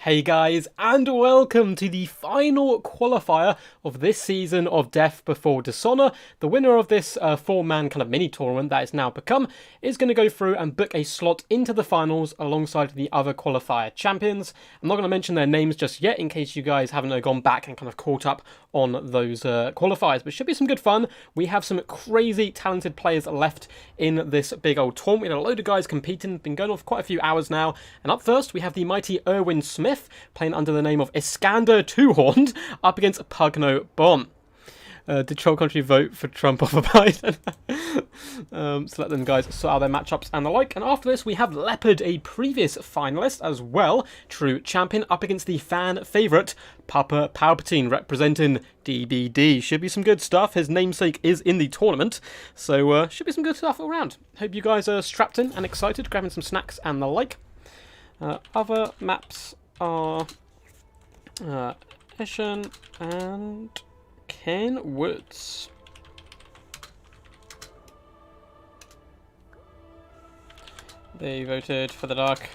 Hey guys, and welcome to the final qualifier of this season of Death Before Dishonour. The winner of this four-man kind of mini-tournament that it's now become is going to go through and book a slot into the finals alongside the other qualifier champions. I'm not going to mention their names just yet in case you guys haven't gone back and kind of caught up on those qualifiers, but should be some good fun. We have some crazy talented players left in this big old tournament. We had a load of guys competing, been going on for quite a few hours now, and up first we have the mighty Erwin Smith, playing under the name of Iskander Two-Horned, up against Pugno Bon. Did Troll Country vote for Trump over Biden? So let them guys sort out their matchups and the like. And after this, we have Leopard, a previous finalist as well, true champion, up against the fan favourite, Papa Palpatine, representing DBD. Should be some good stuff. His namesake is in the tournament, so should be some good stuff all around. Hope you guys are strapped in and excited, grabbing some snacks and the like. Other maps are Ishan and Ken Woods. They voted for the dark.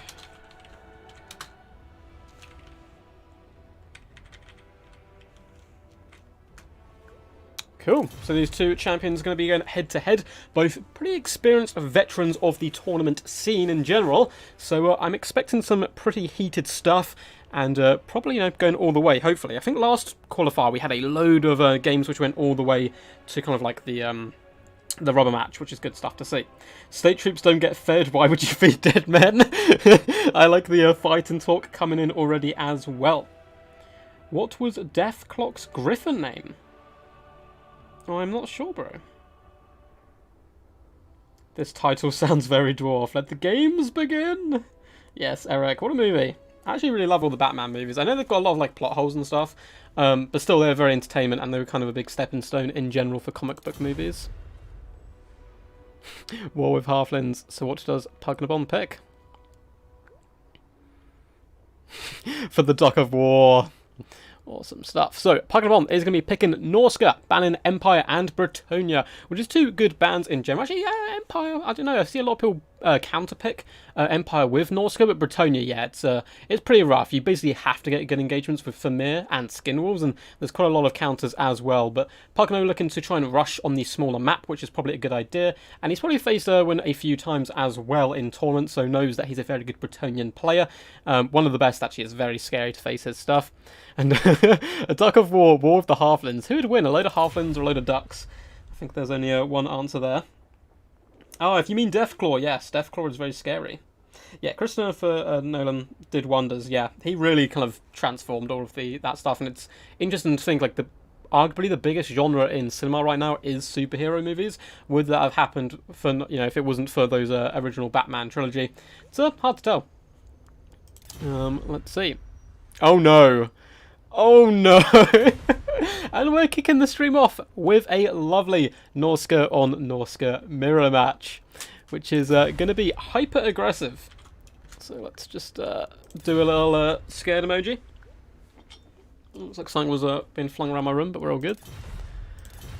Cool. So these two champions are going to be going head to head, both pretty experienced veterans of the tournament scene in general. So I'm expecting some pretty heated stuff. And probably, going all the way, hopefully. I think last qualifier we had a load of games which went all the way to kind of like the rubber match, which is good stuff to see. State troops don't get fed, why would you feed dead men? I like the fight and talk coming in already as well. What was Death Clock's Griffin name? Oh, I'm not sure, bro. This title sounds very dwarf. Let the games begin! Yes, Eric, what a movie. I actually really love all the Batman movies. I know they've got a lot of like plot holes and stuff, but still they're very entertainment and they were kind of a big stepping stone in general for comic book movies. War with Halflings. So what does Pugnabon pick? For the Dock of War. Awesome stuff. So, Pugnabon is going to be picking Norska, banning Empire and Bretonnia, which is two good bans in general. Actually, yeah, Empire, I don't know, I see a lot of people counterpick Empire with Norska, but Bretonnia, yeah, it's pretty rough. You basically have to get good engagements with Famir and Skinwolves, and there's quite a lot of counters as well. But Pugno looking to try and rush on the smaller map, which is probably a good idea, and he's probably faced Erwin a few times as well in tournaments, so knows that he's a very good Bretonian player. One of the best, actually. It's very scary to face his stuff. And a Duck of War, War of the Halflings. Who would win, a load of Halflings or a load of Ducks? I think there's only one answer there. Oh, if you mean Deathclaw, yes, Deathclaw is very scary. Yeah, Christopher Nolan did wonders. Yeah, he really kind of transformed all of that stuff, and it's interesting to think like arguably the biggest genre in cinema right now is superhero movies. Would that have happened for if it wasn't for those original Batman trilogy? It's hard to tell. Let's see. Oh no. Oh no! And we're kicking the stream off with a lovely Norska on Norska mirror match, which is going to be hyper aggressive. So let's just do a little scared emoji. Looks like something was being flung around my room, but we're all good.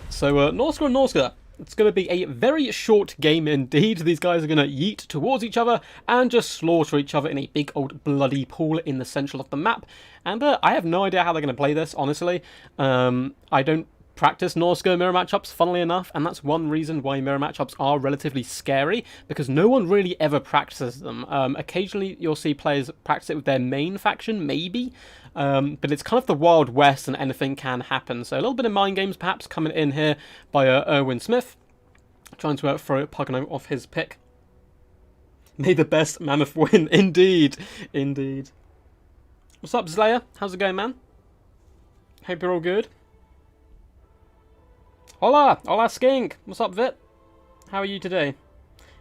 So Norska on Norska. It's going to be a very short game indeed. These guys are going to yeet towards each other and just slaughter each other in a big old bloody pool in the central of the map. And I have no idea how they're going to play this, honestly. I don't practice Norska mirror matchups, funnily enough, and that's one reason why mirror matchups are relatively scary, because no one really ever practices them. Occasionally you'll see players practice it with their main faction, maybe, but it's kind of the Wild West and anything can happen. So a little bit of mind games perhaps coming in here by Erwin Smith, trying to throw Pugno off his pick. May the best mammoth win, indeed, indeed. What's up, Slayer? How's it going, man? Hope you're all good. Hola! Hola, Skink! What's up, Vit? How are you today?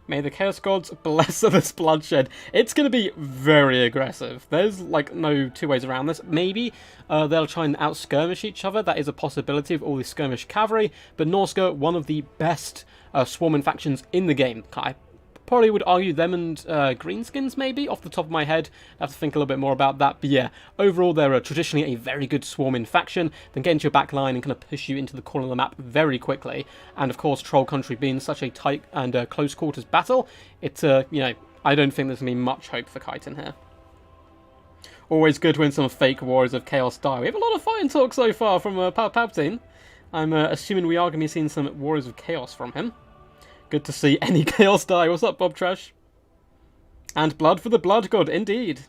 May the Chaos Gods bless this bloodshed. It's going to be very aggressive. There's, like, no two ways around this. Maybe they'll try and out-skirmish each other. That is a possibility of all the skirmish cavalry. But Norska, one of the best swarming factions in the game. I probably would argue them and Greenskins, maybe, off the top of my head. I have to think a little bit more about that. But yeah, overall, they're traditionally a very good swarming faction. Then get into your back line and kind of push you into the corner of the map very quickly. And of course, Troll Country being such a tight and close quarters battle, it's, I don't think there's going to be much hope for Chitin here. Always good when some fake Warriors of Chaos die. We have a lot of fighting talk so far from Palpatine. I'm assuming we are going to be seeing some Warriors of Chaos from him. Good to see any Chaos die. What's up, Bob Trash? And blood for the Blood God, indeed.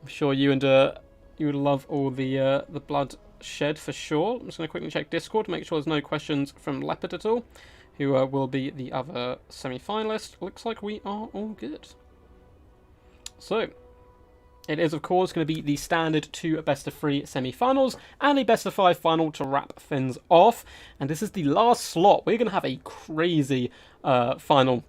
I'm sure you and you would love all the blood shed for sure. I'm just going to quickly check Discord to make sure there's no questions from Leopard at all, who will be the other semi-finalist. Looks like we are all good. So, it is, of course, going to be the standard 2 best-of-3 semi-finals and a best-of-5 final to wrap things off. And this is the last slot. We're going to have a crazy final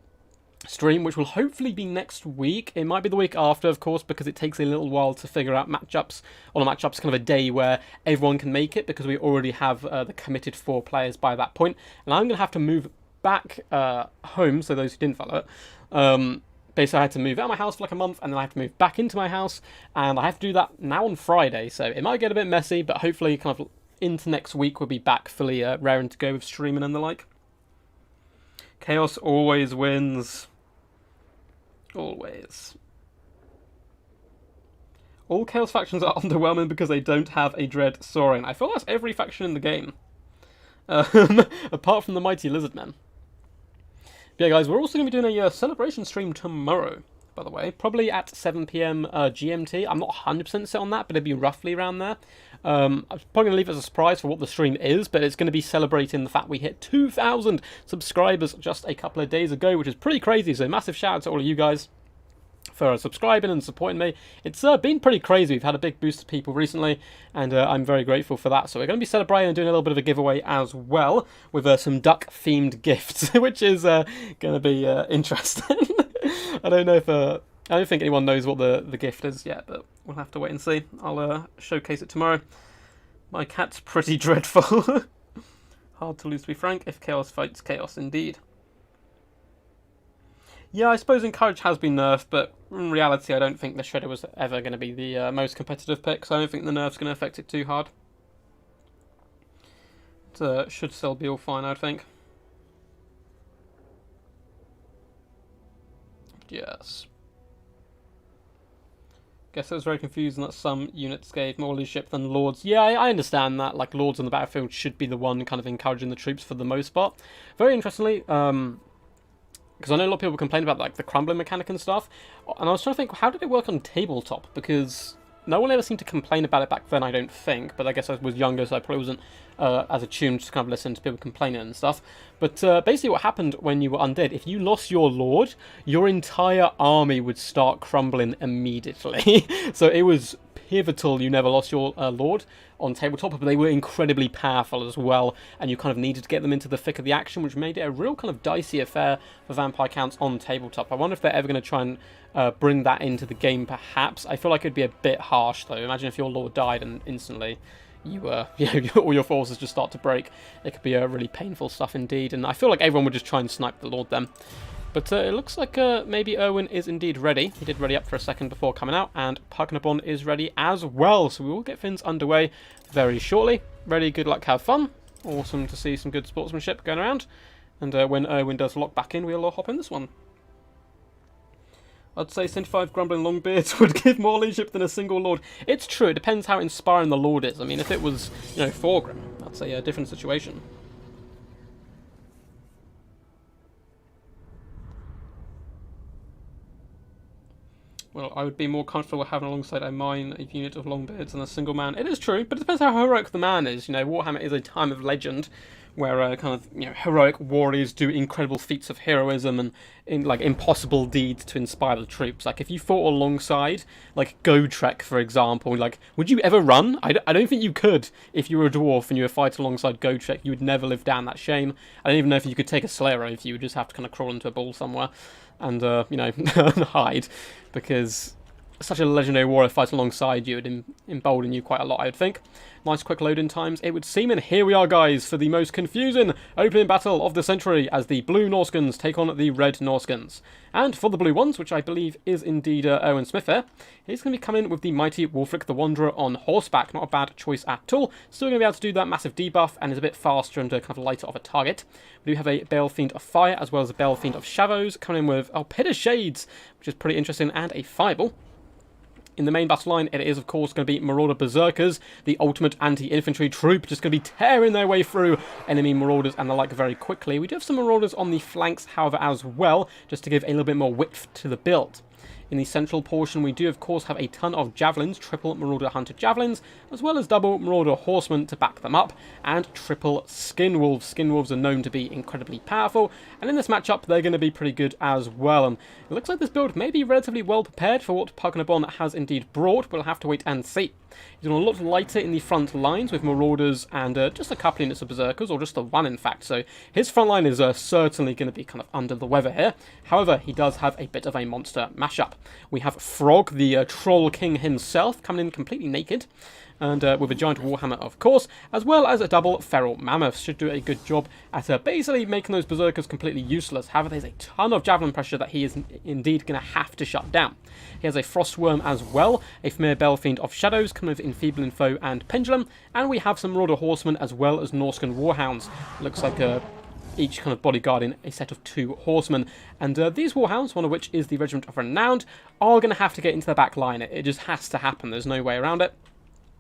stream, which will hopefully be next week. It might be the week after, of course, because it takes a little while to figure out matchups. On a matchup's kind of a day where everyone can make it, because we already have the committed 4 players by that point. And I'm going to have to move back home, so those who didn't follow it. Basically, I had to move out of my house for like a month, and then I have to move back into my house, and I have to do that now on Friday, so it might get a bit messy, but hopefully kind of into next week we'll be back fully raring to go with streaming and the like. Chaos always wins. Always. All Chaos factions are underwhelming because they don't have a Dread Saurian. I feel that's every faction in the game. Apart from the Mighty Lizardmen. But yeah, guys, we're also going to be doing a celebration stream tomorrow, by the way. Probably at 7 PM GMT. I'm not 100% set on that, but it'll be roughly around there. I'm probably going to leave it as a surprise for what the stream is, but it's going to be celebrating the fact we hit 2,000 subscribers just a couple of days ago, which is pretty crazy. So massive shout out to all of you guys for subscribing and supporting me. It's been pretty crazy. We've had a big boost of people recently, and I'm very grateful for that. So we're going to be celebrating and doing a little bit of a giveaway as well, with some duck-themed gifts, which is going to be interesting. I don't think anyone knows what the gift is yet, but we'll have to wait and see. I'll showcase it tomorrow. My cat's pretty dreadful. Hard to lose, to be frank, if Chaos fights Chaos, indeed. Yeah, I suppose Encourage has been nerfed, but in reality I don't think the Shredder was ever going to be the most competitive pick, so I don't think the nerf's going to affect it too hard. It should still be all fine, I think. Yes. Guess I was very confused that some units gave more leadership than Lords. Yeah, I understand that. Like, Lords on the battlefield should be the one kind of encouraging the troops for the most part. Very interestingly, because I know a lot of people complain about like the crumbling mechanic and stuff, and I was trying to think, how did it work on tabletop? Because no one ever seemed to complain about it back then, I don't think, but I guess I was younger, so I probably wasn't as attuned to kind of listen to people complaining and stuff. But basically what happened when you were undead, if you lost your lord, your entire army would start crumbling immediately. So it was pivotal you never lost your lord on tabletop, but they were incredibly powerful as well, and you kind of needed to get them into the thick of the action, which made it a real kind of dicey affair for vampire counts on tabletop. I wonder if they're ever going to try and bring that into the game, perhaps. I feel like it'd be a bit harsh, though. Imagine if your lord died and instantly all your forces just start to break. It could be really painful stuff indeed, and I feel like everyone would just try and snipe the lord then. But it looks like maybe Erwin is indeed ready. He did ready up for a second before coming out, and Pagnabon is ready as well. So we will get things underway very shortly. Ready, good luck, have fun. Awesome to see some good sportsmanship going around. And when Erwin does lock back in, we'll hop in this one. I'd say 75 Grumbling Longbeards would give more leadership than a single lord. It's true, it depends how inspiring the lord is. I mean, if it was, Thorgrim, that's a different situation. Well, I would be more comfortable having alongside a mine a unit of Longbeards than a single man. It is true, but it depends how heroic the man is. Warhammer is a time of legend where heroic warriors do incredible feats of heroism and impossible deeds to inspire the troops. Like if you fought alongside like Gotrek, for example, would you ever run? I don't think you could. If you were a dwarf and you were fighting alongside Gotrek, you would never live down that shame. I don't even know if you could take a Slayer oath. You would just have to kind of crawl into a ball somewhere and hide, because such a legendary warrior fighting alongside you would embolden you quite a lot, I would think. Nice quick loading times, it would seem, and here we are, guys, for the most confusing opening battle of the century as the blue Norskins take on the red Norskins. And for the blue ones, which I believe is indeed Owen Smith here, he's going to be coming with the mighty Wulfric the Wanderer on horseback. Not a bad choice at all. Still going to be able to do that massive debuff and is a bit faster and kind of lighter of a target. We do have a Balefiend of Fire as well as a Balefiend of Shadows coming in with Pit of Shades, which is pretty interesting, and a Fireball. In the main battle line, it is, of course, going to be Marauder Berserkers, the ultimate anti-infantry troop, just going to be tearing their way through enemy Marauders and the like very quickly. We do have some Marauders on the flanks, however, as well, just to give a little bit more width to the build. In the central portion, we do, of course, have a ton of Javelins, triple Marauder Hunter Javelins, as well as double Marauder Horsemen to back them up, and triple Skin Wolves. Skin Wolves are known to be incredibly powerful, and in this matchup, they're going to be pretty good as well. And it looks like this build may be relatively well prepared for what Pugnabon has indeed brought, but we'll have to wait and see. He's a lot lighter in the front lines with Marauders and just a couple units of Berserkers, or just the one in fact, so his front line is certainly going to be kind of under the weather here. However, he does have a bit of a monster mashup. We have Frog, the Troll King himself, coming in completely naked, and with a giant Warhammer, of course, as well as a double Feral Mammoth. Should do a good job at basically making those Berserkers completely useless. However, there's a ton of Javelin pressure that he is indeed going to have to shut down. He has a Frostworm as well, a Familiar Belfiend of Shadows, coming with Enfeebling Foe and Pendulum, and we have some Marauder Horsemen as well as Norscan Warhounds. Looks like each kind of bodyguard in a set of 2 horsemen. And these Warhounds, one of which is the Regiment of Renowned, are going to have to get into the back line. It just has to happen. There's no way around it.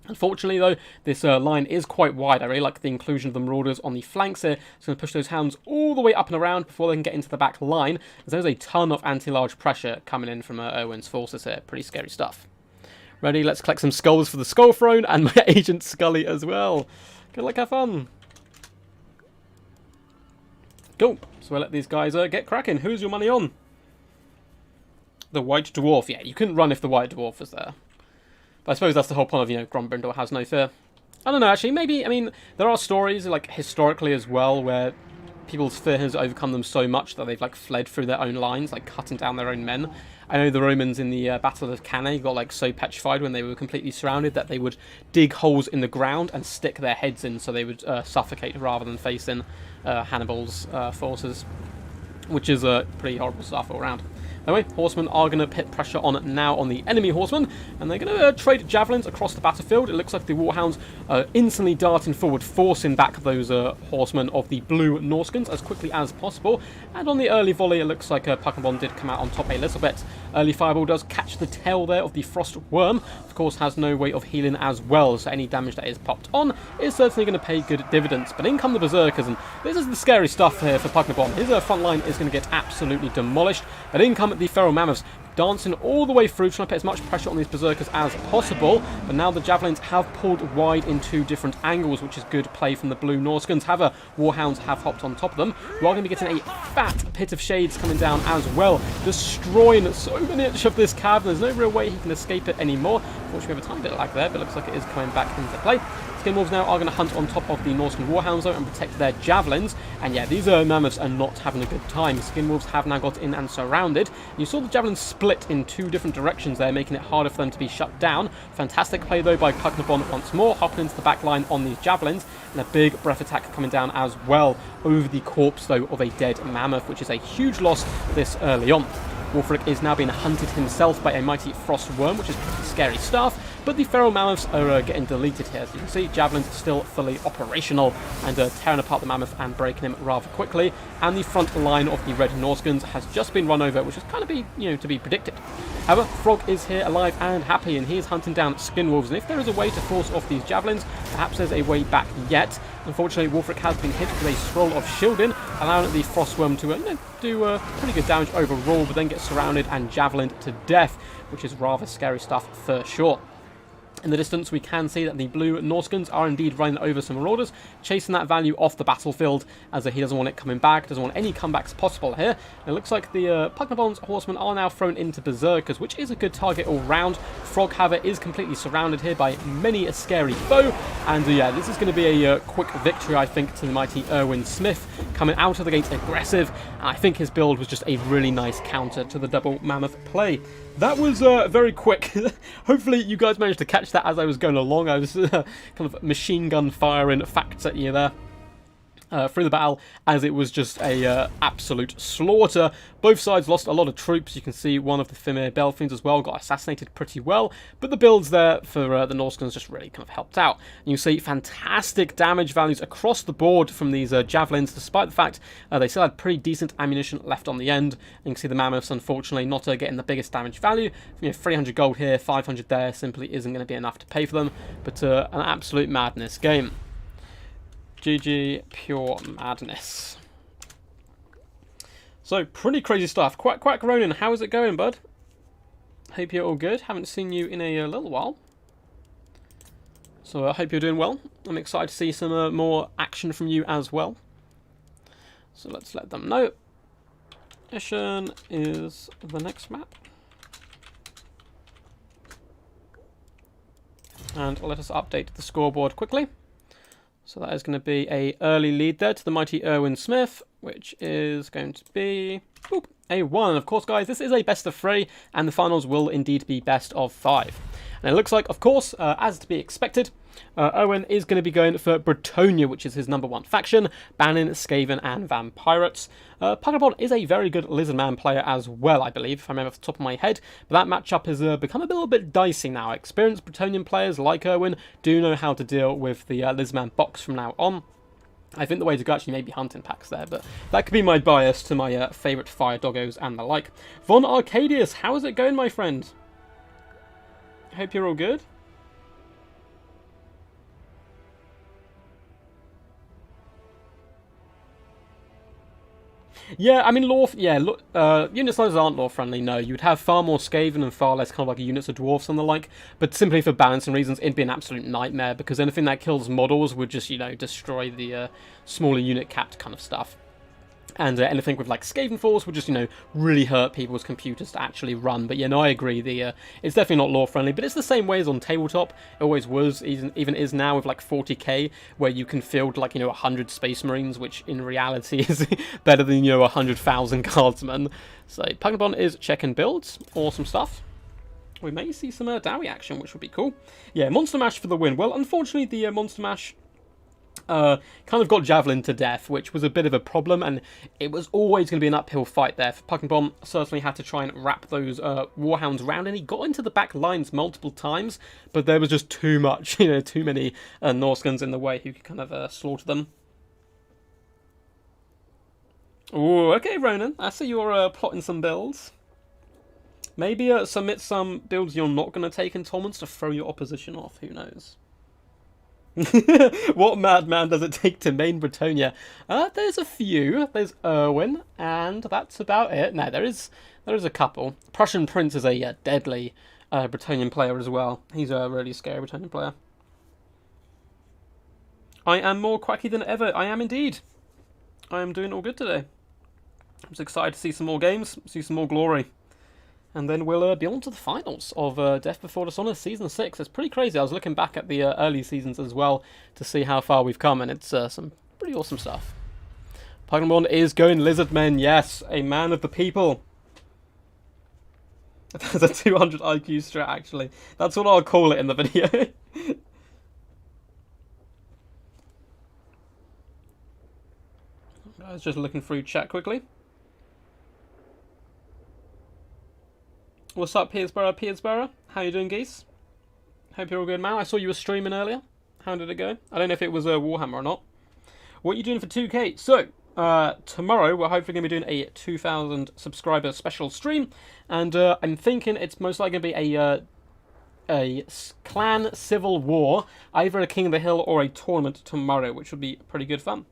Unfortunately, though, this line is quite wide. I really like the inclusion of the Marauders on the flanks here. It's going to push those hounds all the way up and around before they can get into the back line, as there's a ton of anti-large pressure coming in from Erwin's forces here. Pretty scary stuff. Ready? Let's collect some skulls for the Skull Throne and my Agent Scully as well. Good luck, have fun. Cool. So we'll let these guys get cracking. Who's your money on? The White Dwarf. Yeah, you couldn't run if the White Dwarf was there. But I suppose that's the whole point of, you know, Grombrindle has no fear. I don't know, actually. Maybe, I mean, there are stories, like, historically as well, where people's fear has overcome them so much that they've, like, fled through their own lines, like, cutting down their own men. I know the Romans in the Battle of Cannae got, like, so petrified when they were completely surrounded that they would dig holes in the ground and stick their heads in so they would suffocate rather than facing Hannibal's forces, which is pretty horrible stuff all around. Anyway, Horsemen are going to put pressure on now on the enemy Horsemen, and they're going to trade Javelins across the battlefield. It looks like the Warhounds are instantly darting forward, forcing back those Horsemen of the blue Norscans as quickly as possible. And on the early volley, it looks like Pugnabon did come out on top a little bit. Early Fireball does catch the tail there of the Frost Worm. Of course, has no way of healing as well, so any damage that is popped on is certainly going to pay good dividends. But in come the Berserkers, and this is the scary stuff here for Pugnabon. His front line is going to get absolutely demolished, but in come the Feral Mammoths, dancing all the way through, trying to put as much pressure on these Berserkers as possible. But now the Javelins have pulled wide in 2 different angles, which is good play from the blue Norscans. However, Warhounds have hopped on top of them. We are going to be getting a fat Pit of Shades coming down as well, destroying so many of this cavern. There's no real way he can escape it anymore. Unfortunately, we have a tiny bit of lag there, but it looks like it is coming back into play. Skin Wolves now are going to hunt on top of the Norscan Warhounds though and protect their Javelins. And yeah, these Mammoths are not having a good time. Skin Wolves have now got in and surrounded. You saw the Javelins split in 2 different directions there, making it harder for them to be shut down. Fantastic play though by Pugnabon once more, hopping into the back line on these Javelins. And a big breath attack coming down as well over the corpse though of a dead Mammoth, which is a huge loss this early on. Wulfric is now being hunted himself by a mighty Frost Worm, which is pretty scary stuff, but the Feral Mammoths are getting deleted here. As you can see, Javelins still fully operational and tearing apart the Mammoth and breaking him rather quickly, and the front line of the Red Norscans has just been run over, which is kind of to be predicted. However, Frog is here alive and happy, and he is hunting down Skin Wolves, and if there is a way to force off these Javelins, perhaps there's a way back yet. Unfortunately, Wulfric has been hit with a Scroll of Shielding, allowing the Frostworm to do pretty good damage overall, but then get surrounded and javelined to death, which is rather scary stuff for sure. In the distance, we can see that the blue Norscans are indeed running over some Marauders, chasing that value off the battlefield, as he doesn't want it coming back, doesn't want any comebacks possible here. And it looks like the Pugnabon's Horsemen are now thrown into Berserkers, which is a good target all round. Frog, however, is completely surrounded here by many a scary foe, and yeah, this is going to be a quick victory, I think, to the mighty Erwin Smith, coming out of the gate aggressive. And I think his build was just a really nice counter to the double Mammoth play. That was very quick. Hopefully you guys managed to catch that as I was going along. I was kind of machine gun firing facts at you there. through the battle, as it was just a absolute slaughter. Both sides lost a lot of troops. You can see one of the Fimir Belfiends as well got assassinated pretty well, but the builds there for the Norskans just really kind of helped out. And you see fantastic damage values across the board from these javelins, despite the fact they still had pretty decent ammunition left on the end. And you can see the mammoths, unfortunately, not getting the biggest damage value. 300 gold here, 500 there, simply isn't going to be enough to pay for them, but an absolute madness game. GG, pure madness. So, pretty crazy stuff. Quack Ronan, how is it going, bud? Hope you're all good. Haven't seen you in a little while. So, I hope you're doing well. I'm excited to see some more action from you as well. So, let's let them know. Ishan is the next map. And let us update the scoreboard quickly. So that is going to be a early lead there to the mighty Erwin Smith, which is going to be a 1. Of course, guys, this is a best of 3, and the finals will indeed be best of 5. And it looks like, of course, as to be expected, Owen is going to be going for Bretonia, which is his #1 faction, banning Skaven and Vampirates. Pugglebon is a very good Lizardman player as well, I believe, if I remember off the top of my head. But that matchup has become a little bit dicey now. Experienced Bretonian players like Owen do know how to deal with the Lizardman box from now on. I think the way to go actually may be hunting packs there, but that could be my bias to my favourite fire doggos and the like. Von Arcadius, how is it going, my friend? Hope you're all good. Yeah, I mean, unit sizes aren't lore friendly, no. You'd have far more Skaven and far less kind of like units of dwarfs and the like, but simply for balancing reasons, it'd be an absolute nightmare, because anything that kills models would just, destroy the smaller unit capped kind of stuff. And anything with like Skaven Force would just, really hurt people's computers to actually run. But yeah, no, I agree. It's definitely not lore friendly, but it's the same way as on tabletop. It always was, even is now with like 40k, where you can field like 100 Space Marines, which in reality is better than 100,000 Guardsmen. So Pugglebon is checking builds, awesome stuff. We may see some Dowie action, which would be cool. Yeah, Monster Mash for the win. Well, unfortunately, the Monster Mash kind of got javelin to death, which was a bit of a problem, and it was always going to be an uphill fight there. Pugglebon certainly had to try and wrap those warhounds round, and he got into the back lines multiple times, but there was just too much, too many Norskans in the way who could kind of slaughter them. Ooh, okay, Ronan, I see you're plotting some builds. Maybe submit some builds you're not going to take in tournaments to throw your opposition off, who knows? What madman does it take to main Bretonia? There's a few. There's Erwin, and that's about it. No, there is a couple. Prussian Prince is a deadly Bretonian player as well. He's a really scary Bretonian player. I am more quacky than ever. I am indeed. I am doing all good today. I'm just excited to see some more games, see some more glory. And then we'll be on to the finals of Death Before Dishonour Season 6. It's pretty crazy. I was looking back at the early seasons as well to see how far we've come, and it's some pretty awesome stuff. Pugglebon is going Lizardmen, yes, a man of the people. That's a 200 IQ strat, actually. That's what I'll call it in the video. Guys, just looking through chat quickly. What's up, Petersborough? How you doing, geese? Hope you're all good, man. I saw you were streaming earlier. How did it go? I don't know if it was Warhammer or not. What are you doing for 2K? So, tomorrow we're hopefully going to be doing a 2,000 subscriber special stream. And I'm thinking it's most likely going to be a clan civil war, either a King of the Hill or a tournament tomorrow, which would be pretty good fun.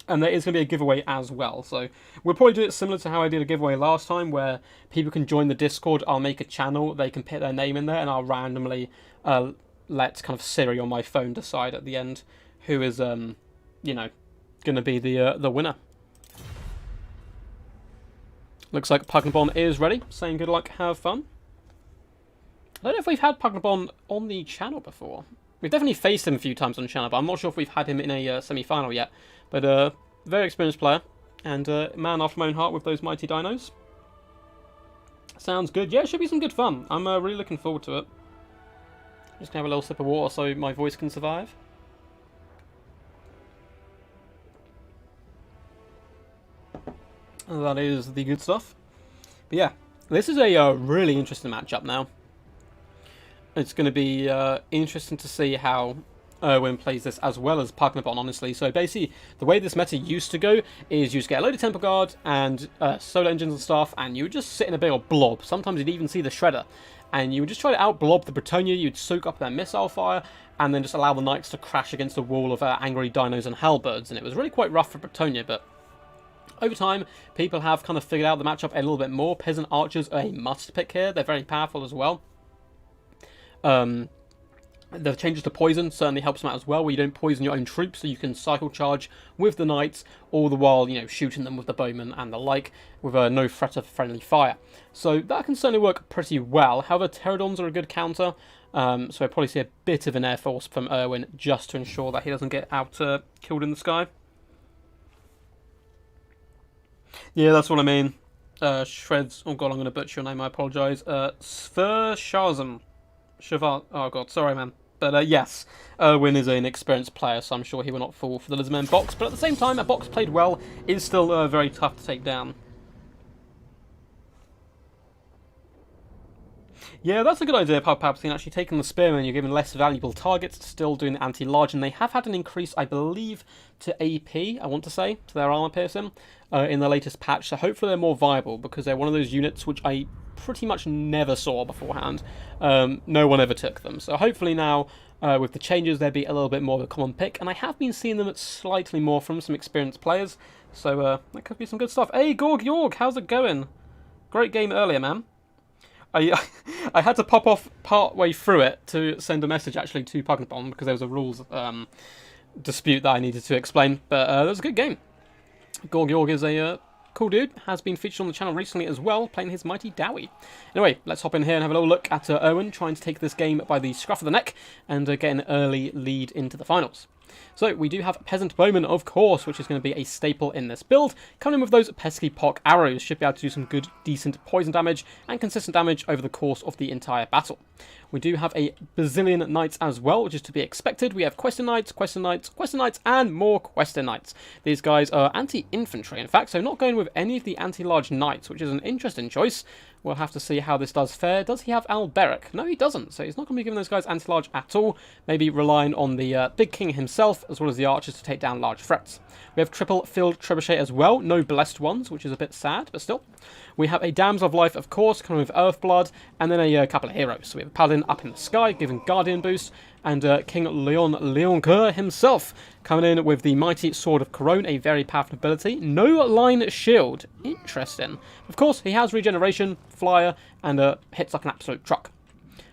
And there is going to be a giveaway as well. So we'll probably do it similar to how I did a giveaway last time, where people can join the Discord. I'll make a channel. They can put their name in there, and I'll randomly let kind of Siri on my phone decide at the end who is, going to be the winner. Looks like Pugglebon is ready. Saying good luck, have fun. I don't know if we've had Pugglebon on the channel before. We've definitely faced him a few times on the channel, but I'm not sure if we've had him in a semi-final yet. But very experienced player, and man after my own heart with those mighty dinos. Sounds good. Yeah, it should be some good fun. I'm really looking forward to it. Just gonna have a little sip of water so my voice can survive. That is the good stuff. But yeah, this is a really interesting matchup now. It's going to be interesting to see how Erwin plays this as well as Pugnathon, honestly. So basically, the way this meta used to go is you just get a load of Temple Guard and solar engines and stuff, and you would just sit in a big old blob. Sometimes you'd even see the Shredder. And you would just try to out-blob the Bretonnia, you'd soak up their missile fire, and then just allow the Knights to crash against a wall of angry dinos and halberds. And it was really quite rough for Bretonnia, but over time, people have kind of figured out the matchup a little bit more. Peasant Archers are a must-pick here. They're very powerful as well. The changes to poison certainly helps them out as well, where you don't poison your own troops, so you can cycle charge with the knights, all the while, you know, shooting them with the bowmen and the like, with no threat of friendly fire. So that can certainly work pretty well. However, Pterodons are a good counter, so I probably see a bit of an air force from Erwin just to ensure that he doesn't get out killed in the sky. Yeah, that's what I mean. Shreds. Oh god, I'm going to butcher your name, I apologise. Svershazm. Oh god, sorry man. But yes, Erwin is an experienced player, so I'm sure he will not fall for the Lizardmen box. But at the same time, a box played well is still very tough to take down. Yeah, that's a good idea, Palpatine. Actually taking the Spearmen, you're given less valuable targets, still doing the anti-large, and they have had an increase, I believe, to AP, I want to say, to their armor piercing, in the latest patch. So hopefully they're more viable, because they're one of those units which I pretty much never saw beforehand. No one ever took them. So hopefully now, with the changes, they'll be a little bit more of a common pick, and I have been seeing them at slightly more from some experienced players. So that could be some good stuff. Hey, Gorg Yorg, how's it going? Great game earlier, man. I had to pop off part way through it to send a message actually to Pugnathon because there was a rules dispute that I needed to explain. But that was a good game. Gorg Yorg is a cool dude, has been featured on the channel recently as well, playing his mighty Dowie. Anyway, let's hop in here and have a little look at Erwin trying to take this game by the scruff of the neck and get an early lead into the finals. So we do have Peasant Bowman, of course, which is going to be a staple in this build. Coming in with those pesky pock arrows, should be able to do some good, decent poison damage and consistent damage over the course of the entire battle. We do have a bazillion knights as well, which is to be expected. We have Question Knights, Question Knights, Question Knights, and more Question Knights. These guys are anti-infantry, in fact, so not going with any of the anti-large knights, which is an interesting choice. We'll have to see how this does fare. Does he have Alberic? No, he doesn't, so he's not going to be giving those guys anti-large at all. Maybe relying on the Big King himself, as well as the archers, to take down large threats. We have triple field trebuchet as well. No blessed ones, which is a bit sad, but still. We have a Dams of Life, of course, coming with Earthblood, and then a couple of heroes. So we have a Paladin up in the sky, giving Guardian boost, and King Leon Leoncoeur himself coming in with the Mighty Sword of Corone, a very powerful ability. No line shield. Interesting. Of course, he has regeneration, flyer, and hits like an absolute truck.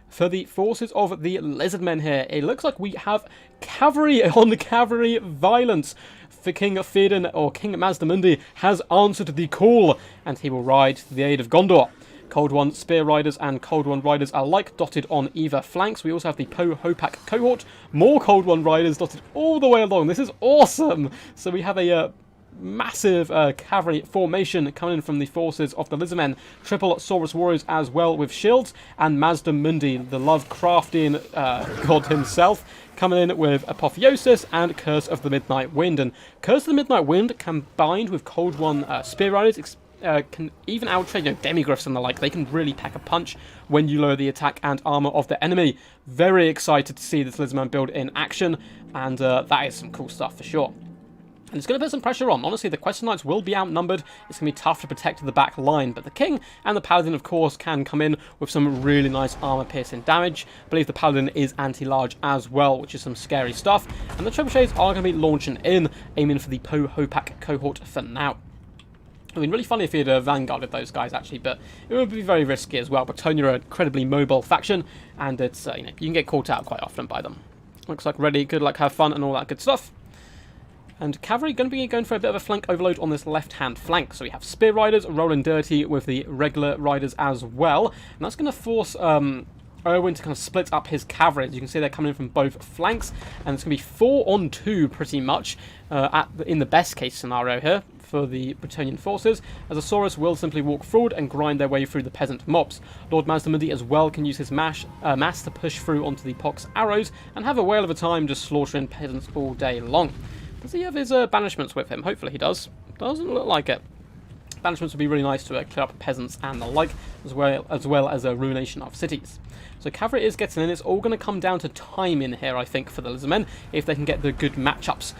For the forces of the Lizardmen here, it looks like we have cavalry on cavalry violence. For King Theoden, or King Mazdamundi, has answered the call, and he will ride to the aid of Gondor. Cold One Spear Riders and Cold One Riders alike dotted on either flanks. We also have the Hopak cohort. More Cold One Riders dotted all the way along. This is awesome! So we have a massive cavalry formation coming in from the forces of the Lizardmen. Triple Saurus Warriors as well with shields. And Mazdamundi, the Lovecraftian god himself, coming in with Apotheosis and Curse of the Midnight Wind. And Curse of the Midnight Wind combined with Cold One Spear Riders can even outtrade, Demigryphs and the like. They can really pack a punch when you lower the attack and armor of the enemy. Very excited to see this Lizardman build in action, and that is some cool stuff for sure. And it's going to put some pressure on. Honestly, the Question Knights will be outnumbered. It's going to be tough to protect the back line. But the King and the Paladin, of course, can come in with some really nice armor-piercing damage. I believe the Paladin is anti-large as well, which is some scary stuff. And the Trebuchets are going to be launching in, aiming for the Hopak cohort for now. I mean, really funny if he had vanguarded those guys, actually, but it would be very risky as well. Bretonnia are an incredibly mobile faction, and it's, you can get caught out quite often by them. Looks like ready, good luck, have fun, and all that good stuff. And cavalry going to be going for a bit of a flank overload on this left-hand flank. So we have Spear Riders rolling dirty with the regular riders as well. And that's going to force Erwin to kind of split up his cavalry. As you can see, they're coming in from both flanks. And it's going to be 4-on-2 pretty much in the best case scenario here for the Bretonnian forces, as Asaurus will simply walk forward and grind their way through the peasant mobs. Lord Mazdamundi as well can use his mass to push through onto the Pox arrows and have a whale of a time just slaughtering peasants all day long. Does he have his banishments with him? Hopefully he does. Doesn't look like it. Banishments would be really nice to clear up peasants and the like, as well as a ruination of cities. So cavalry is getting in. It's all going to come down to time in here, I think, for the lizardmen, if they can get the good matchups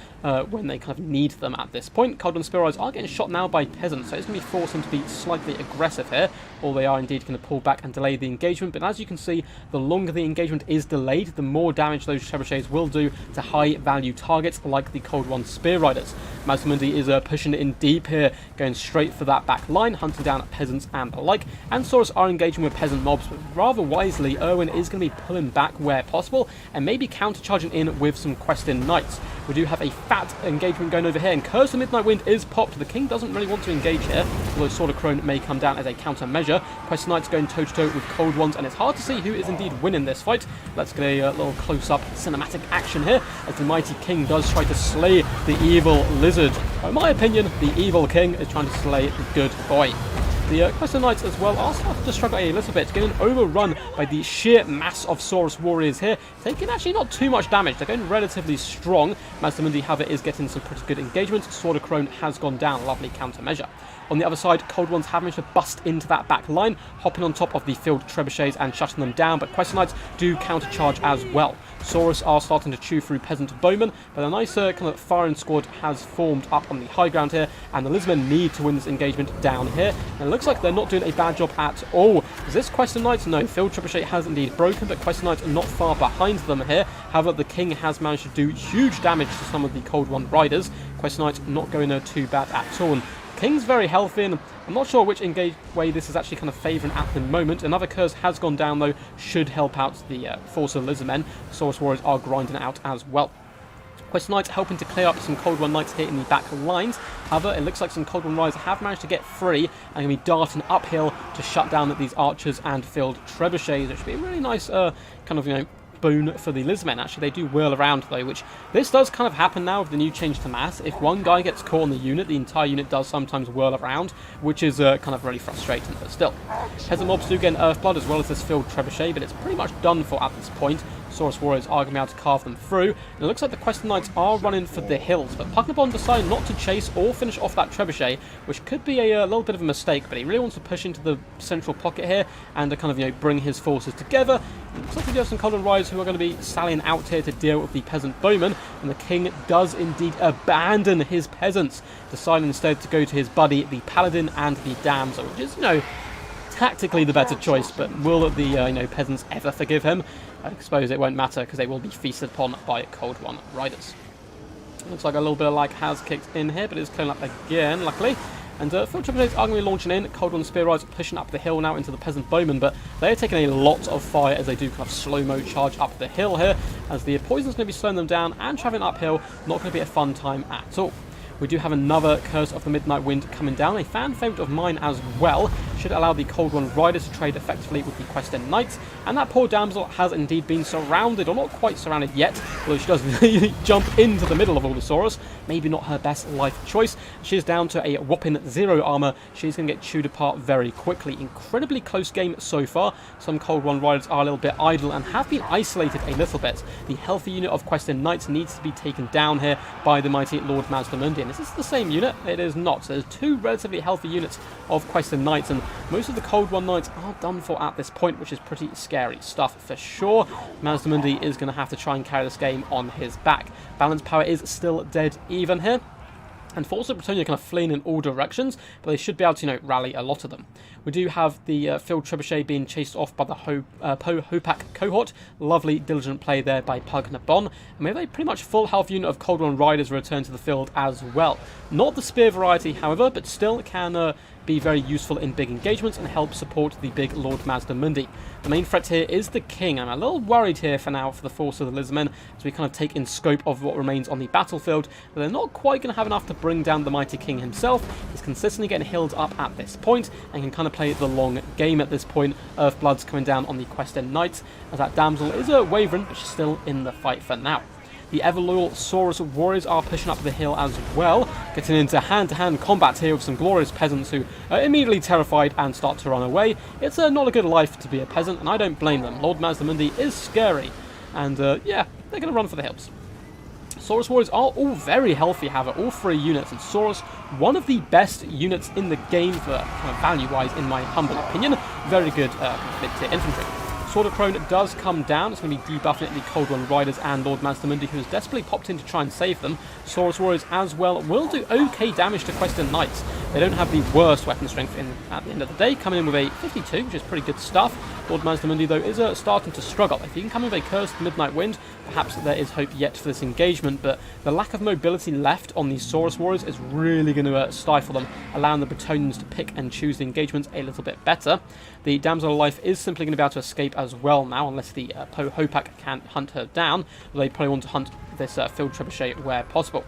when they kind of need them at this point. Cauldron Spearwise are getting shot now by peasants, so it's going to be forcing them to be slightly aggressive here, or they are indeed going to pull back and delay the engagement. But as you can see, the longer the engagement is delayed, the more damage those trebuchets will do to high-value targets like the Cold One Spear Riders. Mazdamundi is pushing it in deep here, going straight for that back line, hunting down peasants and the like. And Saurus are engaging with peasant mobs, but rather wisely, Erwin is going to be pulling back where possible and maybe counter-charging in with some questing knights. We do have a fat engagement going over here, and Curse of Midnight Wind is popped. The king doesn't really want to engage here, although Sword of Crone may come down as a countermeasure. Questing Knights going toe-to-toe with Cold Ones, and it's hard to see who is indeed winning this fight. Let's get a little close-up cinematic action here, as the mighty king does try to slay the evil lizard. In my opinion, the evil king is trying to slay the good boy. The Questing Knights as well are starting to struggle a little bit, getting overrun by the sheer mass of Saurus warriors here, taking actually not too much damage. They're going relatively strong. Mazdamundi, however, is getting some pretty good engagement. Sword of Crone has gone down, lovely countermeasure. On the other side, Cold Ones have managed to bust into that back line, hopping on top of the field trebuchets and shutting them down, but Questing Knights do countercharge as well. Saurus are starting to chew through peasant bowmen, but a nice kind of firing squad has formed up on the high ground here, and the lizardmen need to win this engagement down here. And it looks like they're not doing a bad job at all. Is this Questing Knights? No, field trebuchet has indeed broken, but Questing Knights are not far behind them here. However, the king has managed to do huge damage to some of the Cold One riders. Questing Knights not going too bad at all. King's very healthy, and I'm not sure which way this is actually kind of favouring at the moment. Another curse has gone down, though, should help out the force of lizardmen. Saurus warriors are grinding it out as well. Questing Knights helping to clear up some Cold One Knights here in the back lines. However, it looks like some Cold One Riders have managed to get free and going to be darting uphill to shut down these archers and field trebuchets, which should be a really nice kind of, boon for the lizardmen. Actually, they do whirl around though, which this does kind of happen now with the new change to mass. If one guy gets caught on the unit, the entire unit does sometimes whirl around, which is kind of really frustrating. But still, peasant mobs do get Earthblood as well as this field trebuchet, but it's pretty much done for at this point. Saurus warriors are going to be able to carve them through, and it looks like the Questing Knights are running for the hills, but Pugnabon decided not to chase or finish off that trebuchet, which could be a little bit of a mistake, but he really wants to push into the central pocket here and to kind of bring his forces together. It looks like we do have some Cold One Riders who are going to be sallying out here to deal with the peasant bowmen, and the king does indeed abandon his peasants, deciding instead to go to his buddy the paladin and the damsel, which is tactically the better choice, but will the peasants ever forgive him? I suppose it won't matter, because they will be feasted upon by Cold One Riders. Looks like a little bit of lag has kicked in here, but it's clearing up again, luckily. And field trebuchets are going to be launching in. Cold One Spear Riders pushing up the hill now into the peasant bowmen, but they are taking a lot of fire as they do kind of slow-mo charge up the hill here, as the poison's going to be slowing them down and travelling uphill. Not going to be a fun time at all. We do have another Curse of the Midnight Wind coming down, a fan favourite of mine as well. Should allow the Cold One Riders to trade effectively with the Questing Knights. And that poor damsel has indeed been surrounded, or not quite surrounded yet, although she does jump into the middle of all the Saurus. Maybe not her best life choice. She is down to a whopping 0 armour. She's going to get chewed apart very quickly. Incredibly close game so far. Some Cold One Riders are a little bit idle and have been isolated a little bit. The healthy unit of Questing Knights needs to be taken down here by the mighty Lord Mazdamundi. Is this the same unit? It is not. So there's two relatively healthy units of Questing Knights, and most of the Cold One Knights are done for at this point, which is pretty scary stuff for sure. Mazdamundi is going to have to try and carry this game on his back. Balance power is still dead even here, and Force of Bretonia kind of fleeing in all directions, but they should be able to, rally a lot of them. We do have the field trebuchet being chased off by the Hopak cohort. Lovely, diligent play there by Pugnabon. And we have a pretty much full health unit of Cold One Riders return to the field as well. Not the spear variety, however, but still can be very useful in big engagements and help support the big Lord Mazdamundi. The main threat here is the king. I'm a little worried here for now for the force of the lizardmen as we kind of take in scope of what remains on the battlefield, but they're not quite going to have enough to bring down the mighty king himself. He's consistently getting healed up at this point and can kind of play the long game at this point. Earthblood's coming down on the Questing Knights as that damsel is wavering, but she's still in the fight for now. The ever-loyal Saurus warriors are pushing up the hill as well, getting into hand-to-hand combat here with some glorious peasants who are immediately terrified and start to run away. It's not a good life to be a peasant, and I don't blame them. Lord Mazdamundi is scary, and yeah, they're going to run for the hills. Saurus Warriors are all very healthy, however, all 3 units, and Saurus, one of the best units in the game for kind of value-wise, in my humble opinion. Very good mid-tier infantry. Sword of Crone does come down. It's going to be debuffing the Cold One Riders and Lord Mazdamundi, who has desperately popped in to try and save them. Saurus Warriors as well will do okay damage to Questing Knights. They don't have the worst weapon strength at the end of the day, coming in with a 52, which is pretty good stuff. Lord Mazdamundi, though, is starting to struggle. If he can come in with a Cursed Midnight Wind, perhaps there is hope yet for this engagement, but the lack of mobility left on these Saurus Warriors is really going to stifle them, allowing the Bretonnians to pick and choose the engagements a little bit better. The Damsel of Life is simply going to be able to escape as well now, unless the Poe Hopak can hunt her down. They probably want to hunt this Field Trebuchet where possible.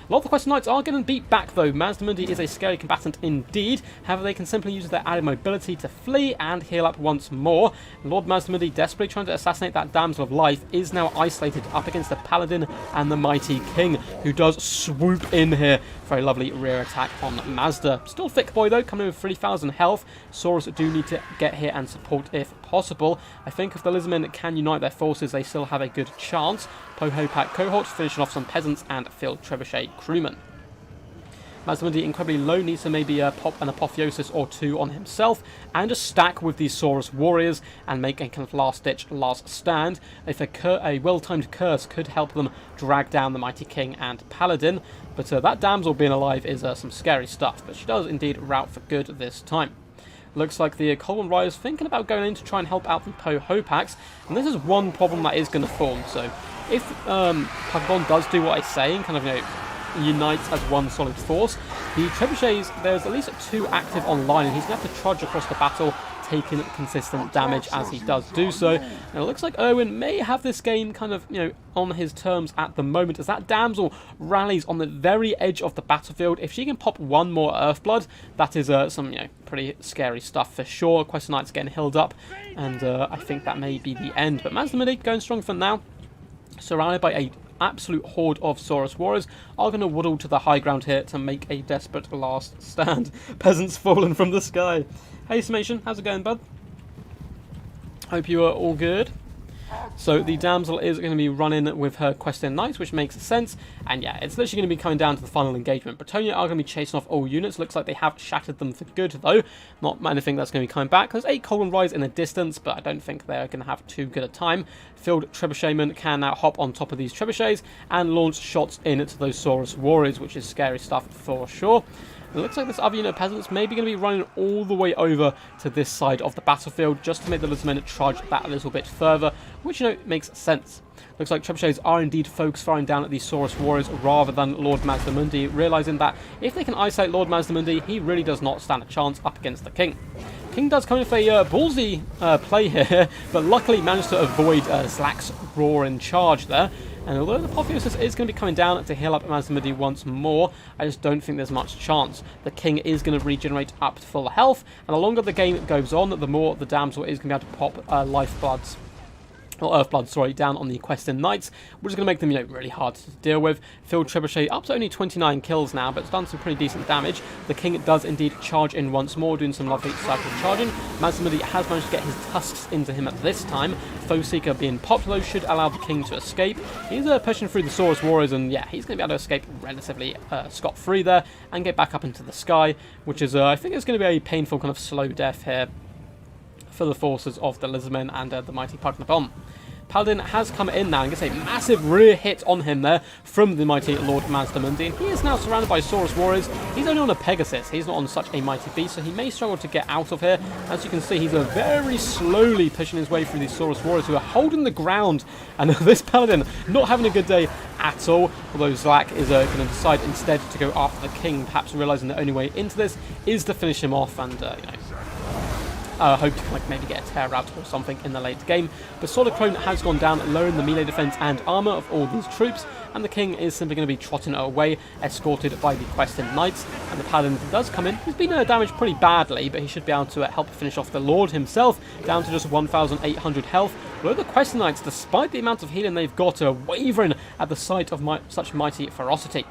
A lot of the Questing Knights are getting beat back though. Mazdamundi is a scary combatant indeed. However, they can simply use their added mobility to flee and heal up once more. Lord Mazdamundi, desperately trying to assassinate that Damsel of Life, is now isolated up against the Paladin and the Mighty King, who does swoop in here. Very lovely rear attack on Mazda. Still thick boy though, coming in with 3,000 health. Saurus do need to get here and support if possible. I think if the Lizardmen can unite their forces, they still have a good chance. Poe Hopak cohort finishing off some peasants and Field Trebuchet crewmen. Mazdamundi incredibly low, needs to maybe pop an Apotheosis or 2 on himself and just stack with these Saurus Warriors and make a kind of last-ditch, last stand. If a well-timed curse could help them drag down the Mighty King and Paladin, but that Damsel being alive is some scary stuff, but she does indeed rout for good this time. Looks like the Cold One Riders thinking about going in to try and help out the Poe Hopaks, and this is one problem that is going to form. So if Pokemon does do what I say and kind of, unites as one solid force, the Trebuchets, there's at least 2 active online, and he's going to have to trudge across the battle, taking consistent damage as he does do so. And it looks like Erwin may have this game kind of, on his terms at the moment, as that Damsel rallies on the very edge of the battlefield. If she can pop 1 more Earthblood, that is some, pretty scary stuff for sure. Questing Knights getting healed up, and I think that may be the end. But Mazdamundi going strong for now, surrounded by a absolute horde of Saurus Warriors, are going to waddle to the high ground here to make a desperate last stand. Peasants fallen from the sky. Hey Summation, how's it going, bud? Hope you are all good. So the Damsel is going to be running with her Questing Knights, which makes sense. And yeah, it's literally going to be coming down to the final engagement. Bretonnia are going to be chasing off all units. Looks like they have shattered them for good, though. Not anything that's going to be coming back. There's 8 Cold One Riders in the distance, but I don't think they're going to have too good a time. Field Trebuchetmen can now hop on top of these Trebuchets and launch shots into those Saurus Warriors, which is scary stuff for sure. It looks like this other unit of peasants may be going to be running all the way over to this side of the battlefield just to make the Lizardmen trudge that a little bit further, which, makes sense. Looks like Trebuchets are indeed focus firing down at these Saurus Warriors rather than Lord Mazdamundi, realising that if they can isolate Lord Mazdamundi, he really does not stand a chance up against the King. King does come in for a ballsy play here, but luckily managed to avoid Zlack's roaring charge there. And although the Apotheosis is going to be coming down to heal up Mazdamundi once more, I just don't think there's much chance. The King is going to regenerate up to full health, and the longer the game goes on, the more the Damsel is going to be able to pop Lifebloods. Or Earthblood, sorry, down on the Questing Knights, which is going to make them, really hard to deal with. Field Trebuchet up to only 29 kills now, but it's done some pretty decent damage. The King does indeed charge in once more, doing some lovely cycle charging. Mazdamundi has managed to get his tusks into him at this time. Foe Seeker being popped, though, should allow the King to escape. He's pushing through the Saurus Warriors, and yeah, he's going to be able to escape relatively scot-free there and get back up into the sky, which is, I think it's going to be a painful kind of slow death here for the forces of the Lizardmen and the mighty Pugnabon. Paladin has come in now and gets a massive rear hit on him there from the mighty Lord Mazdamundi, and he is now surrounded by Saurus Warriors. He's only on a Pegasus, he's not on such a mighty beast, so he may struggle to get out of here. As you can see, he's very slowly pushing his way through these Saurus Warriors who are holding the ground, and this Paladin not having a good day at all, although Zlack is going to decide instead to go after the King, perhaps realising the only way into this is to finish him off and, hope to maybe get a tear out or something in the late game. But Sword of Crone has gone down, lowering the melee defense and armor of all these troops, and the King is simply going to be trotting away, escorted by the Questing Knights. And the Paladin does come in. He's been damaged pretty badly, but he should be able to help finish off the Lord himself, down to just 1,800 health. Although the Questing Knights, despite the amount of healing they've got, are wavering at the sight of such mighty ferocity.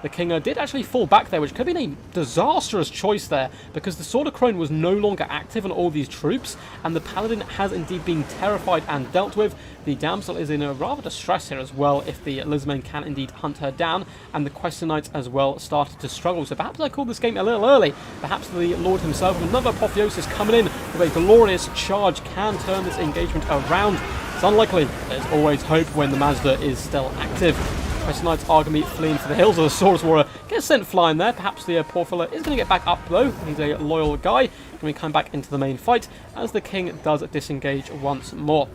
The king did actually fall back there, which could have been a disastrous choice there, because the Sword of Crone was no longer active on all these troops, and the paladin has indeed been terrified and dealt with. The damsel is in a rather distress here as well, if the Lizmen can indeed hunt her down, and the Question Knights as well started to struggle. So perhaps I called this game a little early. Perhaps the Lord himself, with another Apotheosis coming in with a glorious charge, can turn this engagement around. It's unlikely. There's always hope when the Mazda is still active. Question Knights are going to be fleeing for the hills. The Saurus Warrior gets sent flying there. Perhaps the poor fella is going to get back up though. He's a loyal guy. Going to come back into the main fight as the king does disengage once more.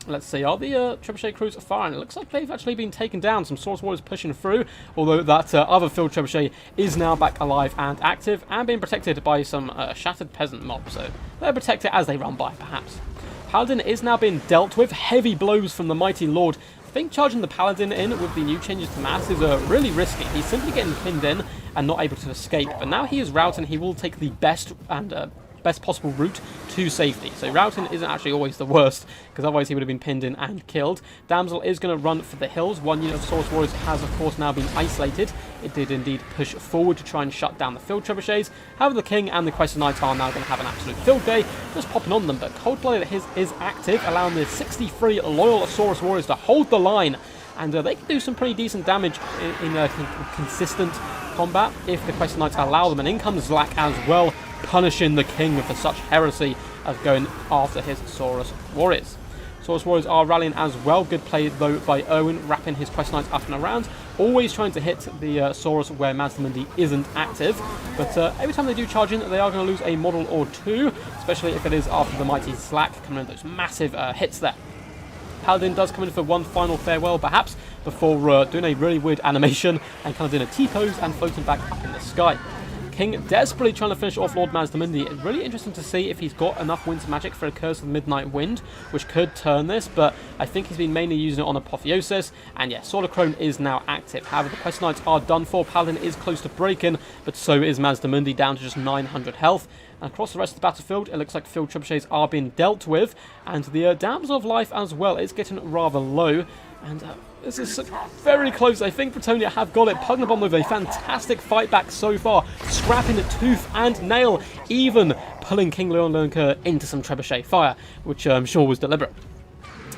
Let's see, are the Trebuchet crews firing? It looks like they've actually been taken down. Some Saurus Warriors pushing through, although that other field Trebuchet is now back alive and active and being protected by some shattered peasant mob. So they're protected as they run by, perhaps. Paladin is now being dealt with. Heavy blows from the mighty lord. I think charging the Paladin in with the new changes to mass is really risky. He's simply getting pinned in and not able to escape. But now he is routing, he will take the best and best possible route to safety. So routing isn't actually always the worst, because otherwise he would have been pinned in and killed. Damsel is going to run for the hills. One unit of Saurus Warriors has, of course, now been isolated. It did indeed push forward to try and shut down the field trebuchets. However, the king and the Question Knight are now going to have an absolute field day, just popping on them. But Cold-Blooded is active, allowing the 63 loyal Saurus Warriors to hold the line. And they can do some pretty decent damage in consistent combat if the Question Knights allow them. And in comes Zlak as well, punishing the king for such heresy as going after his Saurus Warriors. Saurus Warriors are rallying as well. Good play, though, by Erwin, wrapping his Quest Knights up and around. Always trying to hit the Saurus where Mazdamundi isn't active. But every time they do charge in, they are going to lose a model or two, especially if it is after the mighty Zlak coming in those massive hits there. Paladin does come in for one final farewell, perhaps, before doing a really weird animation and kind of doing a T-pose and floating back up in the sky. King desperately trying to finish off Lord Mazdamundi. It's really interesting to see if he's got enough winter magic for a Curse of the Midnight Wind, which could turn this, but I think he's been mainly using it on Apotheosis, and yeah, Sword of Crone is now active. However, the Quest Knights are done for. Paladin is close to breaking, but so is Mazdamundi, down to just 900 health. And across the rest of the battlefield, it looks like field trebuchets are being dealt with, and the Damsel of Life as well is getting rather low, and this is very close. I think Bretonnia have got it. Pugnabon with a fantastic fight back so far, scrapping it tooth and nail, even pulling King Leonlunker into some trebuchet fire, which I'm sure was deliberate.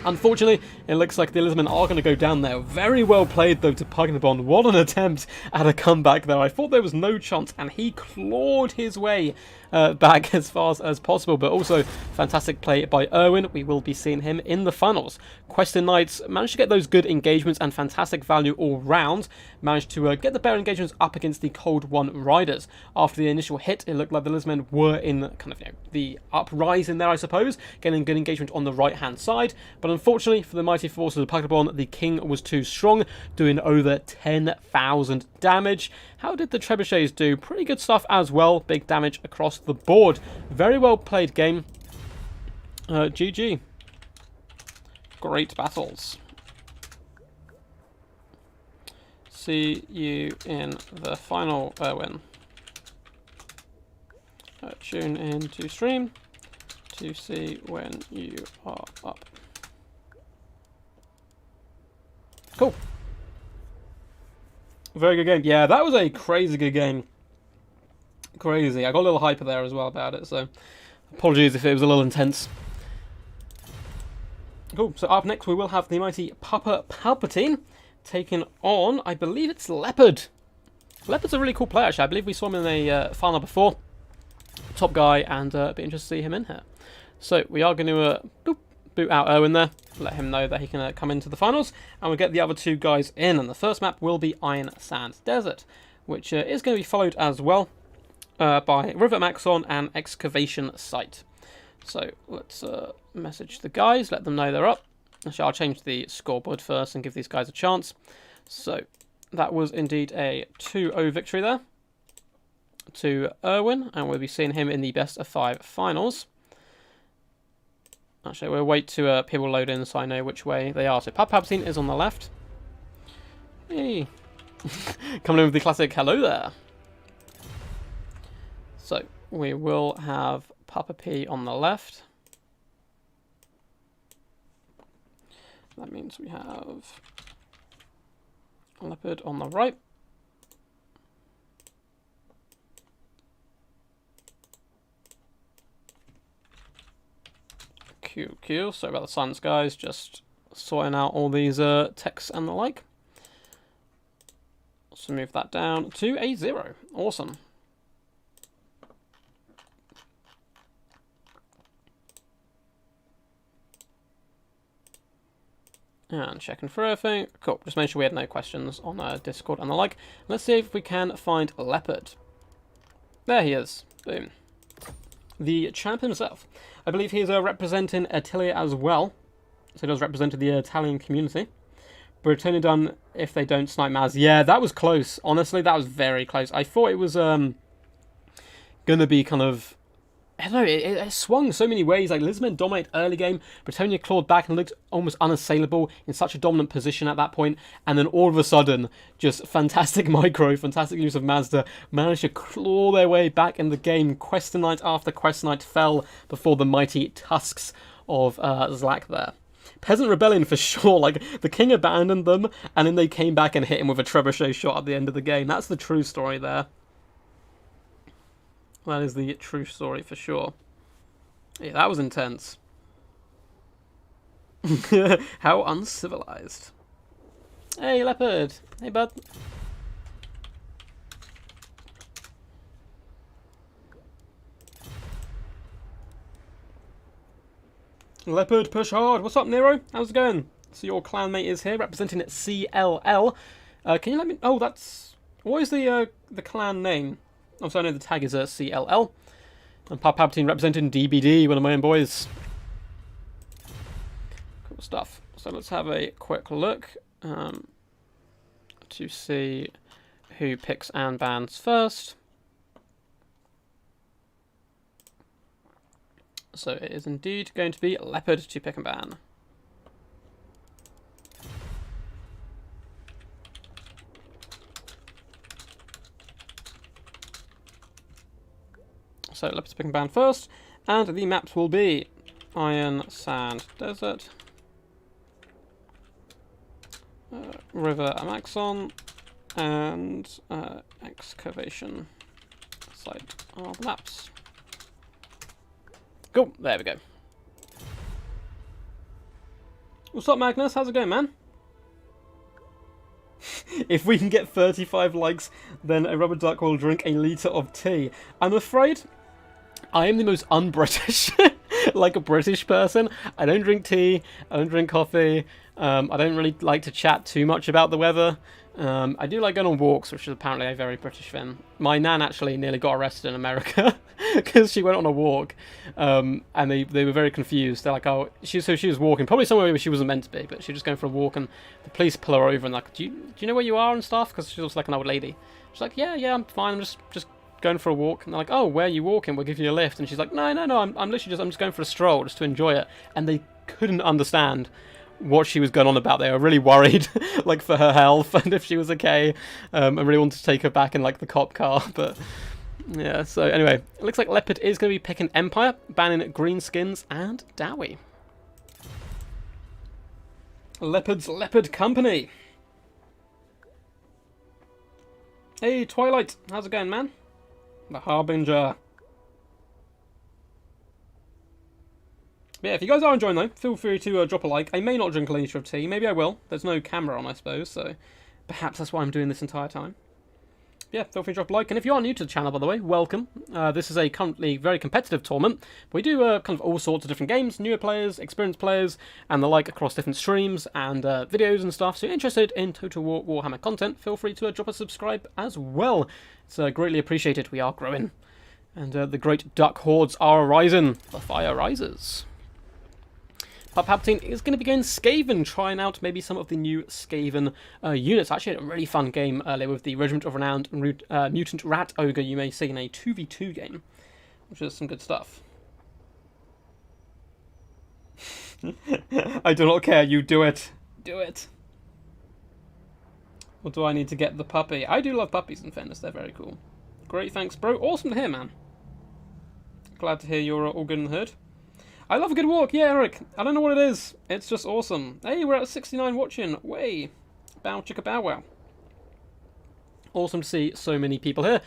Unfortunately, it looks like the Elizabeth are going to go down there. Very well played, though, to Pugnabon. What an attempt at a comeback there. I thought there was no chance, and he clawed his way back as fast as possible. But also, fantastic play by Erwin. We will be seeing him in the finals. Question Knights managed to get those good engagements and fantastic value all round. Managed to get the better engagements up against the Cold One Riders. After the initial hit, it looked like the Lizmen were in kind of the uprising there, I suppose, getting good engagement on the right-hand side. But unfortunately for the mighty forces of Pugnabon, the king was too strong, doing over 10,000 damage. How did the trebuchets do? Pretty good stuff as well. Big damage across the board. Very well played game. GG. Great battles. See you in the final, Erwin. Tune in to stream to see when you are up. Cool. Very good game. Yeah, that was a crazy good game. Crazy. I got a little hyper there as well about it, so apologies if it was a little intense. Cool. So up next we will have the mighty Papa Palpatine taking on, I believe it's Leopard. Leopard's a really cool player, actually. I believe we saw him in a final before. Top guy, and be interested to see him in here. So we are going to boot out Erwin there, let him know that he can come into the finals, and we'll get the other two guys in. And the first map will be Iron Sand Desert, which is going to be followed as well by River Maxon and Excavation Site. So let's message the guys, let them know they're up. Actually, I'll change the scoreboard first and give these guys a chance. So that was indeed a 2-0 victory there to Erwin, and we'll be seeing him in the best of 5 finals. Actually, we'll wait to people load in so I know which way they are. So Papa Palpatine is on the left. Hey. Coming in with the classic hello there. So we will have Papa P on the left. That means we have Leopard on the right. Q. Sorry about the silence, guys. Just sorting out all these texts and the like. So move that down to a 0. Awesome. And checking for everything. Cool. Just make sure we had no questions on Discord and the like. Let's see if we can find Leopard. There he is. Boom. The champ himself. I believe he is representing Italy as well. So he does represent the Italian community. Britannia done if they don't snipe Maz. Yeah, that was close. Honestly, that was very close. I thought it was going to be kind of... I don't know, it swung so many ways. Like, Lisbon dominated early game. Britannia clawed back and looked almost unassailable in such a dominant position at that point. And then all of a sudden, just fantastic micro, fantastic use of Mazda, managed to claw their way back in the game. Quest Knight after Quest Knight fell before the mighty tusks of Zlak there. Peasant Rebellion for sure. Like, the king abandoned them, and then they came back and hit him with a trebuchet shot at the end of the game. That's the true story there. That is the true story for sure. Yeah, that was intense. How uncivilized. Hey, Leopard. Hey, bud. Leopard, push hard. What's up, Nero? How's it going? So your clanmate is here, representing CLL. Can you let me... Oh, that's... What is the clan name? Also, I know the tag is CLL. And Palpatine representing DBD, one of my own boys. Cool stuff. So let's have a quick look to see who picks and bans first. So it is indeed going to be Leopard to pick and ban. So Leopard's pick and ban first, and the maps will be Iron, Sand, Desert, River Amaxon, and Excavation. Side are the maps. Cool, there we go. What's up, Magnus? How's it going, man? If we can get 35 likes, then a rubber duck will drink a litre of tea. I'm afraid I am the most un-British, like a British person. I don't drink tea, I don't drink coffee, I don't really like to chat too much about the weather. I do like going on walks, which is apparently a very British thing. My nan actually nearly got arrested in America because she went on a walk, and they were very confused. They're like, oh, she was walking, probably somewhere where she wasn't meant to be, but she was just going for a walk, and the police pull her over and like, do you know where you are and stuff? Because she was like an old lady. She's like, yeah, I'm fine, I'm just going for a walk. And they're like, oh, where are you walking? We'll give you a lift. And she's like, no, I'm literally I'm just going for a stroll, just to enjoy it. And they couldn't understand what she was going on about. They were really worried, like, for her health and if she was okay. I really wanted to take her back in, like, the cop car, but yeah. So anyway, it looks like Leopard is going to be picking Empire, banning Greenskins and Dowie. Leopard's Leopard Company. Hey, Twilight, how's it going, man? The Harbinger. But yeah, if you guys are enjoying though, feel free to drop a like. I may not drink a litre of tea, maybe I will. There's no camera on, I suppose, so perhaps that's why I'm doing this entire time. Yeah, feel free to drop a like. And if you are new to the channel, by the way, welcome. This is a currently very competitive tournament. We do kind of all sorts of different games, newer players, experienced players, and the like across different streams and videos and stuff. So if you're interested in Total War Warhammer content, feel free to drop a subscribe as well. It's greatly appreciated. We are growing. And the great duck hordes are arising. The fire rises. But Palpatine is going to be going Skaven, trying out maybe some of the new Skaven units. I actually had a really fun game earlier with the Regiment of Renowned Mutant Rat Ogre you may see in a 2v2 game, which is some good stuff. I do not care, you do it. Do it. Or do I need to get the puppy? I do love puppies, in fairness, they're very cool. Great, thanks, bro. Awesome to hear, man. Glad to hear you're all good in the hood. I love a good walk, yeah, Eric. I don't know what it is. It's just awesome. Hey, we're at 69 watching. Way. Bow chicka bow wow. Awesome to see so many people here.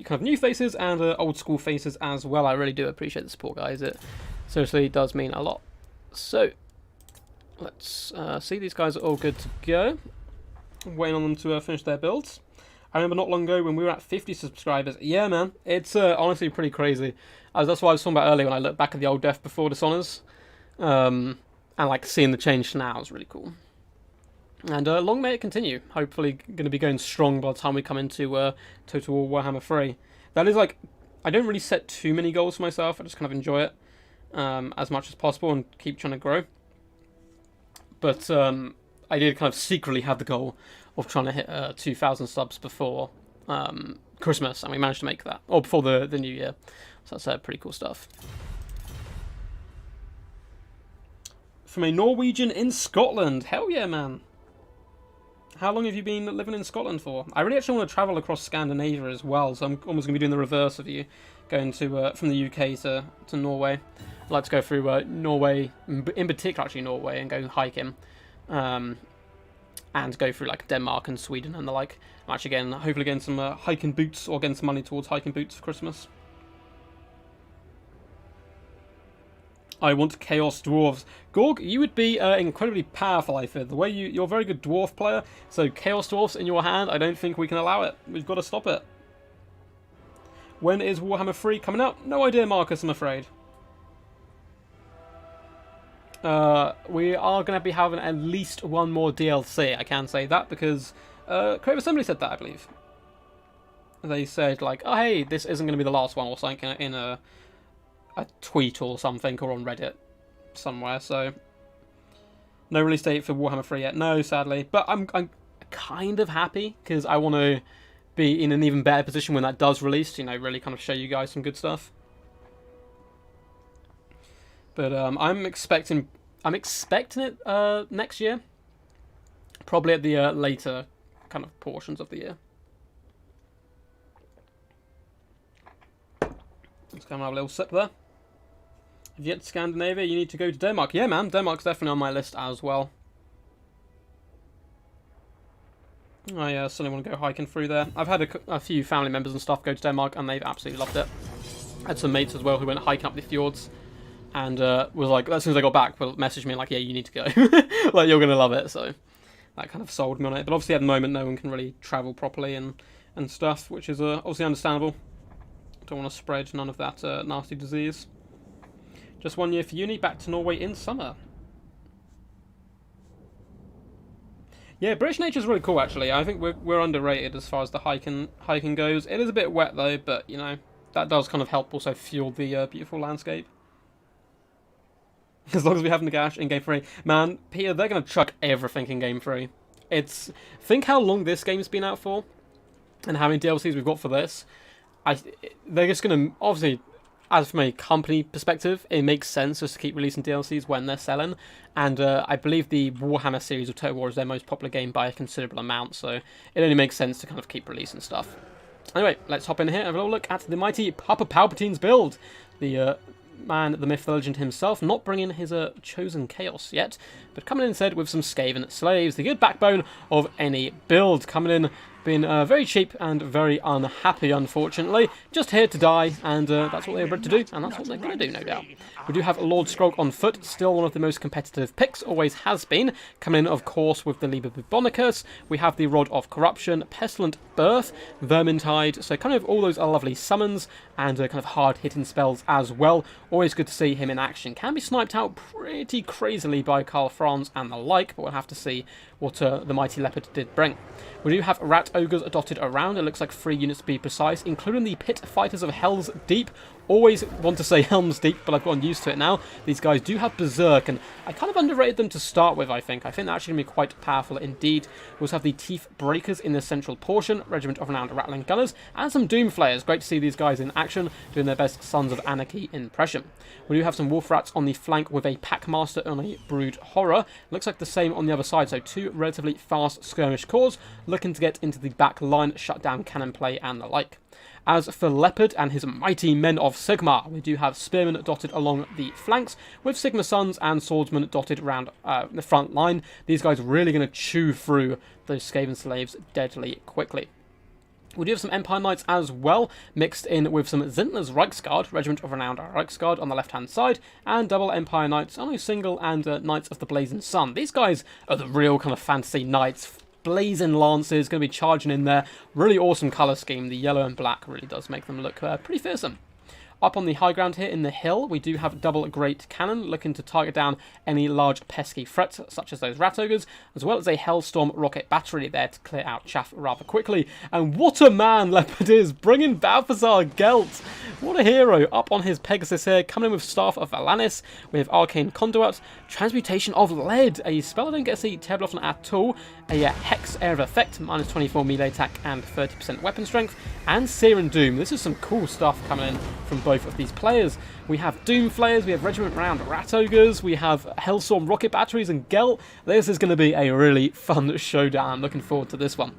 Kind of new faces and old school faces as well. I really do appreciate the support, guys. It seriously does mean a lot. So, let's see. These guys are all good to go. I'm waiting on them to finish their builds. I remember not long ago when we were at 50 subscribers. Yeah, man, it's honestly pretty crazy. That's what I was talking about earlier when I looked back at the old Death Before Dishonours. And like seeing the change to now is really cool. And long may it continue. Hopefully going to be going strong by the time we come into Total War Warhammer 3. That is like, I don't really set too many goals for myself. I just kind of enjoy it as much as possible and keep trying to grow. But I did kind of secretly have the goal of trying to hit 2,000 subs before Christmas, and we managed to make that. Or before the New Year. So that's pretty cool stuff. From a Norwegian in Scotland. Hell yeah, man. How long have you been living in Scotland for? I really actually want to travel across Scandinavia as well, so I'm almost going to be doing the reverse of you, going to from the UK to Norway. I'd like to go through Norway, in particular actually Norway, and go hiking, and go through like Denmark and Sweden and the like. I'm actually hopefully getting some hiking boots, or getting some money towards hiking boots for Christmas. I want Chaos Dwarves. Gorg, you would be incredibly powerful, I fear. The way you're a very good dwarf player, so Chaos Dwarves in your hand, I don't think we can allow it. We've got to stop it. When is Warhammer 3 coming out? No idea, Marcus, I'm afraid. We are going to be having at least one more DLC, I can say that, because Creative Assembly said that, I believe. They said, like, oh, hey, this isn't going to be the last one, or something in a tweet or something, or on Reddit somewhere, so no release date for Warhammer 3 yet. No, sadly. But I'm kind of happy, because I want to be in an even better position when that does release, you know, really kind of show you guys some good stuff. But I'm expecting it next year, probably at the later kind of portions of the year. Let's go and have a little sip there. If you get to Scandinavia, you need to go to Denmark. Yeah, man, Denmark's definitely on my list as well. I certainly want to go hiking through there. I've had a few family members and stuff go to Denmark, and they've absolutely loved it. I had some mates as well who went hiking up the fjords, and was like, as soon as I got back, messaged me like, yeah, you need to go. Like, you're going to love it, so that kind of sold me on it. But obviously at the moment, no one can really travel properly and stuff, which is obviously understandable. Don't want to spread none of that nasty disease. Just 1 year for uni, back to Norway in summer. Yeah, British Nature's really cool, actually. I think we're underrated as far as the hiking goes. It is a bit wet, though, but, you know, that does kind of help also fuel the beautiful landscape. As long as we have Nagash in Game 3. Man, Peter, they're going to chuck everything in Game 3. Think how long this game's been out for, and how many DLCs we've got for this. They're just going to, obviously, as from a company perspective, it makes sense just to keep releasing DLCs when they're selling. And I believe the Warhammer series of Total War is their most popular game by a considerable amount, so it only makes sense to kind of keep releasing stuff. Anyway, let's hop in here and have a little look at the mighty Papa Palpatine's build. The man, the myth, the legend himself, not bringing his chosen chaos yet, but coming in instead with some Skaven slaves, the good backbone of any build. Coming in, being very cheap and very unhappy, unfortunately. Just here to die, and that's what they're bred to do, and that's what they're going to do, no doubt. We do have Lord Skrog on foot, still one of the most competitive picks, always has been. Coming in, of course, with the Liber Bibonicus. We have the Rod of Corruption, Pestilent Birth, Vermintide, so kind of all those are lovely summons, and kind of hard-hitting spells as well. Always good to see him in action. Can be sniped out pretty crazily by Karl Franz and the like, but we'll have to see what the Mighty Leopard did bring. We do have Rat Ogres dotted around. It looks like 3 units to be precise, including the Pit Fighters of Hell's Deep. Always want to say Helm's Deep, but I've gotten used to it now. These guys do have Berserk, and I kind of underrated them to start with, I think. I think they're actually going to be quite powerful indeed. We also have the Teeth Breakers in the central portion, Regiment of Renowned Rattling Gunners, and some Doom Flayers. Great to see these guys in action, doing their best Sons of Anarchy impression. We do have some Wolf Rats on the flank with a Packmaster on a Brood Horror. Looks like the same on the other side, so 2 relatively fast skirmish corps, looking to get into the back line, shut down cannon play and the like. As for Leopard and his mighty men of Sigmar, we do have Spearmen dotted along the flanks, with Sigmar Sons and Swordsmen dotted around the front line. These guys are really going to chew through those Skaven slaves deadly quickly. We do have some Empire Knights as well, mixed in with some Zintler's Reichsguard, Regiment of Renowned Reichsguard on the left-hand side, and double Empire Knights, only single, and Knights of the Blazing Sun. These guys are the real kind of fantasy knights. Blazing lances, going to be charging in there. Really awesome colour scheme. The yellow and black really does make them look pretty fearsome. Up on the high ground here in the hill, we do have double great cannon looking to target down any large pesky threats such as those rat ogres, as well as a hellstorm rocket battery there to clear out chaff rather quickly. And what a man Leopard is, bringing Balthazar Gelt. What a hero. Up on his Pegasus here, coming in with Staff of Valanis with Arcane Conduit, Transmutation of Lead, a spell I don't get to see terribly often at all, a Hex Air of Effect, minus 24 melee attack and 30% weapon strength, and Sear and Doom. This is some cool stuff coming in from both of these players. We have Doom Flayers, we have Regiment Round Rat Ogres, we have Hellstorm Rocket Batteries and Gelt. This is going to be a really fun showdown. I'm looking forward to this one.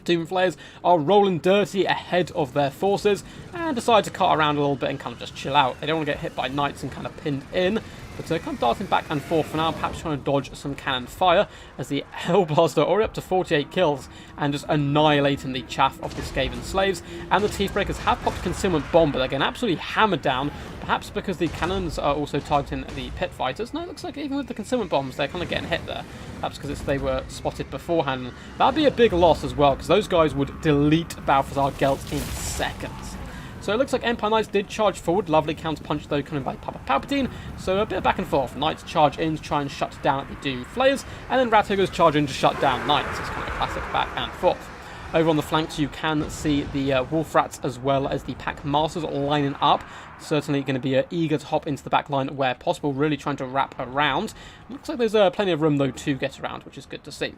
Doom Flayers are rolling dirty ahead of their forces and decide to cut around a little bit and kind of just chill out. They don't want to get hit by knights and kind of pinned in, but kind of darting back and forth for now, perhaps trying to dodge some cannon fire as the Hellblaster already up to 48 kills and just annihilating the chaff of the Skaven slaves. And the Teethbreakers have popped a concealment bomb, but they're getting absolutely hammered down, perhaps because the cannons are also targeting the pit fighters. No, it looks like even with the concealment bombs, they're kind of getting hit there. Perhaps because they were spotted beforehand. That'd be a big loss as well, because those guys would delete Balthazar Gelt in seconds. So it looks like Empire Knights did charge forward. Lovely counter-punch though coming by Papa Palpatine. So a bit of back and forth. Knights charge in to try and shut down the Doom Flayers, and then Rat Ogres charge in to shut down Knights. It's kind of a classic back and forth. Over on the flanks you can see the Wolf Rats as well as the Pack Masters lining up. Certainly going to be eager to hop into the back line where possible, really trying to wrap around. Looks like there's plenty of room though to get around, which is good to see.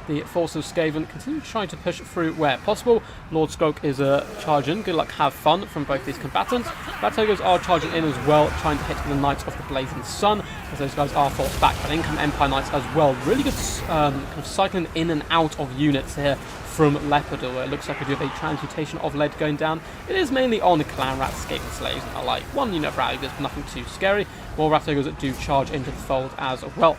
The force of Skaven continue trying to push through where possible. Lord Stroke is charging. Good luck, have fun from both these combatants. Rat Ogres are charging in as well, trying to hit the Knights of the Blazing Sun, as those guys are forced back. But in come Empire Knights as well. Really good kind of cycling in and out of units here from Leopard. It looks like we do have a Transmutation of Lead going down. It is mainly on Clan Rats, Skaven Slaves, and the like. One unit of Rat Ogres, but nothing too scary. More Rat Ogres do charge into the fold as well.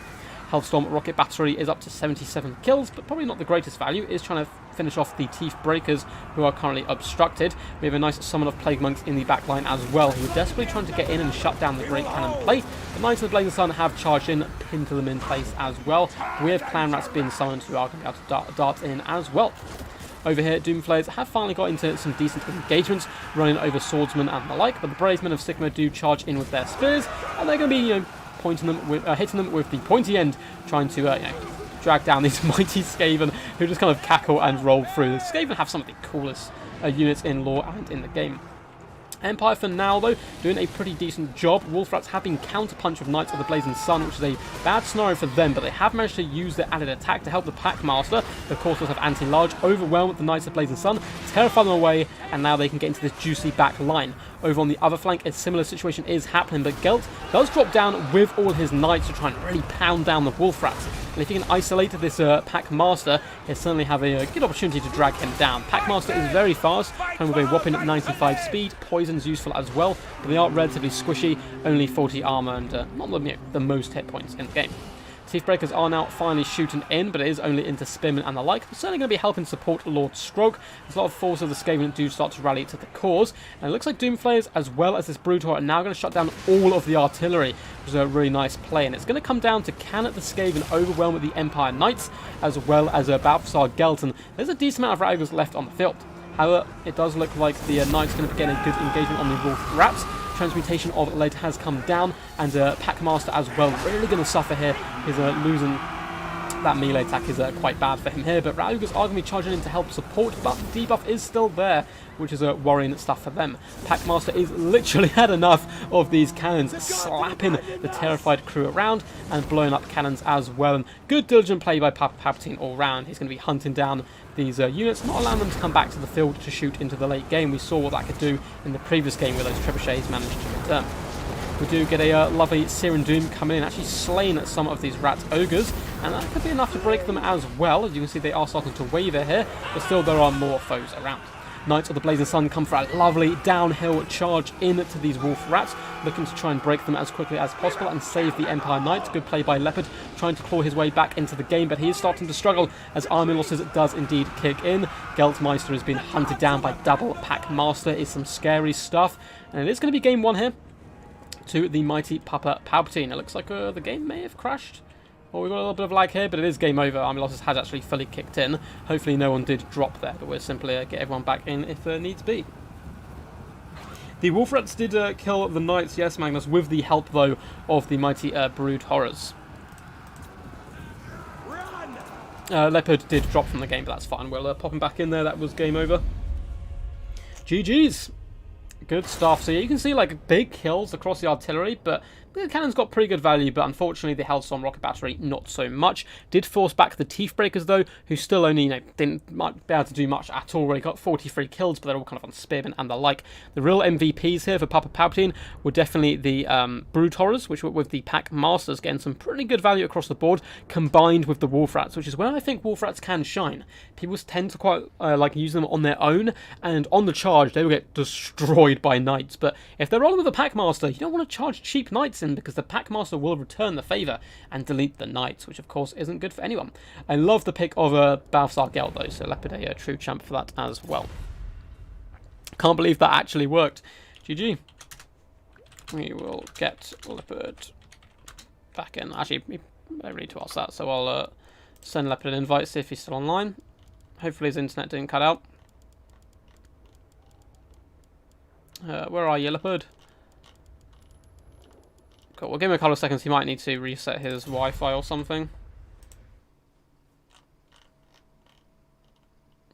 Hellstorm Rocket Battery is up to 77 kills, but probably not the greatest value. It is trying to finish off the Teeth Breakers, who are currently obstructed. We have a nice summon of Plague Monks in the back line as well, who are desperately trying to get in and shut down the Great Cannon plate. The Knights of the Blazing Sun have charged in, pinned to them in place as well. We have Clan Rats being summoned, who are going to be able to dart in as well. Over here, Doom Flayers have finally got into some decent engagements, running over swordsmen and the like, but the Brave Men of Sigma do charge in with their spears, and they're going to be, pointing them with, hitting them with the pointy end, trying to drag down these mighty Skaven, who just kind of cackle and roll through. The Skaven have some of the coolest units in lore and in the game. Empire for now though, doing a pretty decent job. Wolf Rats have been counterpunched with Knights of the Blazing Sun, which is a bad scenario for them, but they have managed to use their added attack to help the Packmaster. Of course, they have anti-large, overwhelm the Knights of the Blazing Sun, terrify them away, and now they can get into this juicy back line. Over on the other flank, a similar situation is happening, but Gelt does drop down with all his knights to try and really pound down the Wolf Rats. And if you can isolate this Packmaster, he'll certainly have a good opportunity to drag him down. Packmaster is very fast, and with a whopping 95 speed. Poison's useful as well, but they are relatively squishy, only 40 armor and not the most hit points in the game. Teethbreakers are now finally shooting in, but it is only into Spearmen and the like. They're certainly going to be helping support Lord Stroke. There's a lot of force of the Skaven do start to rally to the cause. And it looks like Doomflayers, as well as this Brutor, are now going to shut down all of the artillery, which is a really nice play. And it's going to come down to can the Skaven overwhelm with the Empire Knights, as well as Balthazar Gelt. And there's a decent amount of Rat Ogres left on the field. However, it does look like the Knights are going to be getting a good engagement on the Wolf Rats. Transmutation of Lead has come down, and Packmaster as well really going to suffer here. He's losing that melee attack is quite bad for him here, but Rat Ogres are going to be charging in to help support, but the debuff is still there, which is worrying stuff for them. Packmaster is literally had enough of these cannons, slapping the terrified crew around and blowing up cannons as well. And good diligent play by Papa Palpatine all round. He's going to be hunting down these units, not allowing them to come back to the field to shoot into the late game. We saw what that could do in the previous game where those trebuchets managed to return. We do get a lovely Sear and Doom coming in, actually slaying some of these Rat Ogres, and that could be enough to break them as well. As you can see, they are starting to waver here, but still there are more foes around. Knights of the Blazing Sun come for a lovely downhill charge into these wolf rats, looking to try and break them as quickly as possible and save the Empire Knights. Good play by Leopard, trying to claw his way back into the game, but he is starting to struggle as army losses does indeed kick in. Geltmeister has been hunted down by Double Pack Master. It's some scary stuff, and it is going to be game 1 here to the mighty Papa Palpatine. It looks like the game may have crashed. Well, we've got a little bit of lag here, but it is game over. Army losses has actually fully kicked in. Hopefully no one did drop there, but we'll simply get everyone back in if needs be. The Wolf Rats did kill the Knights, yes, Magnus, with the help, though, of the mighty Brood Horrors. Leopard did drop from the game, but that's fine. We'll pop him back in there. That was game over. GG's. Good stuff. So yeah, you can see like big kills across the artillery, but the cannon's got pretty good value, but unfortunately the Hellstorm rocket battery not so much. Did force back the Teeth Breakers though, who still only, didn't be able to do much at all. Really got 43 kills, but they're all kind of on Spearmen and the like. The real MVPs here for Papa Palpatine were definitely the Brood Horrors, which were with the Pack Masters, getting some pretty good value across the board, combined with the Wolf Rats, which is where I think Wolf Rats can shine. People tend to quite like use them on their own, and on the charge they will get destroyed by Knights. But if they're rolling with a Pack Master, you don't want to charge cheap Knights in, because the Pack Master will return the favour and delete the Knights, which of course isn't good for anyone. I love the pick of Balthasar Gelt though, so Leopard a true champ for that as well. Can't believe that actually worked. GG. We will get Leopard back in. Actually, I don't need to ask that, so I'll send Leopard an invite, see if he's still online. Hopefully his internet didn't cut out. Where are you, Leopard? Cool, we'll give him a couple of seconds. He might need to reset his Wi-Fi or something.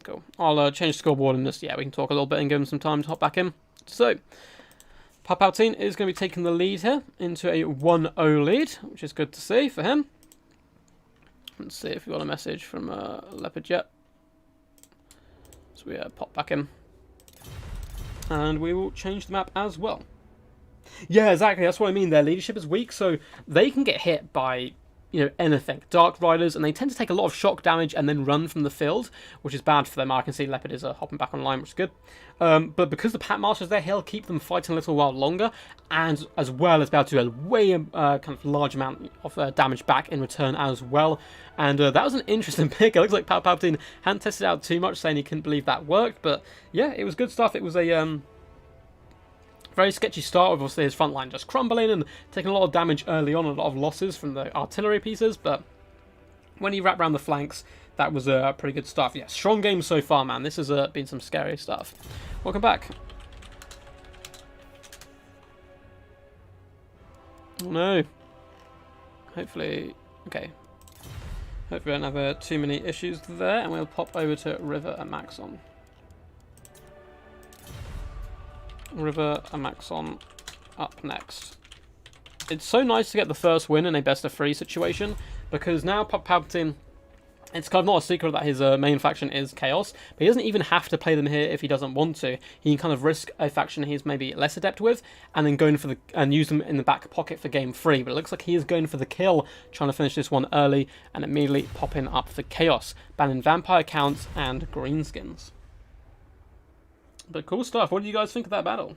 Cool. I'll change the scoreboard and just, yeah, we can talk a little bit and give him some time to hop back in. So, Palpatine is going to be taking the lead here into a 1-0 lead, which is good to see for him. Let's see if we got a message from Leopard yet. So we pop back in. And we will change the map as well. Yeah, exactly. That's what I mean. Their leadership is weak, so they can get hit by, anything. Dark Riders, and they tend to take a lot of shock damage and then run from the field, which is bad for them. I can see Leopard is hopping back online, which is good. But because the Pack Master's there, he'll keep them fighting a little while longer, and as well as be able to do a way kind of large amount of damage back in return as well. And that was an interesting pick. It looks like Palpatine hadn't tested out too much, saying he couldn't believe that worked. But yeah, it was good stuff. It was a very sketchy start with obviously his front line just crumbling and taking a lot of damage early on, a lot of losses from the artillery pieces, but when he wrapped around the flanks, that was pretty good stuff. Yeah, strong game so far, man. This has been some scary stuff. Welcome back. Oh no. Hopefully, okay. Hopefully we don't have too many issues there, and we'll pop over to River and Maxon. River and Maxon up next. It's so nice to get the first win in a best-of-3 situation, because now Palpatine, it's kind of not a secret that his main faction is Chaos, but he doesn't even have to play them here if he doesn't want to. He can kind of risk a faction he's maybe less adept with, and then go in for and use them in the back pocket for game 3. But it looks like he is going for the kill, trying to finish this one early, and immediately popping up for Chaos, banning Vampire Counts and Greenskins. But cool stuff. What do you guys think of that battle?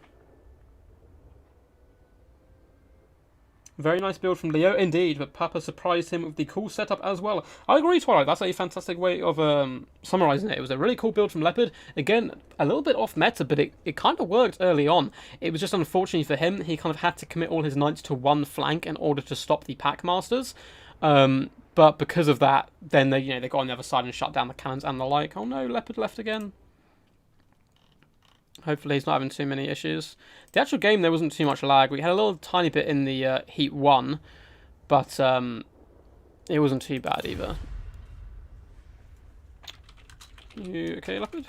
Very nice build from Leo, indeed, but Papa surprised him with the cool setup as well. I agree, Twilight. That's a fantastic way of summarising it. It was a really cool build from Leopard. Again, a little bit off meta, but it kind of worked early on. It was just unfortunately for him, he kind of had to commit all his Knights to one flank in order to stop the Pack Masters. But because of that, then they got on the other side and shut down the cannons and the like. Oh no, Leopard left again. Hopefully he's not having too many issues. The actual game, there wasn't too much lag. We had a little tiny bit in the Heat 1, but it wasn't too bad either. You okay, Leopard?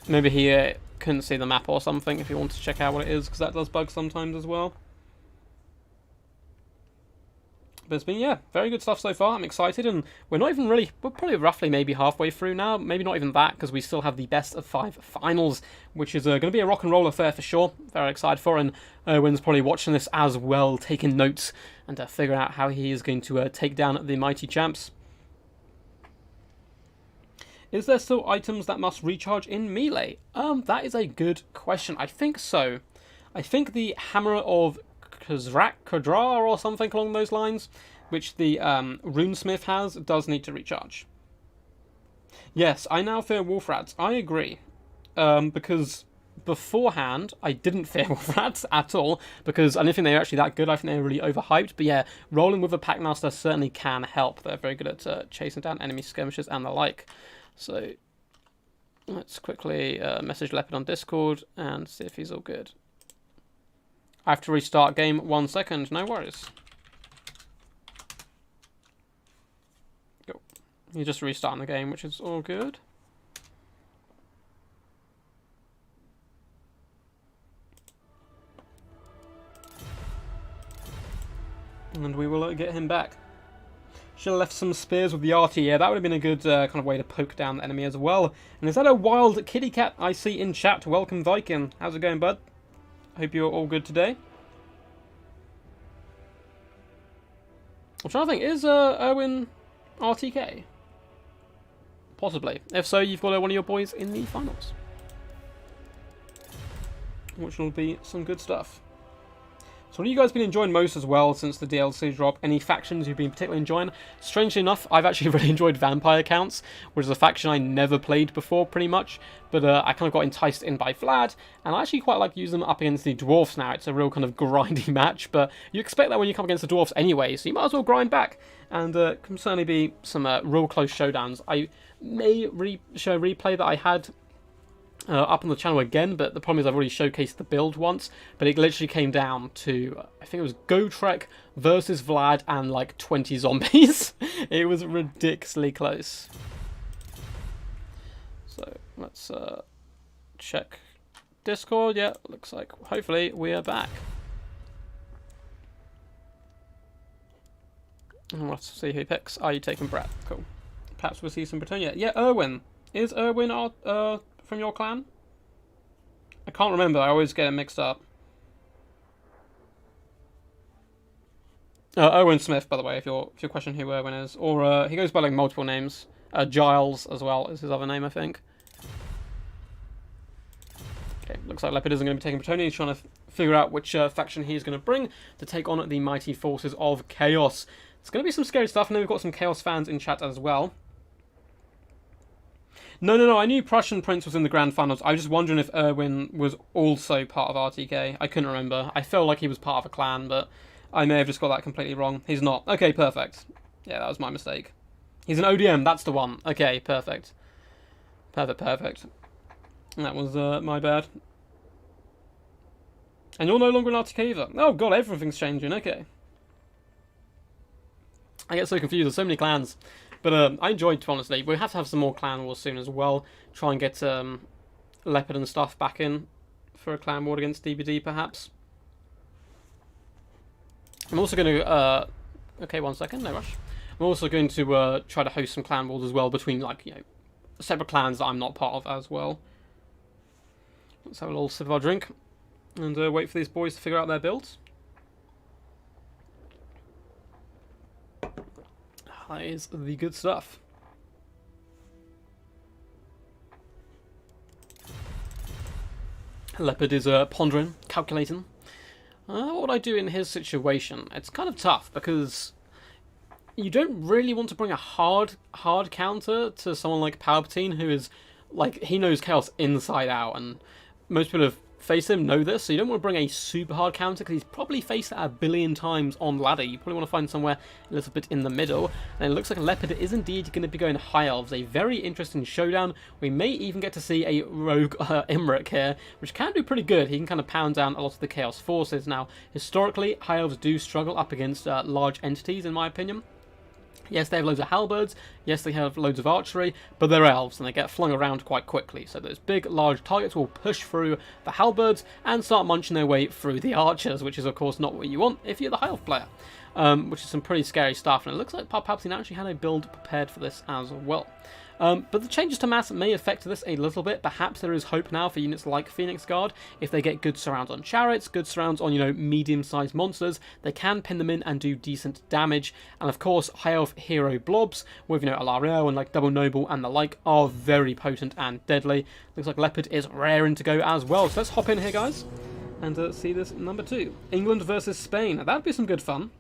Maybe he couldn't see the map or something if he wanted to check out what it is, because that does bug sometimes as well. But it's been, yeah, very good stuff so far. I'm excited, and we're probably roughly maybe halfway through now. Maybe not even that, because we still have the best of 5 finals, which is going to be a rock and roll affair for sure. Very excited for, and Owen's probably watching this as well, taking notes, and figuring out how he is going to take down the mighty champs. Is there still items that must recharge in melee? That is a good question. I think so. I think the Hammer of Kadra or something along those lines, which the Runesmith has, does need to recharge. Yes, I now fear wolf rats. I agree. Because beforehand, I didn't fear wolf rats at all, because I don't think they're actually that good. I think they're really overhyped. But yeah, rolling with a Packmaster certainly can help. They're very good at chasing down enemy skirmishes and the like. So let's quickly message Leopard on Discord and see if he's all good. I have to restart game 1 second. No worries. Go. You're just restarting the game, which is all good. And we will get him back. Should have left some spears with the arty. Yeah, that would have been a good kind of way to poke down the enemy as well. And is that a wild kitty cat I see in chat? Welcome, Viking. How's it going, bud? Hope you're all good today. I'm trying to think, is Erwin RTK? Possibly. If so, you've got one of your boys in the finals, which will be some good stuff. So what have you guys been enjoying most as well since the DLC drop? Any factions you've been particularly enjoying? Strangely enough, I've actually really enjoyed vampire counts, which is a faction I never played before, pretty much. But I kind of got enticed in by Vlad, and I actually quite like using them up against the dwarfs now. It's a real kind of grindy match, but you expect that when you come against the dwarfs anyway, so you might as well grind back. And can certainly be some real close showdowns. I may show a replay that I had up on the channel again, but the problem is I've already showcased the build once, but it literally came down to, I think it was Gotrek versus Vlad and like 20 zombies. It was ridiculously close. So let's check Discord. Yeah, looks like hopefully we are back. And let's see who picks. Are you taking Brett? Cool. Perhaps we'll see some Britannia. Yeah, Erwin. Is Erwin from your clan? I can't remember. I always get it mixed up. Owen Smith, by the way, if you're questioning who Erwin is, or he goes by like multiple names. Giles as well is his other name, I think. Okay, looks like Leopard isn't going to be taking Bretonia. He's trying to figure out which faction he's going to bring to take on the mighty forces of Chaos. It's going to be some scary stuff. I know we've got some Chaos fans in chat as well. No, I knew Prussian Prince was in the Grand Finals. I was just wondering if Erwin was also part of RTK. I couldn't remember. I felt like he was part of a clan, but I may have just got that completely wrong. He's not. Okay, perfect. Yeah, that was my mistake. He's an ODM, that's the one. Okay, perfect. Perfect. That was my bad. And you're no longer an RTK either. Oh god, everything's changing, okay. I get so confused, there's so many clans. But I enjoyed it, honestly. We have to have some more clan wars soon as well. Try and get Leopard and stuff back in for a clan war against DBD, perhaps. I'm also going to... okay, 1 second, no rush. I'm also going to try to host some clan wars as well between, like, you know, separate clans that I'm not part of as well. Let's have a little sip of our drink and wait for these boys to figure out their builds. That is the good stuff. Leopard is pondering, calculating. What would I do in his situation? It's kind of tough because you don't really want to bring a hard counter to someone like Palpatine, who is like, he knows Chaos inside out, and most people have faced him know this, so you don't want to bring a super hard counter because he's probably faced that 1 billion times on ladder. You probably want to find somewhere a little bit in the middle. And it looks like Leopard is indeed going to be going High Elves. A very interesting showdown. We may even get to see a rogue Imric here, which can do pretty good. He can kind of pound down a lot of the Chaos forces. Now, historically, High Elves do struggle up against large entities, in my opinion. Yes, they have loads of halberds, yes, they have loads of archery, but they're elves and they get flung around quite quickly. So those big, large targets will push through the halberds and start munching their way through the archers, which is, of course, not what you want if you're the high elf player, which is some pretty scary stuff. And it looks like Palpatine actually had a build prepared for this as well. But the changes to mass may affect this a little bit. Perhaps there is hope now for units like Phoenix Guard. If they get good surrounds on chariots, good surrounds on, medium-sized monsters, they can pin them in and do decent damage. And of course, high elf hero blobs with, Alariel and like Double Noble and the like are very potent and deadly. Looks like Leopard is raring to go as well. So let's hop in here, guys, and see this number 2. England versus Spain. Now, that'd be some good fun.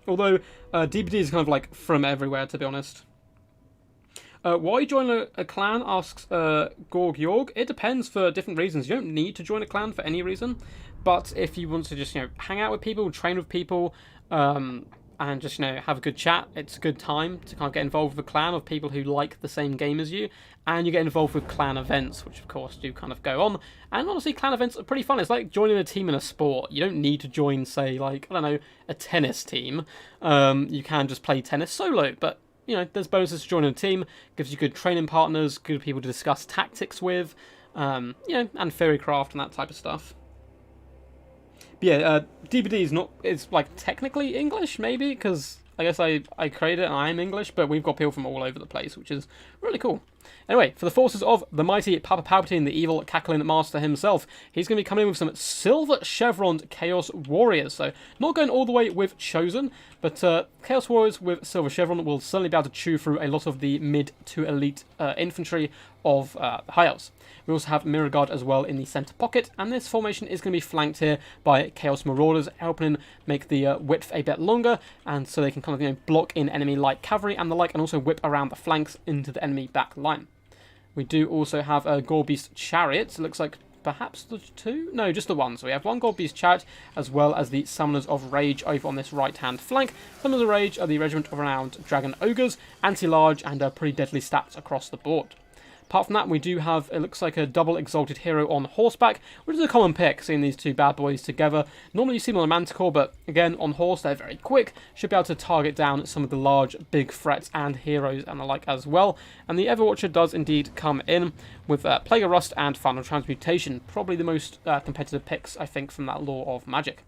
Although, DBD is kind of like from everywhere, to be honest. Why join a clan, asks Gorg Yorg. It depends for different reasons. You don't need to join a clan for any reason. But if you want to just, hang out with people, train with people, and just, have a good chat, it's a good time to kind of get involved with a clan of people who like the same game as you. And you get involved with clan events, which of course do kind of go on. And honestly, clan events are pretty fun. It's like joining a team in a sport. You don't need to join, say, like, I don't know, a tennis team. You can just play tennis solo, but there's bonuses to joining a team. Gives you good training partners, good people to discuss tactics with, and theorycraft and that type of stuff. But yeah, DBD it's like technically English, maybe, because I guess I created it and I am English, but we've got people from all over the place, which is really cool. Anyway, for the forces of the mighty Papa Palpatine, the evil cackling master himself, he's going to be coming in with some silver chevroned Chaos Warriors. So, not going all the way with Chosen, but Chaos Warriors with silver chevron will certainly be able to chew through a lot of the mid to elite infantry of the High Elves. We also have Mirror Guard as well in the centre pocket, and this formation is going to be flanked here by Chaos Marauders, helping make the width a bit longer, and so they can kind of block in enemy light cavalry and the like, and also whip around the flanks into the enemy back line. We do also have a Gorebeast Chariots. It looks like perhaps the 2? No, just the 1. So we have 1 Gorebeast Chariot, as well as the Summoners of Rage over on this right-hand flank. Summoners of Rage are the Regiment of Renowned Dragon Ogres, anti-large, and pretty deadly stats across the board. Apart from that, we do have, it looks like a double Exalted Hero on horseback, which is a common pick, seeing these two bad boys together. Normally you see them on a Manticore, but again, on horse, they're very quick. Should be able to target down some of the large, big threats and heroes and the like as well. And the Everwatcher does indeed come in with Plague of Rust and Final Transmutation. Probably the most competitive picks, I think, from that lore of Magic.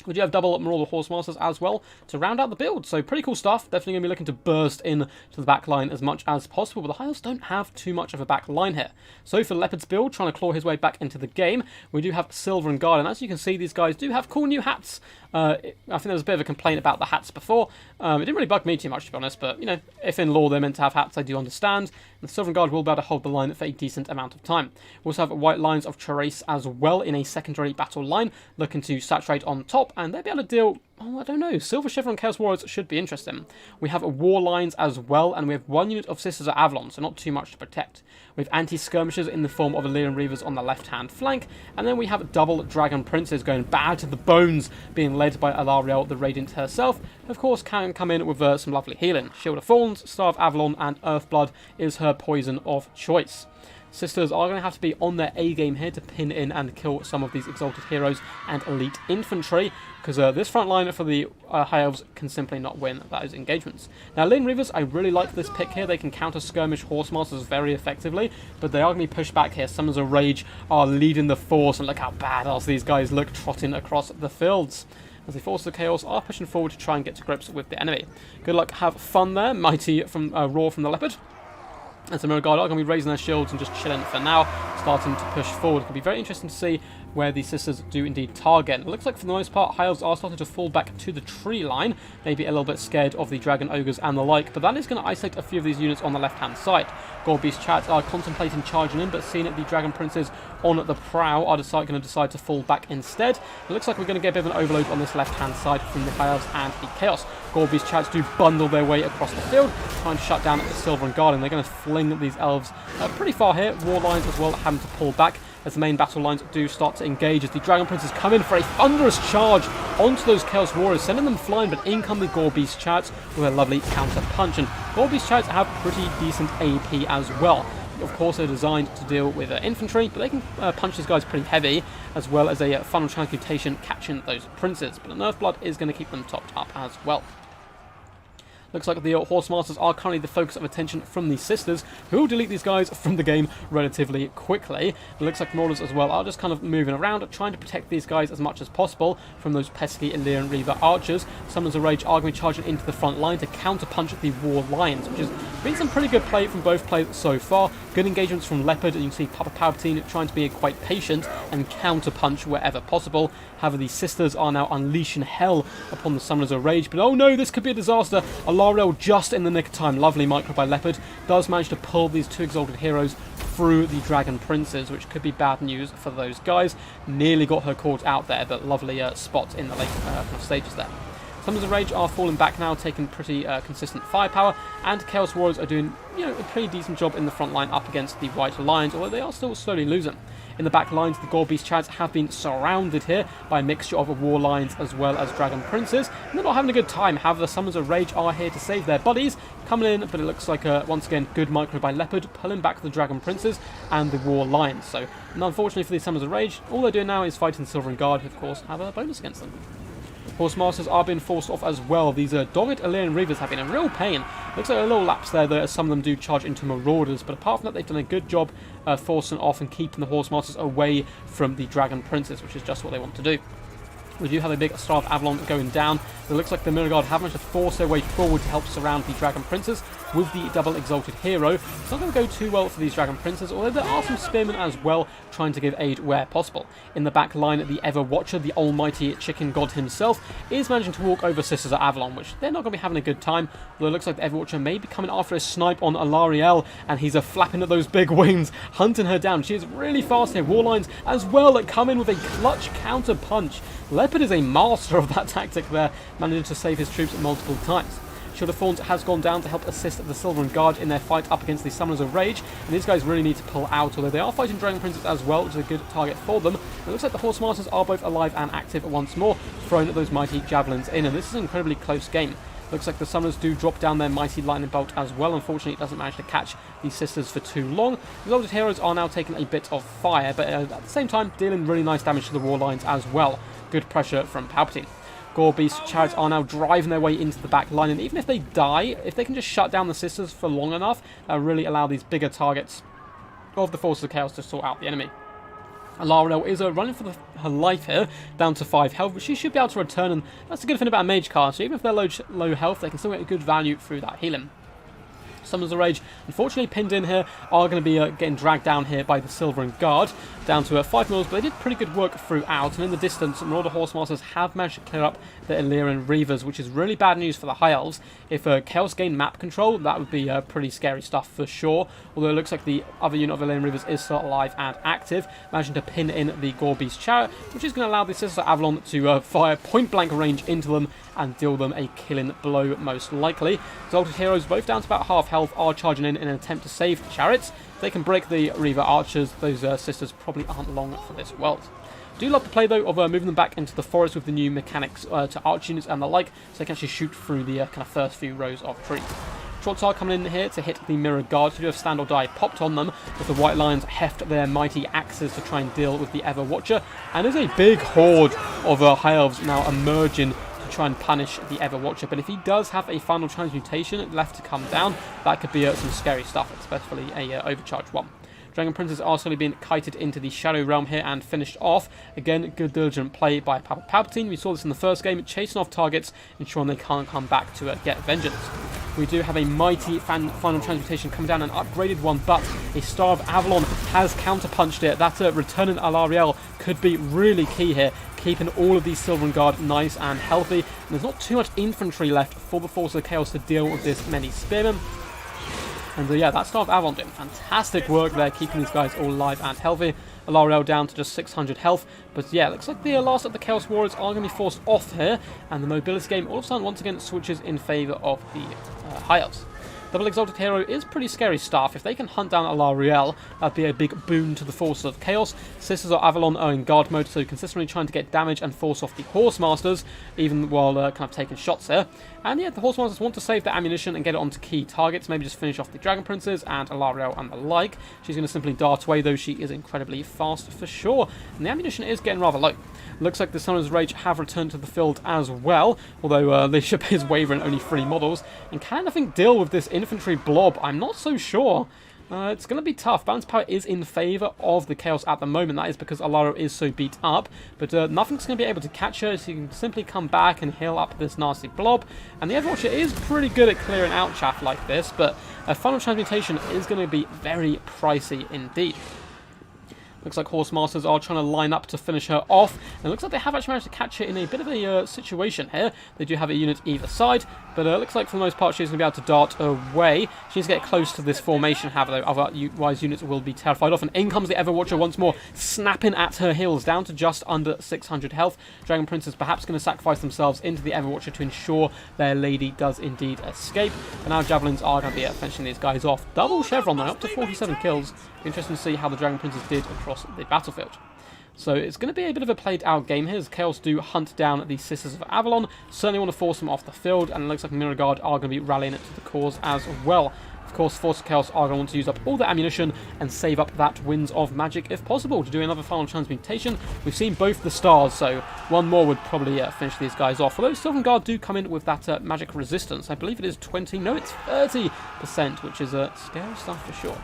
We do have double Marauder Horsemasters as well to round out the build. So pretty cool stuff. Definitely going to be looking to burst in to the back line as much as possible. But the High Elves don't have too much of a back line here. So for Leopard's build, trying to claw his way back into the game, we do have Silver and Guard. And as you can see, these guys do have cool new hats. I think there was a bit of a complaint about the hats before. It didn't really bug me too much, to be honest. But, if in lore they're meant to have hats, I do understand. And the Silver Guard will be able to hold the line for a decent amount of time. We also have White Lines of Therese as well in a secondary battle line, looking to saturate on top. And they'll be able to deal... Oh, I don't know. Silver Chevron Chaos Warriors should be interesting. We have War Lines as well, and we have 1 unit of Sisters of Avalon, so not too much to protect. We have anti-skirmishers in the form of Illyrian Reavers on the left-hand flank, and then we have double Dragon Princes going bad to the bones, being led by Alariel, the Radiant herself. Of course, can come in with some lovely healing. Shield of Thorns, Star of Avalon, and Earthblood is her poison of choice. Sisters are going to have to be on their A-game here to pin in and kill some of these Exalted Heroes and Elite Infantry, because this front line for the High Elves can simply not win those engagements. Now, Illyrian Reavers, I really like this pick here. They can counter skirmish Horsemasters very effectively, but they are going to be pushed back here. Summons of Rage are leading the force, and look how badass these guys look trotting across the fields, as the Forces of Chaos are pushing forward to try and get to grips with the enemy. Good luck, have fun there. Mighty from Roar from the Leopard. And some Mirror Guard are going to be raising their shields and just chilling for now, starting to push forward. It'll be very interesting to see where these Sisters do indeed target. It looks like for the most part, High Elves are starting to fall back to the tree line, maybe a little bit scared of the Dragon Ogres and the like, but that is going to isolate a few of these units on the left-hand side. Gorebeast Chariots are contemplating charging in, but seeing that the Dragon Princes on the prow are going to decide to fall back instead. It looks like we're going to get a bit of an overload on this left-hand side from the High Elves and the Chaos. Gorebeast Chariots do bundle their way across the field, trying to shut down the Silver and Guard, and they're going to fling these Elves pretty far here. War Lines as well having to pull back as the main battle lines do start to engage, as the Dragon Princes come in for a thunderous charge onto those Chaos Warriors, sending them flying, but in come the Gorebeast Chariots with a lovely counter punch. And Gorebeast Chariots have pretty decent AP as well. Of course, they're designed to deal with infantry, but they can punch these guys pretty heavy, as well as a Final Transmutation catching those princes. But an Earthblood is going to keep them topped up as well. Looks like the Horse Masters are currently the focus of attention from the Sisters, who will delete these guys from the game relatively quickly. It looks like Marauders as well are just kind of moving around, trying to protect these guys as much as possible from those pesky Illyrian Reaver archers. Summons of Rage are going to be charging into the front line to counter-punch the War Lions, which has been some pretty good play from both players so far. Good engagements from Leopard, and you can see Papa Palpatine trying to be quite patient and counter-punch wherever possible. However, the Sisters are now unleashing hell upon the Summoners of Rage, but oh no, this could be a disaster. Alarielle just in the nick of time, lovely micro by Leopard, does manage to pull these two Exalted Heroes through the Dragon Princes, which could be bad news for those guys. Nearly got her caught out there, but lovely spot in the late stages there. Summons of Rage are falling back now, taking pretty consistent firepower, and Chaos Warriors are doing, a pretty decent job in the front line up against the White Lions, although they are still slowly losing. In the back lines, the Gore Beast Chads have been surrounded here by a mixture of War Lions as well as Dragon Princes, and they're not having a good time. However, the Summons of Rage are here to save their buddies, coming in, but it looks like, once again, good micro by Leopard, pulling back the Dragon Princes and the War Lions. So, unfortunately for the Summons of Rage, all they're doing now is fighting the Silver Guard, who of course have a bonus against them. Horse Masters are being forced off as well. These dogged Illyrian Reavers have been a real pain. Looks like a little lapse there, though, as some of them do charge into Marauders, but apart from that, they've done a good job forcing off and keeping the Horse Masters away from the Dragon Princes, which is just what they want to do. We do have a big Star of Avalon going down. It looks like the Mirror Guard have managed to force their way forward to help surround the Dragon Princes with the double Exalted Hero. It's not going to go too well for these Dragon Princes, although there are some Spearmen as well trying to give aid where possible. In the back line, the Ever Watcher, the almighty chicken god himself, is managing to walk over Sisters of Avalon, which they're not going to be having a good time. Although it looks like the Ever Watcher may be coming after a snipe on Alarielle, and he's flapping at those big wings, hunting her down. She is really fast here. War Lions as well that come in with a clutch counter punch. Leopard is a master of that tactic there, managing to save his troops multiple times. Shield of Thorns has gone down to help assist the Silver Guard in their fight up against the Summoners of Rage, and these guys really need to pull out, although they are fighting Dragon Princes as well, which is a good target for them. It looks like the Horse Masters are both alive and active once more, throwing those mighty javelins in, and this is an incredibly close game. Looks like the Summoners do drop down their mighty lightning bolt as well. Unfortunately, it doesn't manage to catch these Sisters for too long. The Exalted Heroes are now taking a bit of fire, but at the same time, dealing really nice damage to the War Lions as well. Good pressure from Palpatine. Gore Beast Chariots are now driving their way into the back line, and even if they die, if they can just shut down the Sisters for long enough, that'll really allow these bigger targets of the Forces of Chaos to sort out the enemy. Alarielle is running for her life here, down to 5 health, but she should be able to return, and that's the good thing about a mage card, so even if they're low health, they can still get a good value through that healing. Summons of Rage, unfortunately pinned in here, are going to be getting dragged down here by the Silver Guard, down to 5 mils, but they did pretty good work throughout, and in the distance, Marauder Horse Masters have managed to clear up the Illyrian Reavers, which is really bad news for the High Elves. If Chaos gained map control, that would be pretty scary stuff for sure, although it looks like the other unit of Illyrian Reavers is still alive and active, managing to pin in the Gore Beast Chariot, which is going to allow the Sisters of Avalon to fire point-blank range into them and deal them a killing blow, most likely. Exalted Heroes, both down to about half health, are charging in an attempt to save the chariots. If they can break the Reaver archers, those Sisters probably aren't long for this world. Do love the play, though, of moving them back into the forest with the new mechanics to arch units and the like, so they can actually shoot through the kind of first few rows of trees. Trots are coming in here to hit the Mirror Guards, who do have Stand or Die popped on them, as the White Lions heft their mighty axes to try and deal with the Ever Watcher. And there's a big horde of High Elves now emerging to try and punish the Ever Watcher, but if he does have a final transmutation left to come down, that could be some scary stuff, especially a overcharged one. Dragon Princes are slowly being kited into the Shadow Realm here and finished off. Again, good diligent play by Papa Palpatine. We saw this in the first game, chasing off targets, ensuring they can't come back to get vengeance. We do have a mighty final transmutation coming down, an upgraded one, but a Star of Avalon has counterpunched it. That returning Alarielle could be really key here, keeping all of these Silver Guard nice and healthy. And there's not too much infantry left for the Force of Chaos to deal with this many Spearmen. And yeah, that Star of Avalon doing fantastic work there, keeping these guys all alive and healthy. Alarielle down to just 600 health. But yeah, looks like the last of the Chaos Warriors are going to be forced off here. And the mobility game all of a sudden once again switches in favour of the High Elves. Double Exalted Hero is pretty scary stuff. If they can hunt down Alarielle, that'd be a big boon to the Force of Chaos. Sisters of Avalon are in guard mode, so consistently trying to get damage and force off the Horse Masters, even while kind of taking shots here. And yeah, the Horse Masters want to save their ammunition and get it onto key targets, maybe just finish off the Dragon Princes and Alarielle and the like. She's going to simply dart away, though she is incredibly fast for sure. And the ammunition is getting rather low. Looks like the Summoner's Rage have returned to the field as well, although the ship is wavering only 3 models. And can anything deal with this infantry blob? I'm not so sure. It's going to be tough. Balance power is in favour of the Chaos at the moment. That is because Alaro is so beat up. But nothing's going to be able to catch her, so you can simply come back and heal up this nasty blob. And the Everwatcher is pretty good at clearing out chaff like this, but a Final Transmutation is going to be very pricey indeed. Looks like Horse Masters are trying to line up to finish her off. And it looks like they have actually managed to catch her in a bit of a situation here. They do have a unit either side, but it looks like for the most part she's going to be able to dart away. She needs to get close to this formation, however, otherwise units will be terrified off. And in comes the Everwatcher once more, snapping at her heels, down to just under 600 health. Dragon Princes perhaps going to sacrifice themselves into the Everwatcher to ensure their lady does indeed escape. But now Javelins are going to be finishing these guys off. Double Chevron though, up to 47 kills. Interesting to see how the Dragon Princes did across the battlefield. So it's going to be a bit of a played out game here as Chaos do hunt down the Sisters of Avalon. Certainly want to force them off the field, and it looks like Mirror Guard are going to be rallying it to the cause as well. Of course, Force of Chaos are going to want to use up all their ammunition and save up that Winds of Magic if possible to do another Final Transmutation. We've seen both the stars, so one more would probably finish these guys off. Although Sylvan Guard do come in with that magic resistance. I believe it is 20, no, it's 30%, which is scary stuff for sure.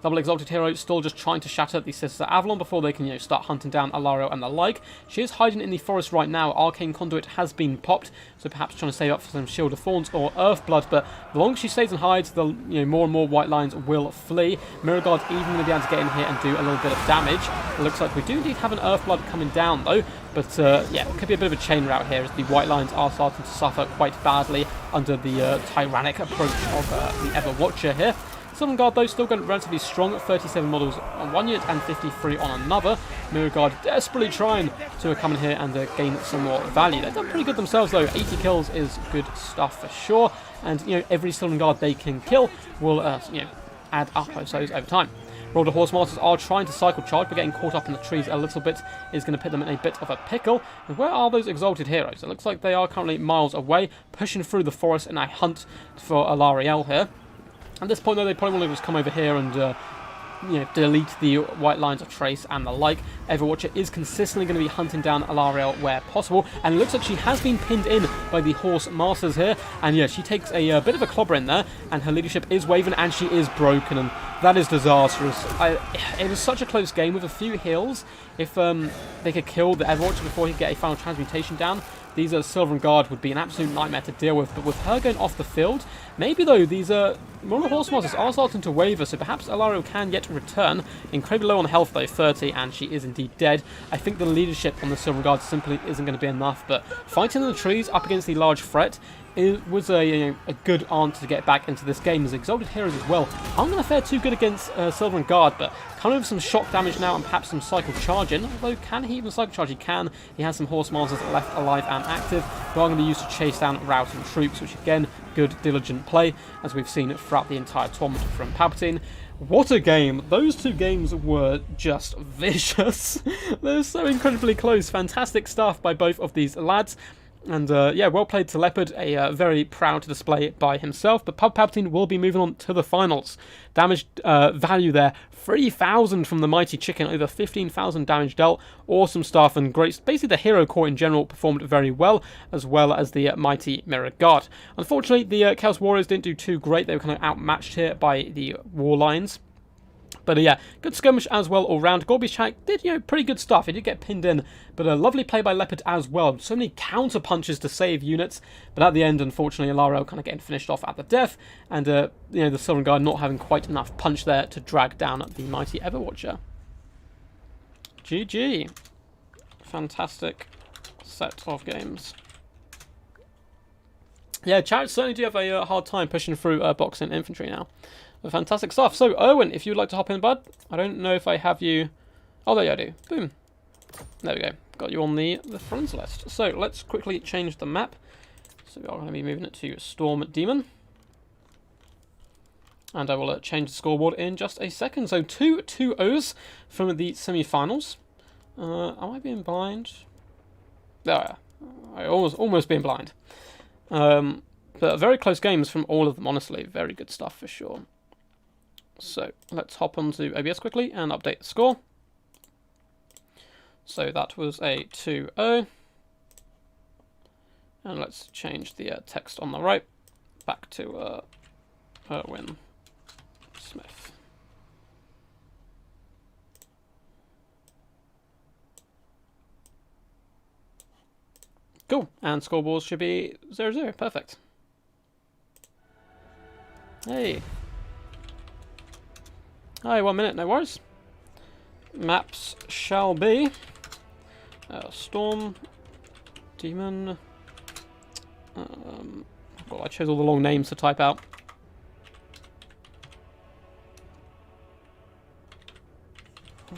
Double Exalted Hero still just trying to shatter the Sisters of Avalon before they can, start hunting down Alaro and the like. She is hiding in the forest right now. Arcane Conduit has been popped, so perhaps trying to save up for some Shield of Thorns or Earthblood. But the longer she stays and hides, the more and more white lines will flee. Mirror Guard even going to be able to get in here and do a little bit of damage. It looks like we do indeed have an Earthblood coming down though. But yeah, it could be a bit of a chain route here as the white lines are starting to suffer quite badly under the tyrannic approach of the Everwatcher here. Sylvan Guard, though, still going relatively strong, 37 models on one unit and 53 on another. Mirror Guard desperately trying to come in here and gain some more value. They've done pretty good themselves, though. 80 kills is good stuff for sure. And, every Sylvan Guard they can kill will, add up, I suppose, over time. Roller Horse Masters are trying to cycle charge, but getting caught up in the trees a little bit is going to put them in a bit of a pickle. And where are those Exalted Heroes? It looks like they are currently miles away, pushing through the forest in a hunt for Alarielle here. At this point, though, they probably want to just come over here and, delete the white lines of Trace and the like. Everwatcher is consistently going to be hunting down Alarielle where possible, and it looks like she has been pinned in by the Horse Masters here. And yeah, she takes a bit of a clobber in there, and her leadership is wavering, and she is broken, and that is disastrous. It was such a close game with a few heals. If they could kill the Everwatcher before he could get a Final Transmutation down, these Sylvan Guard would be an absolute nightmare to deal with. But with her going off the field, maybe though these Roller Horse Masters are starting to waver, so perhaps Alarielle can yet return. Incredibly low on health though, 30, and she is indeed dead. I think the leadership on the Sylvan Guard simply isn't going to be enough, but fighting in the trees up against the large threat, it was a good answer to get back into this game as Exalted Heroes as well. I'm going to fare too good against Sylvan Guard, but coming with some shock damage now and perhaps some cycle charging. Although, can he even cycle charge? He can. He has some Horse Masters left alive and active, who are going to be used to chase down routing troops, which again, good diligent play, as we've seen throughout the entire tournament from Palpatine. What a game. Those two games were just vicious. They're so incredibly close. Fantastic stuff by both of these lads. And yeah, well played to Leopard, very proud to display it by himself. But Palpatine will be moving on to the finals. Damage value there, 3,000 from the Mighty Chicken, over 15,000 damage dealt. Awesome stuff and great. Basically, the hero core in general performed very well as the Mighty Mirror Guard. Unfortunately, the Chaos Warriors didn't do too great. They were kind of outmatched here by the War Lines. But yeah, good skirmish as well all round. Gorby's did, pretty good stuff. He did get pinned in, but a lovely play by Leopard as well. So many counter punches to save units, but at the end, unfortunately, Alarielle kind of getting finished off at the death, and the Sylvan Guard not having quite enough punch there to drag down the mighty Everwatcher. GG. Fantastic set of games. Yeah, Chariots certainly do have a hard time pushing through boxing infantry now. Fantastic stuff. So, Erwin, if you'd like to hop in, bud. I don't know if I have you... Oh, there you do. Boom. There we go. Got you on the friends list. So, let's quickly change the map. So, we are going to be moving it to Storm Demon. And I will change the scoreboard in just a second. So 2-2-0s from the semi-finals. Am I being blind? Oh, yeah. I almost being blind. But very close games from all of them, honestly. Very good stuff for sure. So let's hop onto OBS quickly and update the score. So that was a 2-0. And let's change the text on the right back to Erwin Smith. Cool, and scoreboards should be 0-0, perfect. Hey. Hi, 1 minute, no worries. Maps shall be Storm, Demon. Well, I chose all the long names to type out.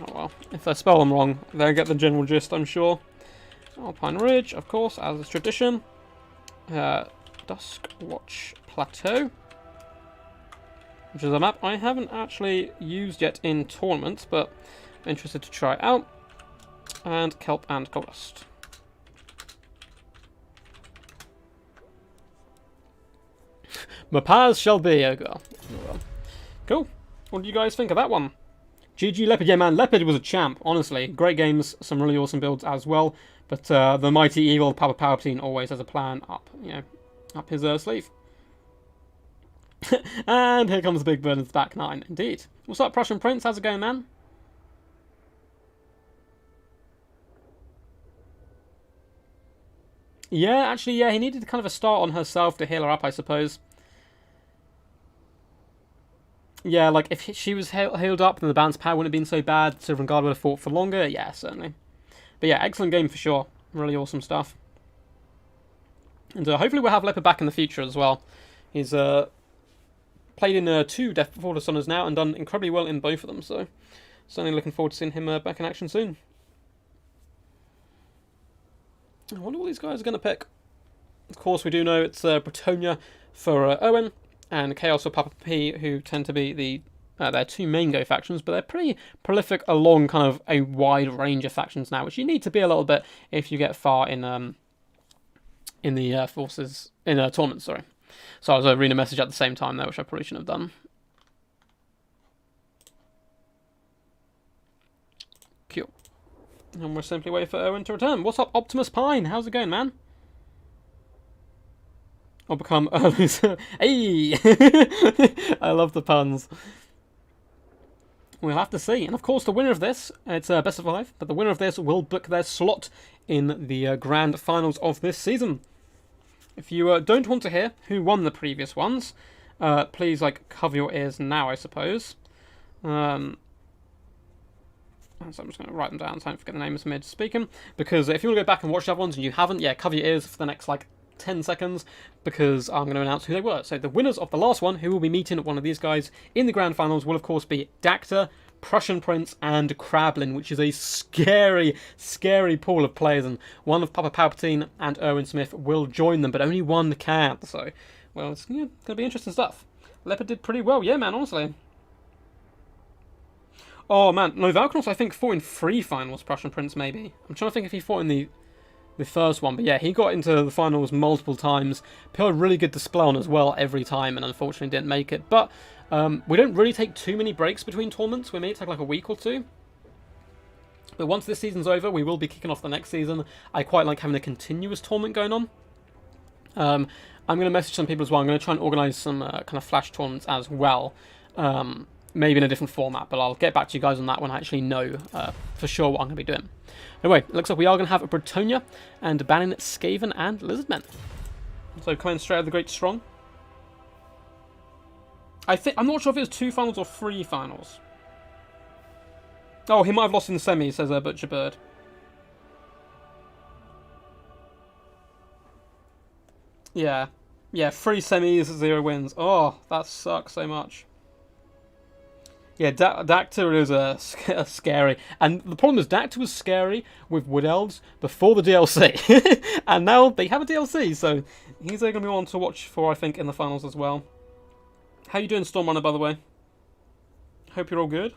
Oh well, if I spell them wrong, they'll get the general gist, I'm sure. Alpine Ridge, of course, as is tradition. Duskwatch Plateau, which is a map I haven't actually used yet in tournaments, but I'm interested to try it out. And Kelp and Goldust. Mapaz shall be, oh god. Cool. What do you guys think of that one? GG Leopard, yeah man, Leopard was a champ, honestly. Great games, some really awesome builds as well. But the mighty evil Papa Palpatine always has a plan up, up his sleeve. And here comes Big Bird in the back 9, indeed. What's up, Prussian Prince? How's it going, man? Yeah, actually, yeah, he needed kind of a start on herself to heal her up, I suppose. Yeah, like, if she was healed up, then the bounce power wouldn't have been so bad. Sylvan Guard would have fought for longer. Yeah, certainly. But yeah, excellent game for sure. Really awesome stuff. And hopefully we'll have Leopard back in the future as well. He's played in 2 Death Before Dishonours now and done incredibly well in both of them. So certainly looking forward to seeing him back in action soon. I wonder what these guys are going to pick. Of course, we do know it's Bretonia for Owen and Chaos for Papa P, who tend to be their 2 main go factions, but they're pretty prolific along kind of a wide range of factions now, which you need to be a little bit if you get far in the forces in tournaments. Sorry, so I was reading a message at the same time there, which I probably shouldn't have done. Cool. And we're simply waiting for Owen to return. What's up, Optimus Pine? How's it going, man? I'll become Hey! I love the puns. We'll have to see. And of course, the winner of this, it's best of 5, but the winner of this will book their slot in the grand finals of this season. If you don't want to hear who won the previous ones, please cover your ears now, I suppose. So I'm just going to write them down so I don't forget the names mid speaking. Because if you want to go back and watch the other ones and you haven't, yeah, cover your ears for the next 10 seconds, because I'm going to announce who they were. So the winners of the last one, who will be meeting one of these guys in the grand finals, will of course be Dacta, Prussian Prince, and Krablin, which is a scary, scary pool of players, and one of Papa Palpatine and Erwin Smith will join them, but only one can. So, well, it's going to be interesting stuff. Leopard did pretty well, yeah, man, honestly. Oh, man, no, Valkyros, I think, fought in 3 finals, Prussian Prince, maybe. I'm trying to think if he fought in the first one, but yeah, he got into the finals multiple times. Put a really good display on as well every time, and unfortunately didn't make it. But we don't really take too many breaks between tournaments. We may take a week or 2. But once this season's over, we will be kicking off the next season. I quite like having a continuous tournament going on. I'm going to message some people as well. I'm going to try and organise some kind of flash tournaments as well. Maybe in a different format, but I'll get back to you guys on that when I actually know for sure what I'm going to be doing. Anyway, it looks like we are going to have a Bretonia and banning Skaven and Lizardmen. So coming straight out of the Great Strong. I'm not sure if it was 2 finals or 3 finals. Oh, he might have lost in the semi, says Butcher Bird. Yeah. Yeah, 3 semis, 0 wins. Oh, that sucks so much. Yeah, Dacta is scary. And the problem is Dacta was scary with Wood Elves before the DLC. And now they have a DLC, so he's going to be one to watch for, I think, in the finals as well. How you doing, Stormrunner, by the way? Hope you're all good.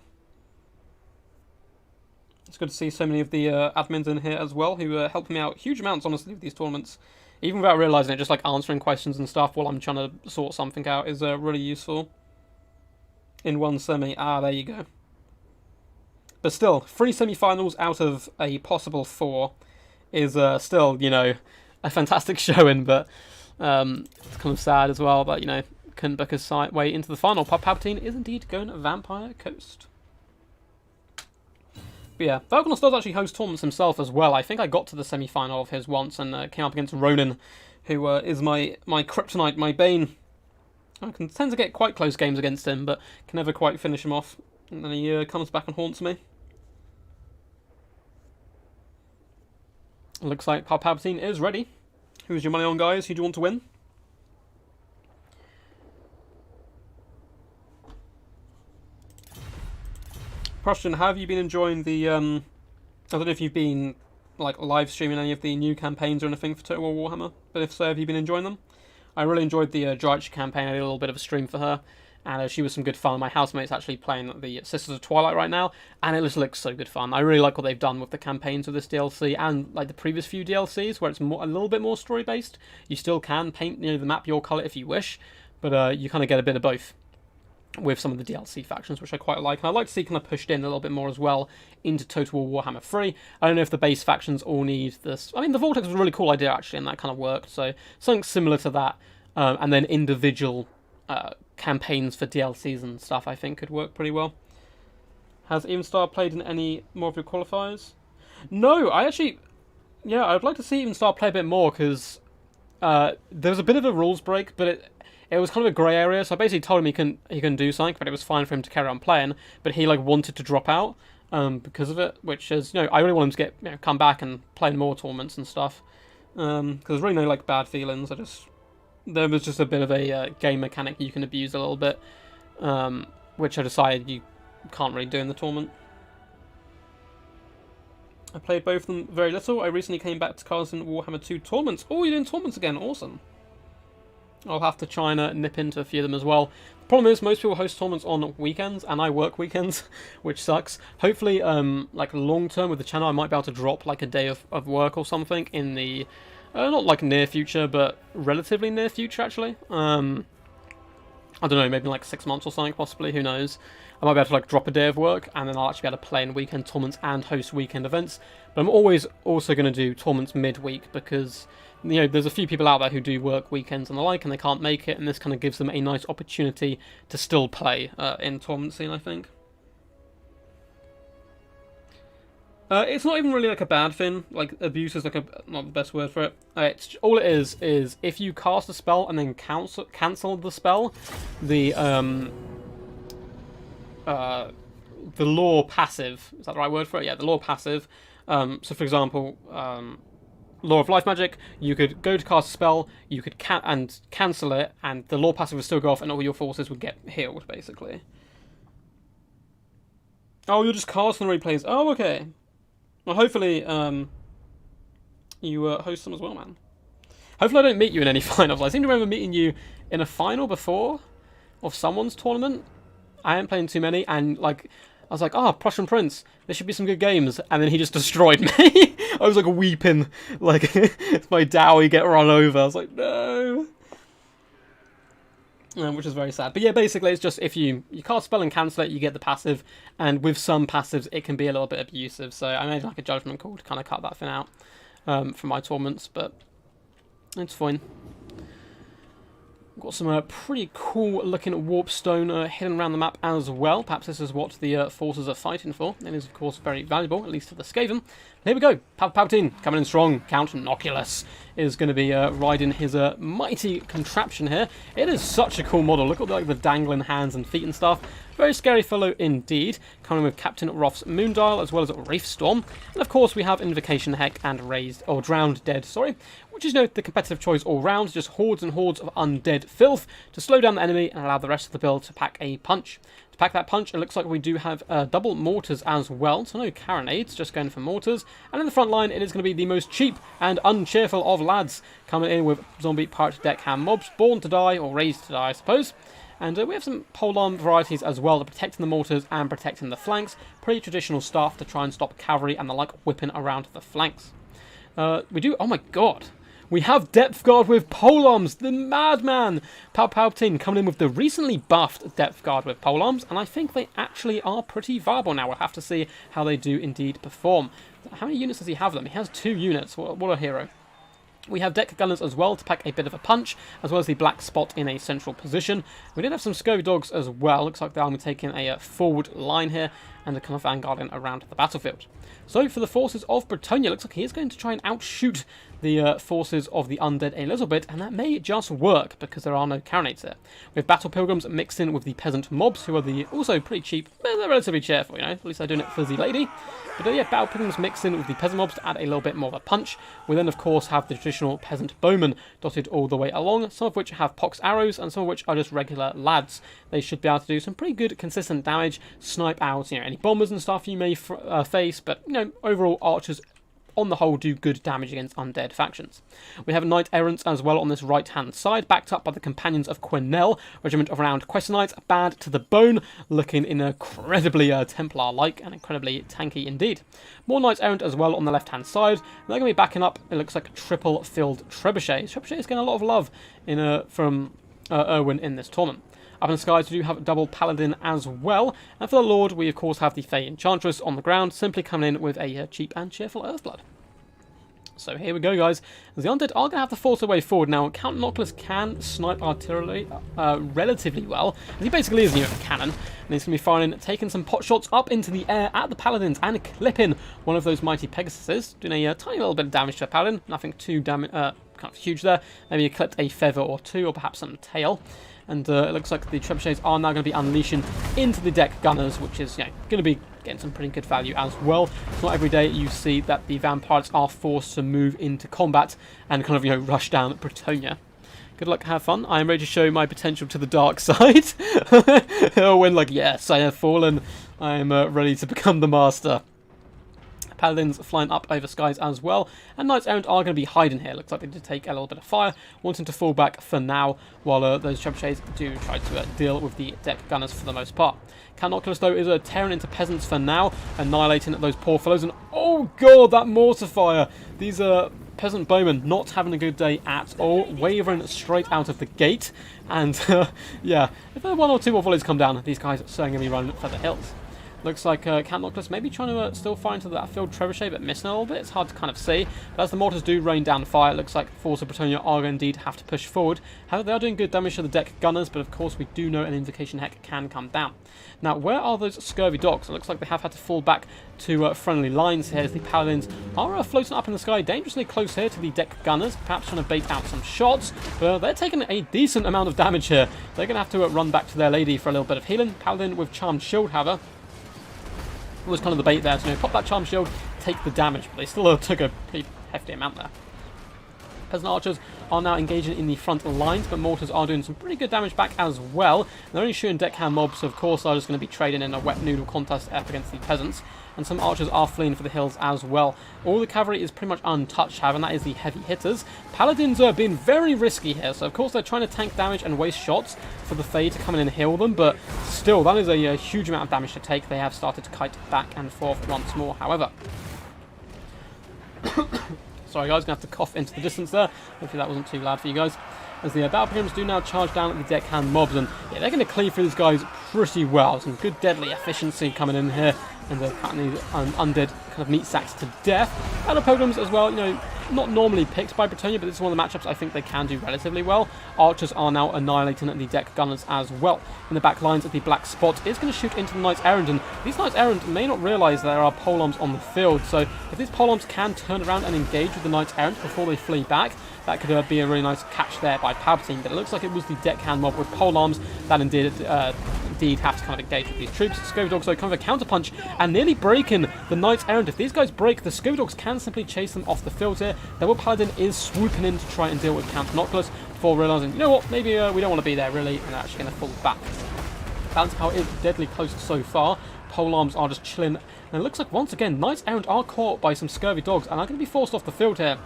It's good to see so many of the admins in here as well, who help me out huge amounts, honestly, with these tournaments. Even without realising it, just like answering questions and stuff while I'm trying to sort something out is really useful. In one semi. Ah, there you go. But still, 3 semi-finals out of a possible 4 is still, you know, a fantastic showing, but it's kind of sad as well that, you know, couldn't book his way into the final. Palpatine is indeed going to Vampire Coast. But yeah, Valkonos does actually host tournaments himself as well. I think I got to the semi-final of his once and came up against Ronan, who is my kryptonite, my bane. I can tend to get quite close games against him, but can never quite finish him off. And then he comes back and haunts me. Looks like Palpatine is ready. Who's your money on, guys? Who do you want to win? Question, have you been enjoying the, I don't know if you've been, like, live streaming any of the new campaigns or anything for Total War Warhammer, but if so, have you been enjoying them? I really enjoyed the Drycha campaign. I did a little bit of a stream for her, and she was some good fun. My housemate's actually playing the Sisters of Twilight right now, and it just looks so good fun. I really like what they've done with the campaigns of this DLC, and like the previous few DLCs, where it's a little bit more story-based. You still can paint, you know, the map your colour if you wish, but you kind of get a bit of both with some of the DLC factions, which I quite like. And I'd like to see kind of pushed in a little bit more as well into Total War Warhammer 3. I don't know if the base factions all need this. I mean, the Vortex was a really cool idea, actually, and that kind of worked. So something similar to that, and then individual campaigns for DLCs and stuff, I think could work pretty well. Has Evenstar played in any more of your qualifiers? No, I actually... Yeah, I'd like to see Evenstar play a bit more, because there was a bit of a rules break, but it was kind of a grey area, so I basically told him he can do something, but it was fine for him to carry on playing. But he like wanted to drop out because of it, which is, you know, I really want him to get, you know, come back and play in more tournaments and stuff. Because there's really no like bad feelings. There was just a bit of a game mechanic you can abuse a little bit, which I decided you can't really do in the tournament. I played both of them very little. I recently came back to cards in Warhammer 2 tournaments. Oh, you're doing tournaments again? Awesome. I'll have to try and nip into a few of them as well. The problem is most people host tournaments on weekends, and I work weekends, which sucks. Hopefully, like long term with the channel, I might be able to drop like a day of work or something in the not like near future, but relatively near future actually. I don't know, maybe like 6 months or something, possibly. Who knows? I might be able to like drop a day of work, and then I'll actually be able to play in weekend tournaments and host weekend events. But I'm always also going to do tournaments midweek because, you know, there's a few people out there who do work weekends and the like, and they can't make it, and this kind of gives them a nice opportunity to still play in tournament scene, I think. It's not even really like a bad thing. Like, abuse is like not the best word for it. All it is if you cast a spell and then cancel the spell, the law passive, is that the right word for it? Yeah, the law passive. So for example, Law of Life Magic, you could go to cast a spell, you could cancel it, and the law passive would still go off, and all your forces would get healed, basically. Oh, you're just casting the replays. Oh, okay. Well, hopefully, you host them as well, man. Hopefully I don't meet you in any finals. I seem to remember meeting you in a final before of someone's tournament. I ain't playing too many, and like, I was like, oh, Prussian Prince, there should be some good games, and then he just destroyed me. I was like weeping, like, my Dowie get run over. I was like, no. Which is very sad. But yeah, basically it's just if you cast spell and cancel it, you get the passive, and with some passives it can be a little bit abusive, so I made like a judgment call to kind of cut that thing out from my tournaments, but it's fine. Got some pretty cool looking warpstone hidden around the map as well. Perhaps this is what the forces are fighting for. It is of course very valuable, at least to the Skaven. Here we go, Palpatine coming in strong. Count Noculus is going to be riding his mighty contraption here. It is such a cool model. Look at the dangling hands and feet and stuff. Very scary fellow indeed. Coming with Captain Roth's Moondial as well as Reef Storm. And of course we have Invocation Heck and Drowned Dead, sorry. Which is, you know, the competitive choice all round. Just hordes and hordes of undead filth to slow down the enemy and allow the rest of the build to pack a punch. To pack that punch, it looks like we do have double mortars as well. So no carronades, just going for mortars. And in the front line, it is going to be the most cheap and uncheerful of lads. Coming in with zombie pirate deckhand mobs, born to die, or raised to die, I suppose. And we have some polearm varieties as well, protecting the mortars and protecting the flanks. Pretty traditional stuff to try and stop cavalry and the like whipping around the flanks. We do, oh my god, we have Depth Guard with polearms, the madman! Palpatine coming in with the recently buffed Depth Guard with polearms, and I think they actually are pretty viable now. We'll have to see how they do indeed perform. How many units does he have them? He has 2 units, what a hero. We have deck gunners as well to pack a bit of a punch, as well as the black spot in a central position. We did have some scurvy dogs as well. Looks like they are taking a forward line here and a kind of vanguarding around the battlefield. So for the forces of Bretonnia, looks like he is going to try and outshoot the forces of the undead a little bit, and that may just work because there are no carronades there. We have battle pilgrims mixed in with the peasant mobs, who are also pretty cheap, but they're relatively cheerful, you know. At least they're doing it for the lady. But yeah, battle pilgrims mixed in with the peasant mobs to add a little bit more of a punch. We then, of course, have the traditional peasant bowmen dotted all the way along, some of which have pox arrows and some of which are just regular lads. They should be able to do some pretty good, consistent damage, snipe out, you know, any bombers and stuff you may face, but, you know, overall archers on the whole do good damage against undead factions. We have Knight Errants as well on this right-hand side, backed up by the Companions of Quenelle, regiment of renowned Questsonites, bad to the bone, looking incredibly Templar-like and incredibly tanky indeed. More Knights Errant as well on the left-hand side. They're going to be backing up, it looks like, triple-filled trebuchets. Trebuchet is getting a lot of love from Erwin in this tournament. Up in the skies, we do have double paladin as well. And for the Lord, we of course have the Fae Enchantress on the ground, simply coming in with a cheap and cheerful Earthblood. So here we go, guys. The undead are going to have to force their way forward. Now, Count Noctis can snipe artillery relatively well, as he basically is a cannon. And he's going to be firing, taking some pot shots up into the air at the paladins and clipping one of those mighty Pegasuses, doing a tiny little bit of damage to a paladin. Nothing too kind of huge there. Maybe he clipped a feather or 2, or perhaps some tail. And it looks like the trebuchets are now going to be unleashing into the deck gunners, which is going to be getting some pretty good value as well. It's not every day you see that the vampires are forced to move into combat and kind of, rush down Bretonnia. Good luck, have fun. I am ready to show my potential to the dark side. When, like, yes, I have fallen. I am ready to become the master. Paladins flying up over skies as well, and Knights Errant are going to be hiding here. Looks like they did take a little bit of fire, wanting to fall back for now, while those trebuchets do try to deal with the deck gunners for the most part. Count Noctis, though, is tearing into peasants for now, annihilating those poor fellows, and oh god, that mortar fire! These peasant bowmen not having a good day at all, wavering straight out of the gate, and yeah, if there are 1 or 2 more volleys come down, these guys are certainly going to be running for the hills. Looks like Count Noctis maybe trying to still fire into that field trebuchet, but missing a little bit. It's hard to kind of see. But as the mortars do rain down fire, it looks like Force of Bretonnia are indeed have to push forward. However, they are doing good damage to the deck gunners, but of course we do know an invocation heck can come down. Now, where are those scurvy dogs? It looks like they have had to fall back to friendly lines here as the paladins are floating up in the sky, dangerously close here to the deck gunners, perhaps trying to bait out some shots, but they're taking a decent amount of damage here. They're going to have to run back to their lady for a little bit of healing. Paladin with Charmed Shield, however, was kind of the bait there, so pop that Charm Shield, take the damage, but they still took a pretty hefty amount there. Peasant archers are now engaging in the front lines, but mortars are doing some pretty good damage back as well. They're only shooting deckhand mobs, so of course are just going to be trading in a wet noodle contest up against the peasants. And some archers are fleeing for the hills as well. All the cavalry is pretty much untouched, however, and that is the heavy hitters. Paladins are being very risky here, so of course they're trying to tank damage and waste shots for the Fae to come in and heal them, but still, that is a huge amount of damage to take. They have started to kite back and forth once more, however. Sorry guys, going to have to cough into the distance there. Hopefully that wasn't too loud for you guys. As the battle pilgrims do now charge down at the deckhand mobs, and yeah, they're going to cleave through these guys pretty well. Some good deadly efficiency coming in here, and they're cutting these undead kind of meat sacks to death. Battle pilgrims as well, not normally picked by Bretonnia, but this is one of the matchups I think they can do relatively well. Archers are now annihilating the deck gunners as well. In the back lines, the black spot is going to shoot into the Knights Errant, and these Knights Errant may not realise there are polearms on the field, so if these polearms can turn around and engage with the Knights Errant before they flee back, that could be a really nice catch there by Palpatine, but it looks like it was the deckhand mob with polearms that indeed have to kind of engage with these troops. Scurvy Dogs, though, kind of a counterpunch and nearly breaking the Knights Errant. If these guys break, the Scurvy Dogs can simply chase them off the field here. Double Paladin is swooping in to try and deal with Count Noctis before realising, you know what, maybe we don't want to be there really, and they're actually going to fall back. Balance power is deadly close so far. Polearms are just chilling, and it looks like once again Knights Errant are caught by some Scurvy Dogs and are going to be forced off the field here.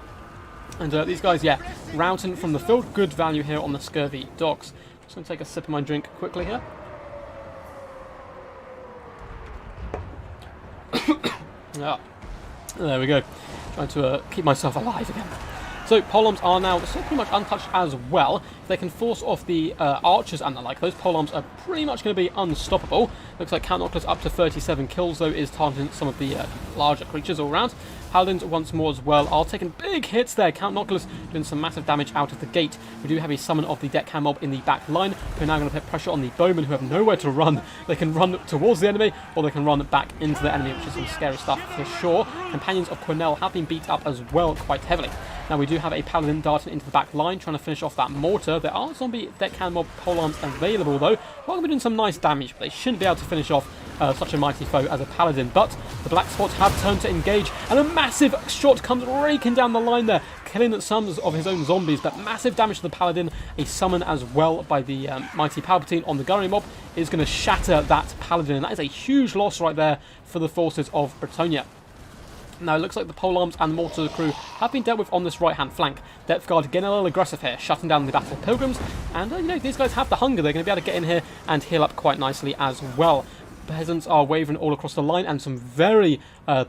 And these guys, yeah, routing from the field. Good value here on the Scurvy Dogs. Just going to take a sip of my drink quickly here. Yeah. There we go. Trying to keep myself alive again. So polearms are now still pretty much untouched as well. If they can force off the archers and the like, those polearms are pretty much going to be unstoppable. Looks like Count Noctis up to 37 kills though is targeting some of the larger creatures all around. Paladins once more as well are taking big hits there. Count Noctis doing some massive damage out of the gate. We do have a summon of the deckhand mob in the back line, who are now going to put pressure on the bowmen who have nowhere to run. They can run towards the enemy, or they can run back into the enemy, which is some scary stuff for sure. Companions of Cornell have been beat up as well quite heavily. Now we do have a paladin darting into the back line, trying to finish off that mortar. There are zombie deckhand mob polearms available though. Well, going to be doing some nice damage, but they shouldn't be able to finish off such a mighty foe as a paladin. But the black spots have turned to engage, and a massive shot comes raking down the line there, killing some of his own zombies, but massive damage to the paladin. A summon as well by the mighty Palpatine on the gunnery mob is going to shatter that paladin, and that is a huge loss right there for the forces of Bretonnia. Now, it looks like the polearms and mortar crew have been dealt with on this right-hand flank. Depth Guard getting a little aggressive here, shutting down the Battle Pilgrims. And, you know, these guys have the hunger. They're going to be able to get in here and heal up quite nicely as well. Peasants are wavering all across the line, and some very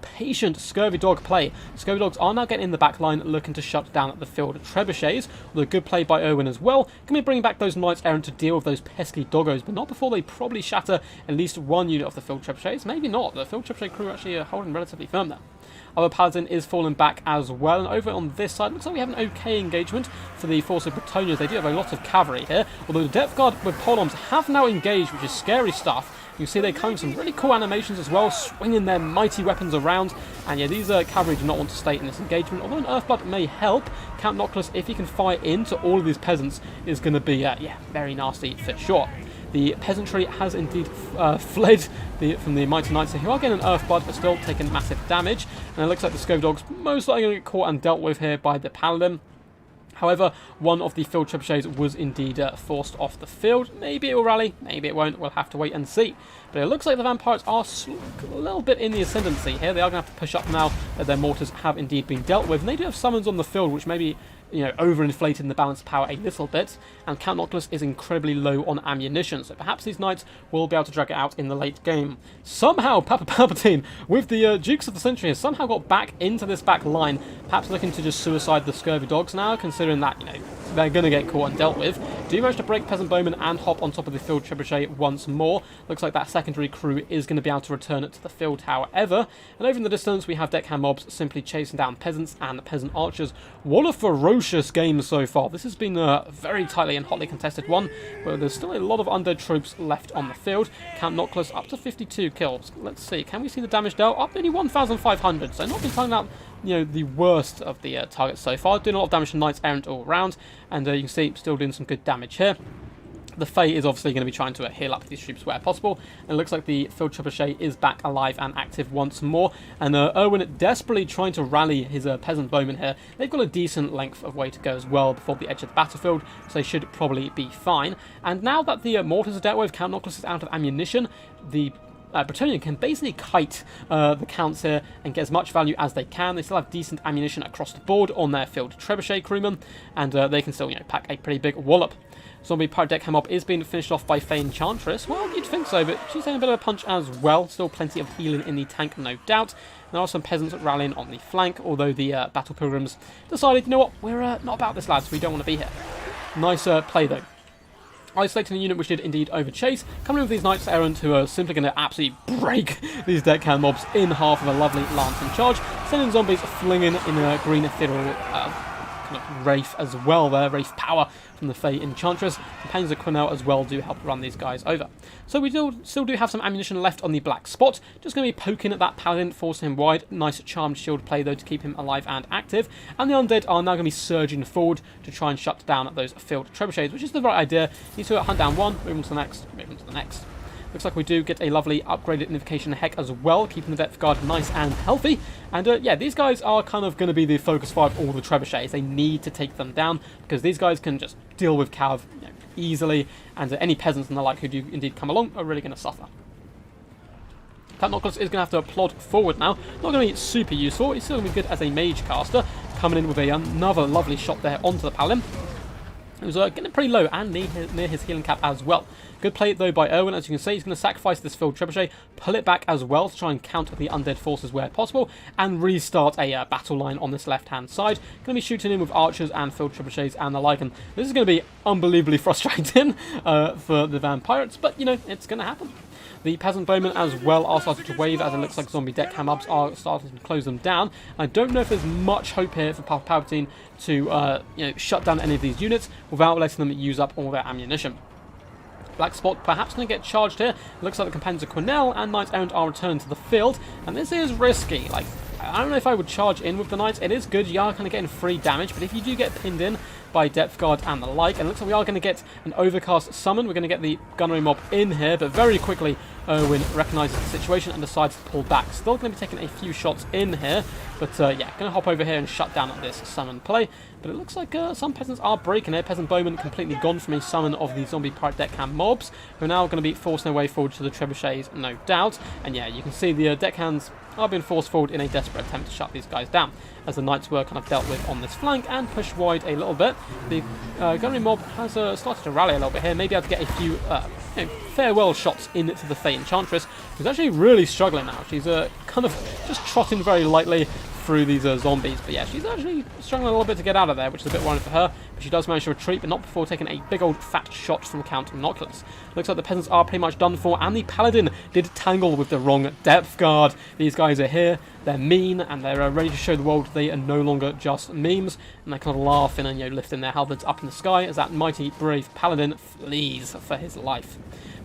patient Scurvy Dog play. Scurvy Dogs are now getting in the back line, looking to shut down the field trebuchets. With a good play by Owen as well. Can be bringing back those Knights Errant to deal with those pesky doggos, but not before they probably shatter at least one unit of the field trebuchets. Maybe not. The field trebuchet crew actually are holding relatively firm there. Our Paladin is falling back as well, and over on this side, looks like we have an okay engagement for the force of Bretonnia. They do have a lot of cavalry here, although the Depth Guard with polearms have now engaged, which is scary stuff. You see they're coming with some really cool animations as well, swinging their mighty weapons around. And yeah, these cavalry do not want to stay in this engagement, although an Earthblood may help. Count Noctis, if he can fire into all of these peasants, is going to be, yeah, very nasty for sure. The peasantry has indeed fled from the Mighty Knights, who are getting an Earthblood, but still taking massive damage. And it looks like the Scurvy Dogs most likely going to get caught and dealt with here by the Paladin. However, one of the field trebuchets was indeed forced off the field. Maybe it will rally, maybe it won't. We'll have to wait and see. But it looks like the vampires are a little bit in the ascendancy here. They are going to have to push up now that their mortars have indeed been dealt with. And they do have summons on the field, which maybe, you know, overinflating the balance of power a little bit. And Count Noctis is incredibly low on ammunition, so perhaps these knights will be able to drag it out in the late game. Somehow, Papa Palpatine, with the Dukes of the Century, has somehow got back into this back line, perhaps looking to just suicide the Scurvy Dogs now, considering that, you know, they're going to get caught and dealt with. Do manage to break Peasant Bowman and hop on top of the field trebuchet once more. Looks like that secondary crew is going to be able to return it to the field, however. And over in the distance, we have deckhand mobs simply chasing down peasants and peasant archers. What a ferocious game so far. This has been a very tightly and hotly contested one, but there's still a lot of undead troops left on the field. Count Noctis up to 52 kills. Let's see, can we see the damage dealt? Up nearly 1,500, so not been talking about, you know, the worst of the targets so far. Doing a lot of damage to Knights Errant all around, and you can see still doing some good damage here. The Fae is obviously going to be trying to heal up these troops where possible, and it looks like the field trebuchet is back alive and active once more, and Owen desperately trying to rally his peasant bowmen here. They've got a decent length of way to go as well before the edge of the battlefield, so they should probably be fine. And now that the mortars are dealt with, Count Noctis is out of ammunition, the Bretonnia can basically kite the counts here and get as much value as they can. They still have decent ammunition across the board on their field trebuchet crewmen, and they can still, you know, pack a pretty big wallop. Zombie Pirate Deckhand Mob is being finished off by Fae Enchantress. Well, you'd think so, but she's taking a bit of a punch as well. Still plenty of healing in the tank, no doubt. There are some peasants rallying on the flank, although the Battle Pilgrims decided, you know what, we're not about this, lads. We don't want to be here. Nice play, though. Isolating a unit which did indeed overchase, coming in with these Knights Errant who are simply going to absolutely break these deckhand mobs in half with a lovely lance and charge, sending zombies flinging in a green ethereal kind of wraith as well there, wraith power from the Fae Enchantress. Companions of Cornell as well do help run these guys over. So we still do have some ammunition left on the black spot, just going to be poking at that paladin, forcing him wide. Nice charmed shield play though to keep him alive and active, and the undead are now going to be surging forward to try and shut down those field trebuchets, which is the right idea. You see, hunt down one, move on to the next, move on to the next. Looks like we do get a lovely upgraded Unification Heck as well, keeping the Depth Guard nice and healthy. And yeah, these guys are kind of going to be the focus fire of all the trebuchets. They need to take them down, because these guys can just deal with cav, you know, easily, and any peasants and the like who do indeed come along are really going to suffer. Count Noctis is going to have to plod forward now. Not going to be super useful. He's still going to be good as a mage caster, coming in with another lovely shot there onto the paladin. It was getting pretty low and near his healing cap as well. Good play though by Erwin. As you can see, he's going to sacrifice this filled trebuchet, pull it back as well to try and counter the undead forces where possible, and restart a battle line on this left-hand side. Going to be shooting in with archers and filled trebuchets and the like, and this is going to be unbelievably frustrating for the vampirates, but you know, it's going to happen. The peasant bowmen as well are starting to wave, as it looks like zombie deckhand mobs are starting to close them down. I don't know if there's much hope here for Palpatine to you know, shut down any of these units without letting them use up all their ammunition. Black Spot perhaps going to get charged here. It looks like the companions of Quenelle and Knights Errant are returned to the field, and this is risky. Like, I don't know if I would charge in with the Knights. It is good, you are kind of getting free damage, but if you do get pinned in by Depth Guard and the like, and it looks like we are going to get an overcast summon. We're going to get the gunnery mob in here, but very quickly Erwin recognises the situation and decides to pull back. Still going to be taking a few shots in here, but yeah, going to hop over here and shut down this summon play. But it looks like some peasants are breaking it. Peasant bowmen completely gone from a summon of the zombie pirate deckhand mobs, who are now going to be forcing their way forward to the trebuchets, no doubt. And yeah, you can see the deckhands are being forced forward in a desperate attempt to shut these guys down, as the knights were kind of dealt with on this flank and pushed wide a little bit. The gunnery mob has started to rally a little bit here, maybe able to get a few you know, farewell shots into the Fae Enchantress, who's actually really struggling now. She's kind of just trotting very lightly through these zombies, but yeah, she's actually struggling a little bit to get out of there, which is a bit worrying for her, but she does manage to retreat, but not before taking a big old fat shot from Count Noculus. Looks like the peasants are pretty much done for, and the paladin did tangle with the wrong depth guard. These guys are here, they're mean, and they're ready to show the world they are no longer just memes, and they're kind of laughing and, you know, lifting their halberds up in the sky as that mighty brave paladin flees for his life.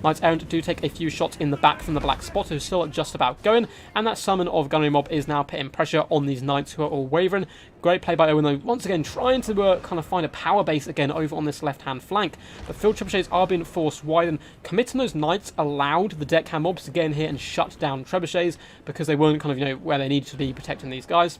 Knights Errant do take a few shots in the back from the Black Spot, who's still just about going, and that summon of gunnery mob is now putting pressure on these knights who are all wavering. Great play by Owen though, once again trying to kind of find a power base again over on this left-hand flank. The field trebuchets are being forced wide, and committing those knights allowed the deckhand mobs to get in here and shut down trebuchets, because they weren't kind of, you know, where they needed to be protecting these guys.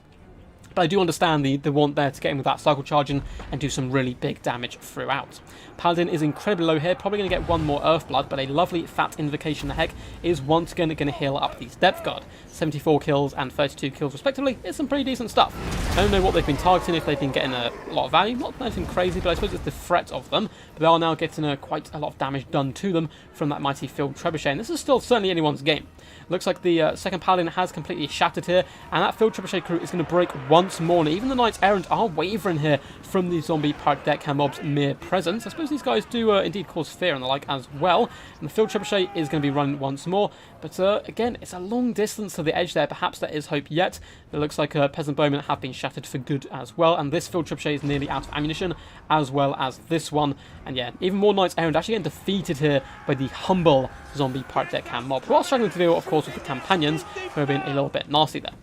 But I do understand the want there to get in with that cycle charging and do some really big damage throughout. Paladin is incredibly low here, probably going to get one more Earthblood, but a lovely fat Invocation the Heck is once again going to heal up these Depth Guard. 74 kills and 32 kills respectively is some pretty decent stuff. I don't know what they've been targeting, if they've been getting a lot of value, not anything crazy, but I suppose it's the threat of them. But they are now getting quite a lot of damage done to them from that mighty field trebuchet, and this is still certainly anyone's game. Looks like the second Paladin has completely shattered here, and that field trebuchet crew is going to break once more, and even the Knights Errant are wavering here from the zombie pirate deckhand mob's mere presence. I suppose these guys do indeed cause fear and the like as well, and the field trebuchet is going to be running once more, but again, it's a long distance to the edge there. Perhaps there is hope yet. It looks like peasant bowmen have been shattered for good as well, and this field trebuchet is nearly out of ammunition, as well as this one. And yeah, even more Knights Errant actually getting defeated here by the humble zombie pirate deckhand mob, who are struggling to deal, of course, with the companions, who have been a little bit nasty there.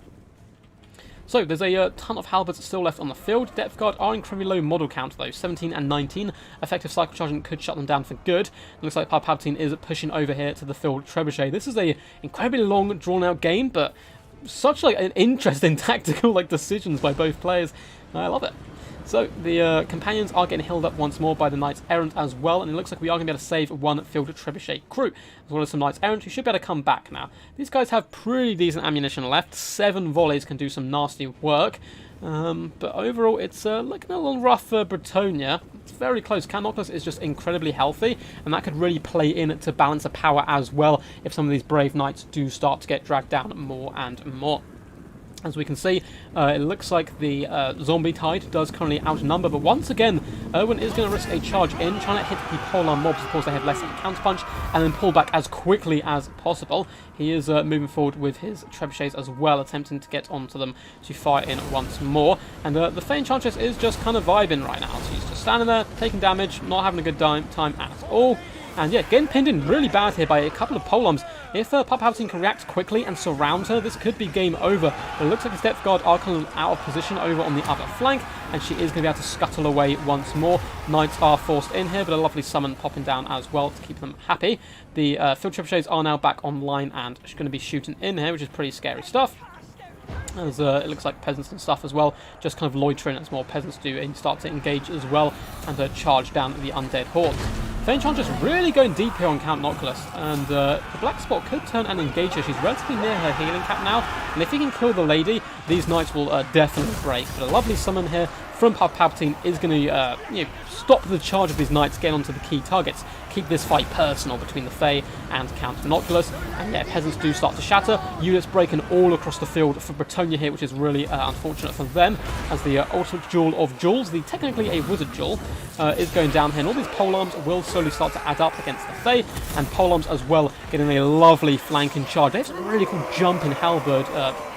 So there's a ton of halberds still left on the field. Depth Guard are incredibly low model count though, 17 and 19. Effective cycle charging could shut them down for good. It looks like Palpatine is pushing over here to the field trebuchet. This is a incredibly long, drawn-out game, but such like an interesting tactical like decisions by both players. I love it. So the companions are getting healed up once more by the Knights Errant as well, and it looks like we are going to be able to save one field trebuchet crew, as well as some Knights Errant who should be able to come back now. These guys have pretty decent ammunition left. 7 volleys can do some nasty work, but overall it's looking a little rough for Bretonia. It's very close. Count Noculus is just incredibly healthy, and that could really play in to balance the power as well if some of these brave knights do start to get dragged down more and more. As we can see, it looks like the zombie tide does currently outnumber, but once again, Erwin is going to risk a charge in, trying to hit the polearm mobs. Of course, they have less of a counterpunch, and then pull back as quickly as possible. He is moving forward with his trebuchets as well, attempting to get onto them to fire in once more. And the Fae Enchantress is just kind of vibing right now. She's just standing there, taking damage, not having a good time at all. And yeah, getting pinned in really bad here by a couple of polearms. If Palpatine can react quickly and surround her, this could be game over. But it looks like his Depth Guard are kind of out of position over on the other flank, and she is going to be able to scuttle away once more. Knights are forced in here, but a lovely summon popping down as well to keep them happy. The field trebuchets are now back online, and she's going to be shooting in here, which is pretty scary stuff. As it looks like peasants and stuff as well, just kind of loitering as more peasants do and start to engage as well and charge down the undead horde. Fae Enchantress really going deep here on Count Noculus, and the Black Spot could turn and engage her. She's relatively near her healing cap now, and if he can kill the lady, these knights will definitely break. But a lovely summon here from Palpatine is going to stop the charge of these knights getting onto the key targets. Keep this fight personal between the Fae and Count Monoculus. And yeah, peasants do start to shatter. Units breaking all across the field for Bretonnia here, which is really unfortunate for them, as the ultimate duel of duels, technically a wizard duel, is going down here. And all these polearms will slowly start to add up against the Fae, and polearms as well getting a lovely flanking charge. They have some really cool jumping halberd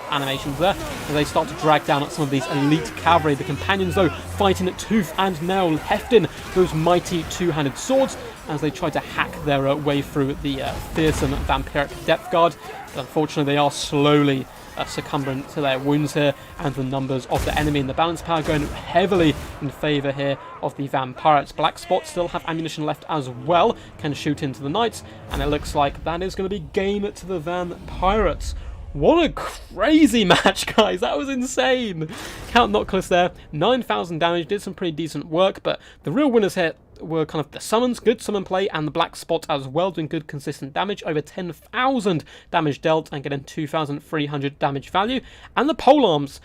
animations there as they start to drag down at some of these elite cavalry. The companions, though, fighting at tooth and nail, hefting those mighty two-handed swords as they try to hack their way through the fearsome vampiric depth guard. But unfortunately, they are slowly succumbing to their wounds here, and the numbers of the enemy and the balance power going heavily in favour here of the vampirates. Black Spot still have ammunition left as well, can shoot into the knights, and it looks like that is going to be game to the vampirates. What a crazy match, guys. That was insane. Count Noctilus there, 9,000 damage, did some pretty decent work, but the real winners here were kind of the summons, good summon play, and the Black Spot as well, doing good consistent damage, over 10,000 damage dealt and getting 2,300 damage value. And the polearms,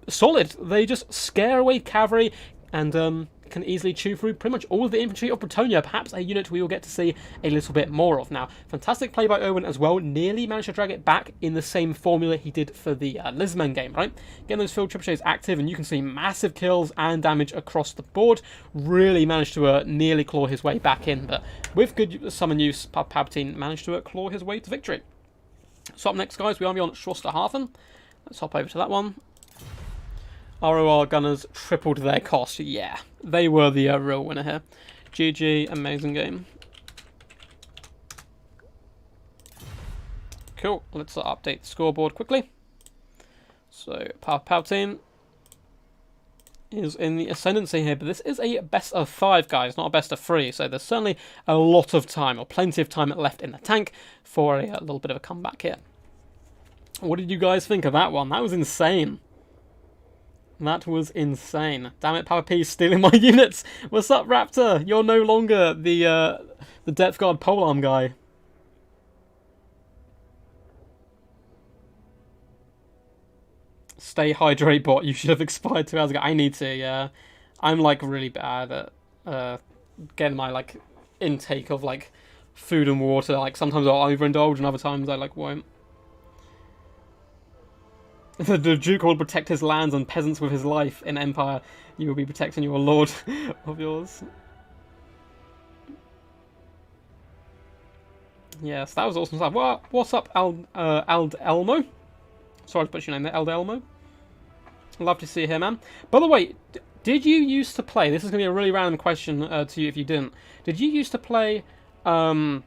solid. They just scare away cavalry and can easily chew through pretty much all of the infantry of Bretonnia, perhaps a unit we will get to see a little bit more of. Now, fantastic play by Owen as well, nearly managed to drag it back in the same formula he did for the Lisman game, right? Getting those field trebuchets active, and you can see massive kills and damage across the board. Really managed to nearly claw his way back in, but with good summon use, Palpatine managed to claw his way to victory. So up next, guys, we are on Schlosterhafen. Let's hop over to that one. ROR Gunners tripled their cost. Yeah, they were the real winner here. GG, amazing game. Cool, let's update the scoreboard quickly. So, Palpatine is in the ascendancy here, but this is a best of 5, guys, not a best of 3, so there's certainly a lot of time, or plenty of time left in the tank for a little bit of a comeback here. What did you guys think of that one? That was insane. That was insane. Damn it, Papa P's stealing my units. What's up, Raptor? You're no longer the Depth Guard polearm guy. Stay hydrate, bot. You should have expired 2 hours ago. I need to, yeah. I'm, like, really bad at getting my, like, intake of, like, food and water. Like, sometimes I'll overindulge and other times I, like, won't. The Duke will protect his lands and peasants with his life. In Empire, you will be protecting your lord of yours. Yes, that was awesome stuff. Well, what's up, Elmo? Sorry to put your name there, Elmo. Love to see you here, man. By the way, did you used to play, this is going to be a really random question to you if you didn't. Did you used to play, or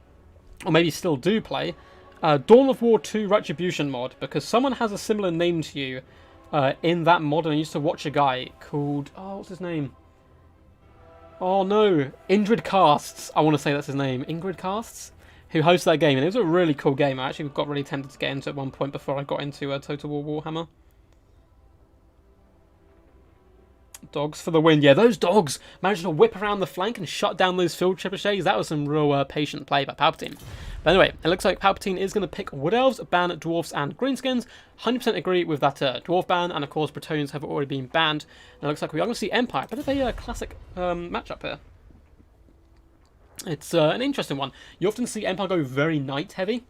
maybe still do play, Dawn of War 2 Retribution mod? Because someone has a similar name to you in that mod, and I used to watch a guy called, oh, what's his name? Oh no, Ingrid Casts, I want to say that's his name, Ingrid Casts, who hosts that game, and it was a really cool game. I actually got really tempted to get into it at one point before I got into Total War Warhammer. Dogs for the win. Yeah, those dogs managed to whip around the flank and shut down those field trebuchets. That was some real patient play by Palpatine. But anyway, it looks like Palpatine is going to pick Wood Elves, ban Dwarfs and Greenskins. 100% agree with that Dwarf ban, and of course Bretonians have already been banned. And it looks like we are going to see Empire. Bit of a classic matchup here. It's an interesting one. You often see Empire go very knight heavy,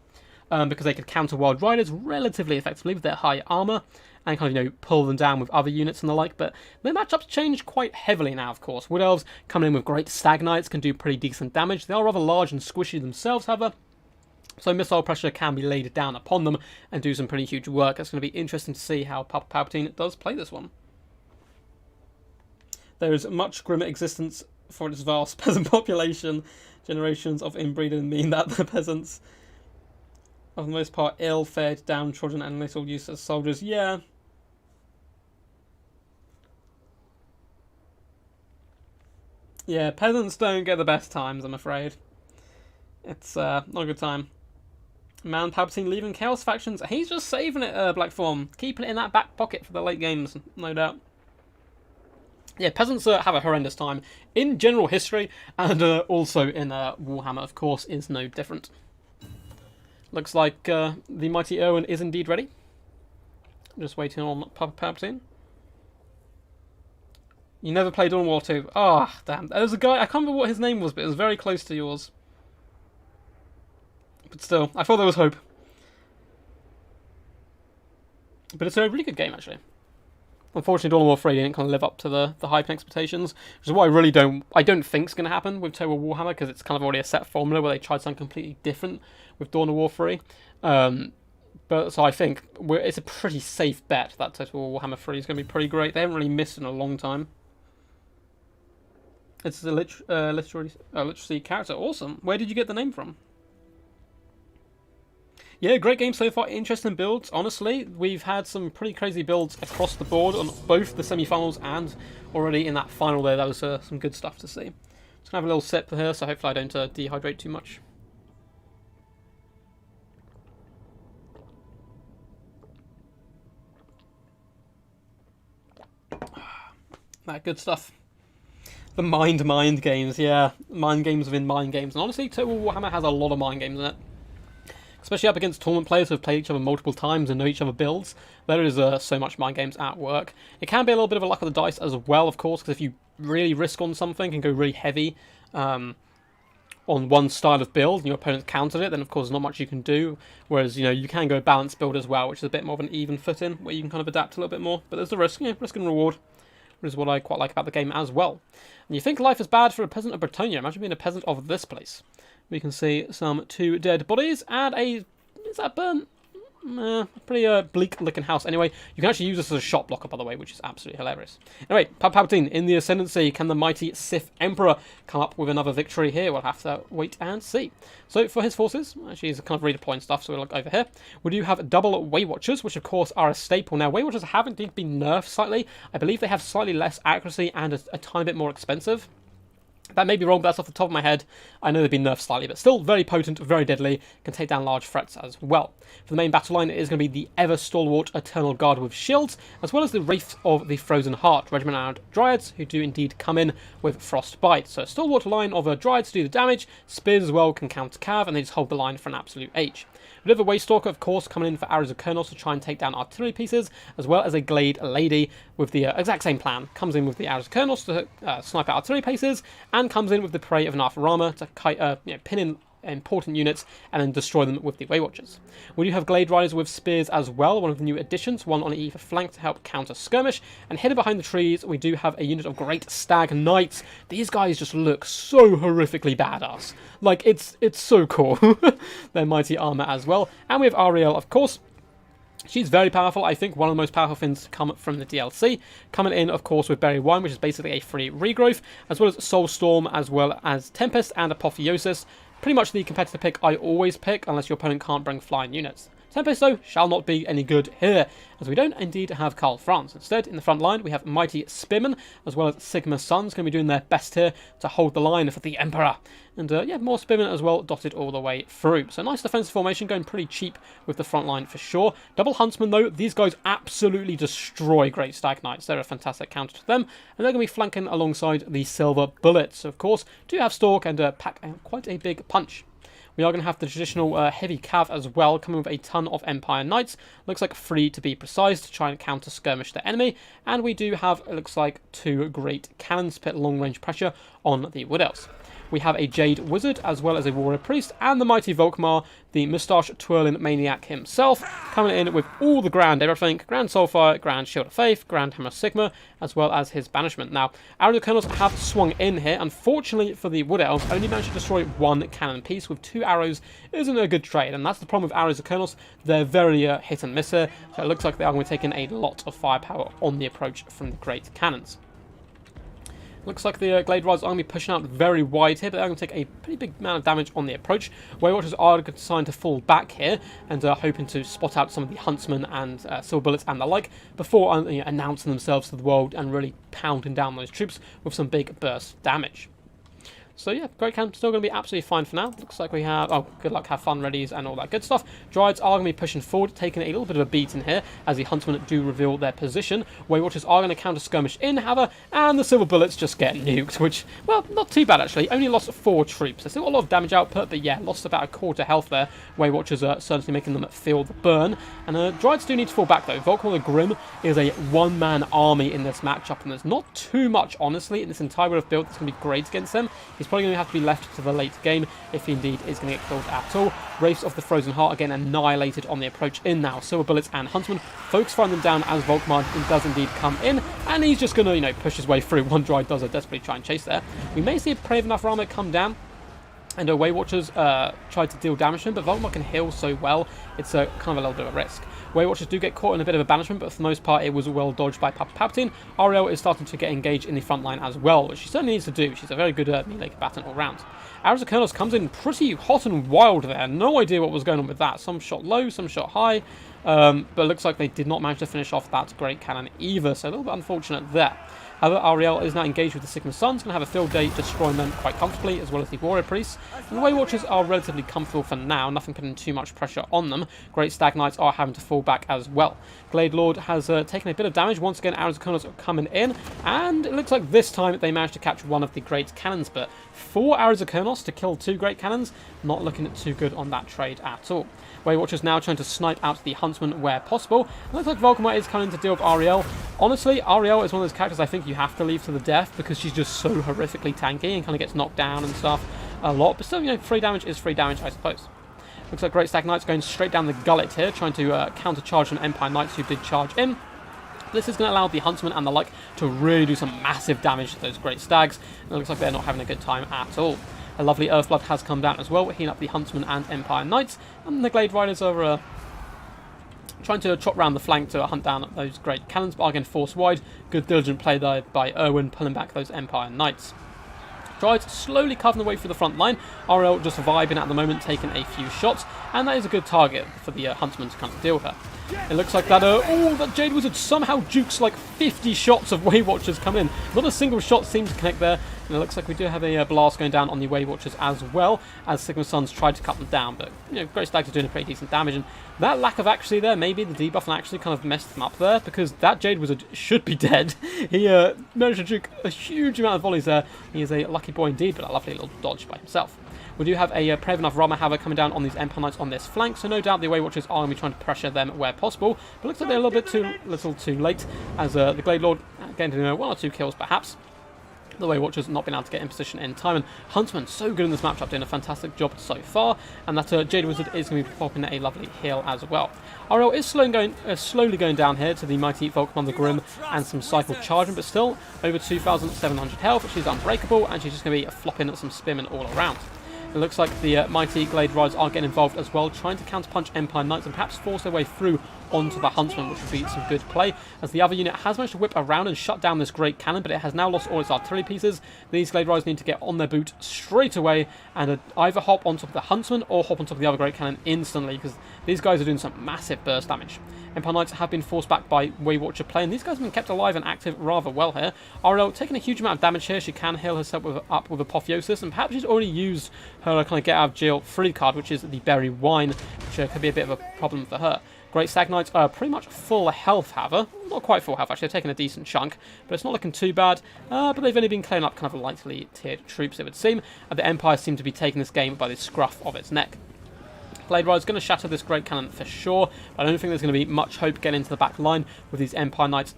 because they could counter Wild Riders relatively effectively with their high armor, and kind of, pull them down with other units and the like, but their matchups change quite heavily now, of course. Wood Elves coming in with great Stag Knights can do pretty decent damage. They are rather large and squishy themselves, however, so missile pressure can be laid down upon them and do some pretty huge work. It's going to be interesting to see how Palpatine does play this one. There is much grimmer existence for its vast peasant population. Generations of inbreeding mean that the peasants, for the most part, ill-fed, downtrodden, and little used as soldiers. Yeah. Yeah, peasants don't get the best times, I'm afraid. It's not a good time. Man, Palpatine leaving Chaos factions. He's just saving it, Black Form. Keeping it in that back pocket for the late games, no doubt. Yeah, peasants have a horrendous time in general history, and also in Warhammer, of course, is no different. Looks like the mighty Erwin is indeed ready. Just waiting on Palpatine. You never played Dawn of War 2. Ah, oh, damn. There was a guy, I can't remember what his name was, but it was very close to yours. But still, I thought there was hope. But it's a really good game, actually. Unfortunately, Dawn of War 3 didn't kind of live up to the hype and expectations, which is why I don't think is going to happen with Total Warhammer, because it's kind of already a set formula where they tried something completely different with Dawn of War 3. But so I think it's a pretty safe bet that Total Warhammer 3 is going to be pretty great. They haven't really missed in a long time. It's a literacy character. Awesome. Where did you get the name from? Yeah, great game so far. Interesting builds. Honestly, we've had some pretty crazy builds across the board on both the semi-finals and already in that final there. That was some good stuff to see. Just gonna have a little sip here, so hopefully I don't dehydrate too much. That good stuff. The mind games, yeah. Mind games within mind games. And honestly, Total Warhammer has a lot of mind games in it. Especially up against tournament players who have played each other multiple times and know each other builds. There is so much mind games at work. It can be a little bit of a luck of the dice as well, of course, because if you really risk on something and go really heavy on one style of build and your opponent countered it, then of course there's not much you can do. Whereas, you can go balanced build as well, which is a bit more of an even footing, where you can kind of adapt a little bit more. But there's the risk, risk and reward, which is what I quite like about the game as well. And you think life is bad for a peasant of Bretonnia? Imagine being a peasant of this place. We can see some 2 dead bodies and a... Is that burnt? Pretty bleak looking house. Anyway, you can actually use this as a shot blocker, by the way, which is absolutely hilarious. Anyway, Palpatine in the Ascendancy. Can the mighty Sith Emperor come up with another victory here? We'll have to wait and see. So for his forces, actually he's kind of redeploying stuff, so we'll look over here. We do have double Waywatchers, which of course are a staple. Now, Waywatchers have indeed been nerfed slightly. I believe they have slightly less accuracy and a tiny bit more expensive. That may be wrong, but that's off the top of my head. I know they've been nerfed slightly, but still very potent, very deadly, can take down large threats as well. For the main battle line, it is going to be the ever-stalwart Eternal Guard with shields, as well as the Wraiths of the Frozen Heart, regiment and Dryads, who do indeed come in with Frostbite. So a stalwart line of Dryads do the damage, Spears as well can counter cav, and they just hold the line for an absolute age. We have a Waystalker, of course, coming in for arrows of Kernos to try and take down artillery pieces, as well as a Glade Lady with the exact same plan. Comes in with the arrows of Kernos to snipe out artillery pieces, and comes in with the Prey of Narfarama to pin in important units and then destroy them with the Waywatchers. We do have Glade Riders with Spears as well, one of the new additions, one on either flank to help counter skirmish, and hidden behind the trees we do have a unit of Great Stag Knights. These guys just look so horrifically badass. Like, it's so cool. Their mighty armor as well. And we have Ariel, of course. She's very powerful. I think one of the most powerful things to come from the DLC. Coming in, of course, with Berry 1, which is basically a free regrowth, as well as Soulstorm, as well as Tempest and Apotheosis. Pretty much the competitor pick I always pick, unless your opponent can't bring flying units. Tempest, though, shall not be any good here, as we don't indeed have Karl Franz. Instead, in the front line, we have Mighty Spearmen, as well as Sigma Suns, going to be doing their best here to hold the line for the Emperor. And yeah, more Spearmen as well, dotted all the way through. So nice defensive formation, going pretty cheap with the front line for sure. Double Huntsmen, though, these guys absolutely destroy Great Stag Knights. They're a fantastic counter to them, and they're going to be flanking alongside the Silver Bullets. Of course, do have Stalk and pack quite a big punch. We are going to have the traditional heavy cav as well, coming with a ton of Empire Knights. Looks like 3 to be precise, to try and counter skirmish the enemy. And we do have, it looks like, 2 great cannons to put long range pressure on the Wood Elves. We have a Jade Wizard, as well as a Warrior Priest, and the mighty Volkmar, the moustache-twirling maniac himself, coming in with all the grand everything, Grand Soulfire, Grand Shield of Faith, Grand Hammer Sigma, as well as his banishment. Now, Arrows of Kernos have swung in here. Unfortunately for the Wood Elves, only managed to destroy 1 cannon piece with 2 arrows isn't a good trade, and that's the problem with Arrows of Kernos. They're very hit and miss here, so it looks like they are going to be taking a lot of firepower on the approach from the great cannons. Looks like the Glade Riders are going to be pushing out very wide here, but they're going to take a pretty big amount of damage on the approach. Waywatchers are designed to fall back here and hoping to spot out some of the Huntsmen and Silver Bullets and the like before announcing themselves to the world and really pounding down those troops with some big burst damage. So yeah, Great Cannon still going to be absolutely fine for now. Looks like we have, oh, good luck, have fun, readies, and all that good stuff. Droids are going to be pushing forward, taking a little bit of a beat in here, as the Huntsmen do reveal their position. Weight Watchers are going to counter skirmish in, however, and the Silver Bullets just get nuked, which, well, not too bad actually. Only lost 4 troops. They still got a lot of damage output, but yeah, lost about a quarter health there. Weight Watchers are certainly making them feel the burn. And Droids do need to fall back though. Volkmar the Grim is a one-man army in this matchup, and there's not too much, honestly, in this entire wheel of build that's going to be great against them. He's probably going to have to be left to the late game if he indeed is going to get killed at all. Wraiths of the Frozen Heart again annihilated on the approach in now. Silver Bullets and Huntsmen focus firing them down as Volkmar does indeed come in, and he's just going to, push his way through. One droid does desperately try and chase there. We may see a brave enough armor come down, and Weight Watchers try to deal damage to him, but Volkmar can heal so well, it's kind of a little bit of a risk. Weight Watchers do get caught in a bit of a banishment, but for the most part it was well dodged by Papa Palpatine. Ariel is starting to get engaged in the front line as well, which she certainly needs to do. She's a very good melee combatant all round. Arrows of Kernos comes in pretty hot and wild there. No idea what was going on with that. Some shot low, some shot high, but it looks like they did not manage to finish off that Great Cannon either, so a little bit unfortunate there. However, Ariel is now engaged with the Sigma Suns, going to have a field day destroying them quite comfortably, as well as the Warrior Priests. And the Weight Watchers are relatively comfortable for now, nothing putting too much pressure on them. Great Stag Knights are having to fall back as well. Glade Lord has taken a bit of damage. Once again, Arrows of Kernos are coming in, and it looks like this time they managed to catch one of the Great Cannons, but 4 Arrows of Kernos to kill 2 Great Cannons, not looking too good on that trade at all. Weight Watchers now trying to snipe out the Huntsman where possible. It looks like Volkmar is coming to deal with Ariel. Honestly, Ariel is one of those characters I think you have to leave to the death because she's just so horrifically tanky and kind of gets knocked down and stuff a lot. But still, free damage is free damage, I suppose. Looks like Great Stag Knights going straight down the gullet here, trying to counter-charge on Empire Knights who did charge in. This is going to allow the Huntsman and the like to really do some massive damage to those Great Stags. And it looks like they're not having a good time at all. A lovely Earthblood has come down as well, healing up the Huntsman and Empire Knights. And the Glade Riders are trying to chop round the flank to hunt down those Great Cannons, but again force wide. Good diligent play there by Erwin, pulling back those Empire Knights. Droids slowly carving their way through the front line. Ariel just vibing at the moment, taking a few shots, and that is a good target for the Huntsman to kind of deal with her. It looks like that, that Jade Wizard somehow jukes like 50 shots of Weight Watchers come in. Not a single shot seems to connect there, and it looks like we do have a blast going down on the Weight Watchers as well, as Sigma Suns tried to cut them down, but Great Stags are doing a pretty decent damage, and that lack of accuracy there, maybe the debuff actually kind of messed them up there, because that Jade Wizard should be dead. He managed to juke a huge amount of volleys there. He is a lucky boy indeed, but a lovely little dodge by himself. We do have a brave enough Rama Hava coming down on these Empire Knights on this flank, so no doubt the Weight Watchers are going to be trying to pressure them where possible. But looks like they're a little bit too late, as the Glade Lord getting 1 or 2 kills perhaps. The Weight Watchers not been able to get in position in time, and Huntsman so good in this matchup, doing a fantastic job so far, and that Jade Wizard is going to be popping a lovely heal as well. Ariel is slowly going down here to the mighty Volkmar the Grim and some cycle charging, but still over 2,700 health, which is unbreakable, and she's just going to be flopping some spearmen all around. It looks like the mighty Glade Riders are getting involved as well, trying to counterpunch Empire Knights and perhaps force their way through onto the Huntsman, which would be some good play, as the other unit has managed to whip around and shut down this Great Cannon, but it has now lost all its artillery pieces. These Glade Riders need to get on their boot straight away and either hop on top of the Huntsman or hop on top of the other Great Cannon instantly, because these guys are doing some massive burst damage. Empire Knights have been forced back by Weight Watcher play, and these guys have been kept alive and active rather well here. Ariel taking a huge amount of damage here. She can heal herself up with Apotheosis, and perhaps she's already used her kind of get out of jail free card, which is the Berry Wine, which could be a bit of a problem for her. Great Stag Knights are pretty much full health, however. Not quite full health, actually. They're taking a decent chunk, but it's not looking too bad. But they've only been clearing up kind of lightly tiered troops, it would seem. And the Empire seem to be taking this game by the scruff of its neck. Glade Rider's going to shatter this Great Cannon for sure, but I don't think there's going to be much hope getting into the back line with these Empire Knights,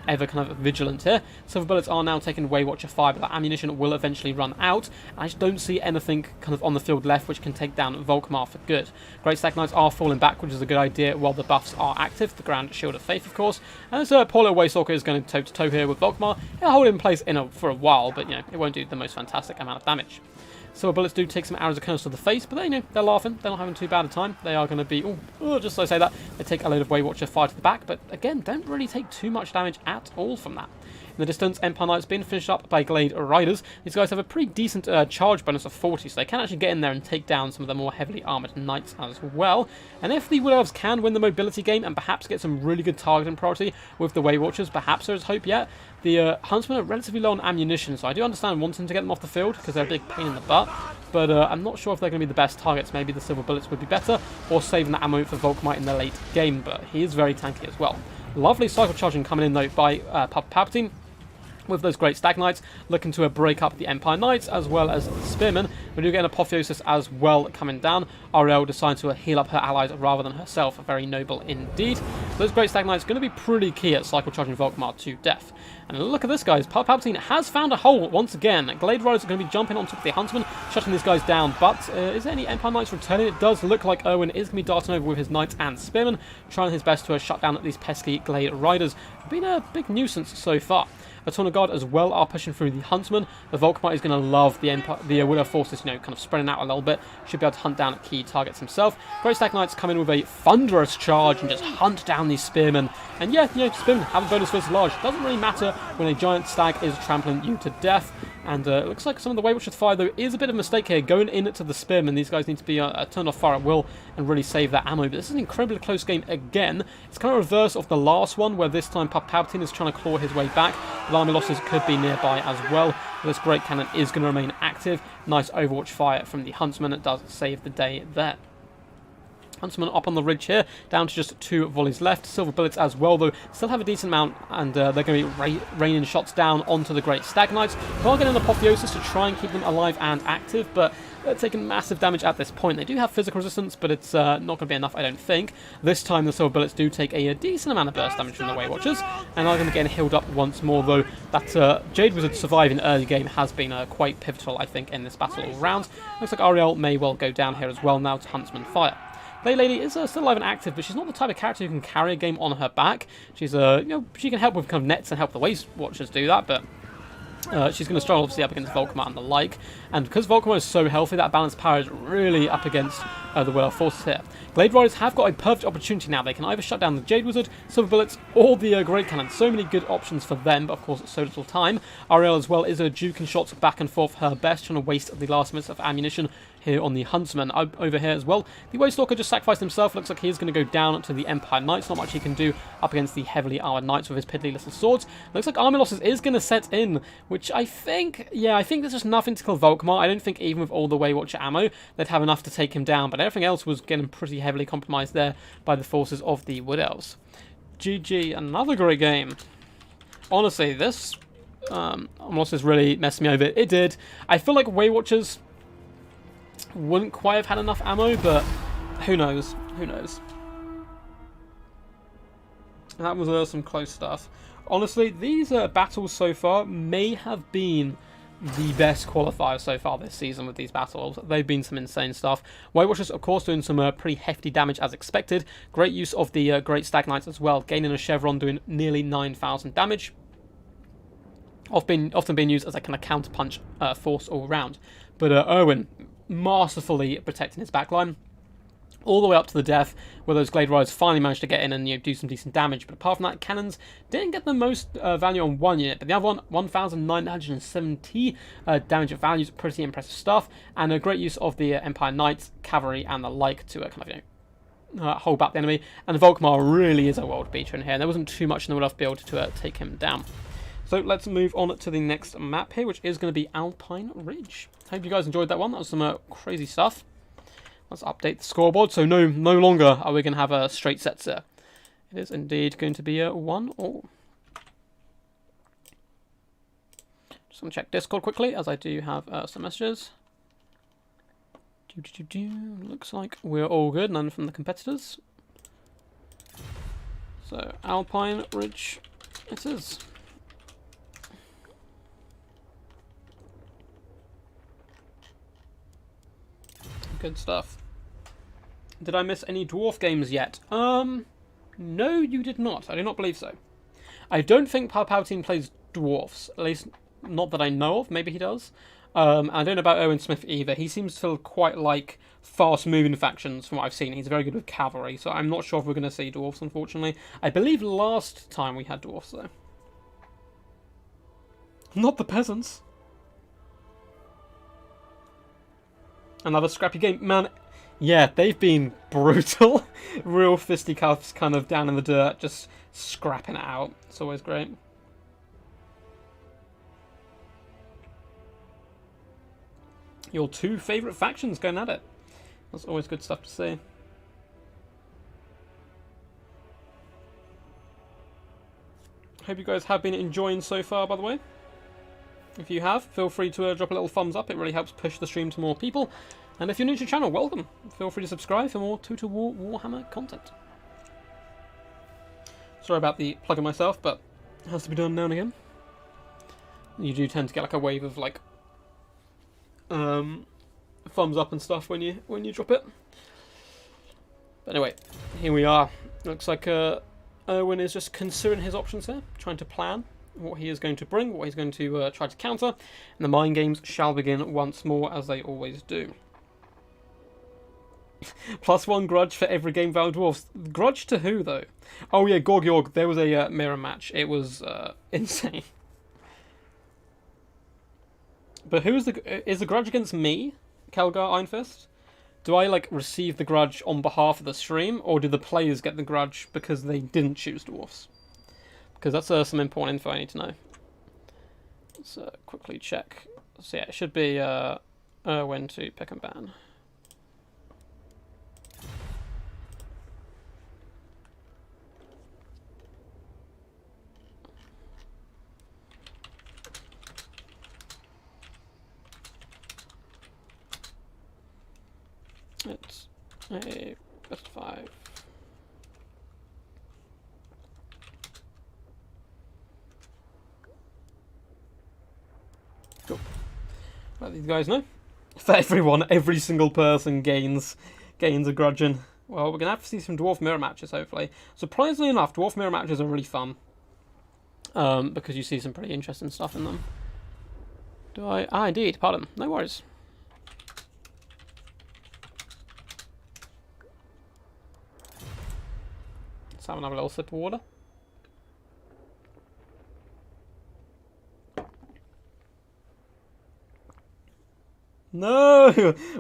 ever kind of vigilant here. Silver Bullets are now taking Weight Watcher fire, but that ammunition will eventually run out. I just don't see anything kind of on the field left which can take down Volkmar for good. Great Stag Knights are falling back, which is a good idea while the buffs are active. The Grand Shield of Faith, of course. And this poor little Waystalker is going toe-to-toe here with Volkmar. He'll hold it in place for a while, but it won't do the most fantastic amount of damage. Silver Bullets do take some arrows of Kernos to the face, but they're laughing. They're not having too bad a time. They are going to be, just so I say that, they take a load of Weight Watcher fire to the back, but again, don't really take too much damage at all from that. In the distance, Empire Knights being finished up by Glade Riders. These guys have a pretty decent charge bonus of 40, so they can actually get in there and take down some of the more heavily armoured Knights as well. And if the Wood Elves can win the mobility game and perhaps get some really good targeting priority with the Weight Watchers, perhaps there is hope yet. The Huntsmen are relatively low on ammunition, so I do understand wanting to get them off the field because they're a big pain in the butt. But I'm not sure if they're going to be the best targets. Maybe the Silver Bullets would be better, or saving the ammo for Volkmite in the late game. But he is very tanky as well. Lovely cycle charging coming in though by Palpatine, with those great Stag Knights looking to break up the Empire Knights as well as the Spearmen. We do get an Apotheosis as well coming down. Ariel decided to heal up her allies rather than herself. Very noble indeed. Those great Stag Knights are going to be pretty key at cycle charging Volkmar to death. And look at this, guys. Palpatine has found a hole once again. Glade Riders are going to be jumping on top of the Huntsman, shutting these guys down. But is there any Empire Knights returning? It does look like Owen is going to be darting over with his Knights and Spearmen, trying his best to shut down these pesky Glade Riders. Been a big nuisance so far. A Ton of Guard as well are pushing through the Huntsman. The Volkmite is going to love the Wood Elf forces, you know, kind of spreading out a little bit. Should be able to hunt down key targets himself. Great Stag Knights come in with a thunderous charge and just hunt down these Spearmen. And yeah, you know, Spearmen have a bonus versus large. Doesn't really matter when a giant stag is trampling you to death. And it looks like some of the Weight Watchers fire, though, is a bit of a mistake here. Going into the Spearmen, these guys need to be turned off fire at will and really save that ammo. But this is an incredibly close game again. It's kind of reverse of the last one, where this time Palpatine is trying to claw his way back. The army losses could be nearby as well. This great cannon is going to remain active. Nice Overwatch fire from the Huntsman. It does save the day there. Huntsman up on the ridge here, down to just 2 volleys left. Silver Bullets as well, though, still have a decent amount, and they're going to be raining shots down onto the Great Stag Knights. They'll get an Apotheosis to try and keep them alive and active, but they're taking massive damage at this point. They do have physical resistance, but it's not going to be enough, I don't think. This time, the Silver Bullets do take a decent amount of burst damage from the Weight Watchers, and are going to get healed up once more, though that Jade Wizard surviving early game has been quite pivotal, I think, in this battle all round. Looks like Ariel may well go down here as well now to Huntsman fire. Lay Lady is still alive and active, but she's not the type of character who can carry a game on her back. She's you know, she can help with kind of nets and help the Weight Watchers do that, but she's going to struggle obviously up against Volkmar and the like. And because Volkmar is so healthy, that balanced power is really up against the Wood Elf forces here. Glade Riders have got a perfect opportunity now. They can either shut down the Jade Wizard, Silver Bullets, or the Great Cannon. So many good options for them, but of course so little time. Ariel as well is duking shots back and forth her best, trying to waste the last minutes of ammunition here on the Huntsman. Over here as well, the Waystalker just sacrificed himself. Looks like he's going to go down to the Empire Knights. Not much he can do up against the heavily armored Knights with his piddly little swords. Looks like army losses is going to set in, which I think, yeah, I think there's just nothing to kill Volkmar. I don't think even with all the Weight Watcher ammo, they'd have enough to take him down, but everything else was getting pretty heavily compromised there by the forces of the Wood Elves. GG, another great game. Honestly, this losses really messed me over. It did. I feel like Weight Watchers wouldn't quite have had enough ammo, but who knows? Who knows? That was some close stuff. Honestly, these battles so far may have been the best qualifiers so far this season with these battles. They've been some insane stuff. Weight Watchers, of course, doing some pretty hefty damage as expected. Great use of the Great Stag Knights as well, gaining a Chevron, doing nearly 9,000 damage. Often being used as a kind of counterpunch force all around. But Erwin masterfully protecting his backline all the way up to the death, where those Glade Riders finally managed to get in and do some decent damage. But apart from that, cannons didn't get the most value on one unit, but the other one, 1,970 damage of value, is pretty impressive stuff, and a great use of the Empire Knights, cavalry, and the like to kind of, you know, hold back the enemy. And Volkmar really is a world beater in here, and there wasn't too much in the Wood Elf build to take him down. So let's move on to the next map here, which is going to be Alpine Ridge. Hope you guys enjoyed that one. That was some crazy stuff. Let's update the scoreboard. So no longer are we going to have straight sets here. It is indeed going to be 1-1. Just going to check Discord quickly, as I do have some messages. Looks like we're all good. None from the competitors. So Alpine Ridge it is. Good stuff. Did I miss any dwarf games yet? No, you did not. I do not believe so. I don't think Palpatine plays dwarfs, at least not that I know of. Maybe he does. I don't know about Owen Smith either. He seems to quite like fast-moving factions from what I've seen. He's very good with cavalry, so I'm not sure if we're going to see dwarfs, unfortunately. I believe last time we had dwarfs, though. Not the peasants. Another scrappy game. Man, yeah, they've been brutal. Real fisticuffs kind of down in the dirt, just scrapping it out. It's always great. Your two favourite factions going at it. That's always good stuff to see. Hope you guys have been enjoying so far, by the way. If you have, feel free to drop a little thumbs up. It really helps push the stream to more people. And if you're new to the channel, welcome. Feel free to subscribe for more Total War Warhammer content. Sorry about the plugging myself, but it has to be done now and again. You do tend to get like a wave of like thumbs up and stuff when you drop it. But anyway, here we are. Looks like Erwin is just considering his options here, trying to plan what he is going to bring, what he's going to try to counter, and the mind games shall begin once more, as they always do. +1 grudge for every game Val Dwarfs. Grudge to who, though? Oh yeah, Gorg. There was a mirror match. It was insane. But is the grudge against me, Kelgar Ironfist? Do I like receive the grudge on behalf of the stream, or do the players get the grudge because they didn't choose dwarfs? Because that's some important info I need to know. Let's quickly check. So yeah, it should be when to pick and ban. It's a best of 5. Cool. Let these guys know. For everyone, every single person gains a grudging. Well, we're gonna have to see some dwarf mirror matches, hopefully. Surprisingly enough, dwarf mirror matches are really fun. Because you see some pretty interesting stuff in them. Do I? Ah, indeed. Pardon. No worries. Let's have another little sip of water. No!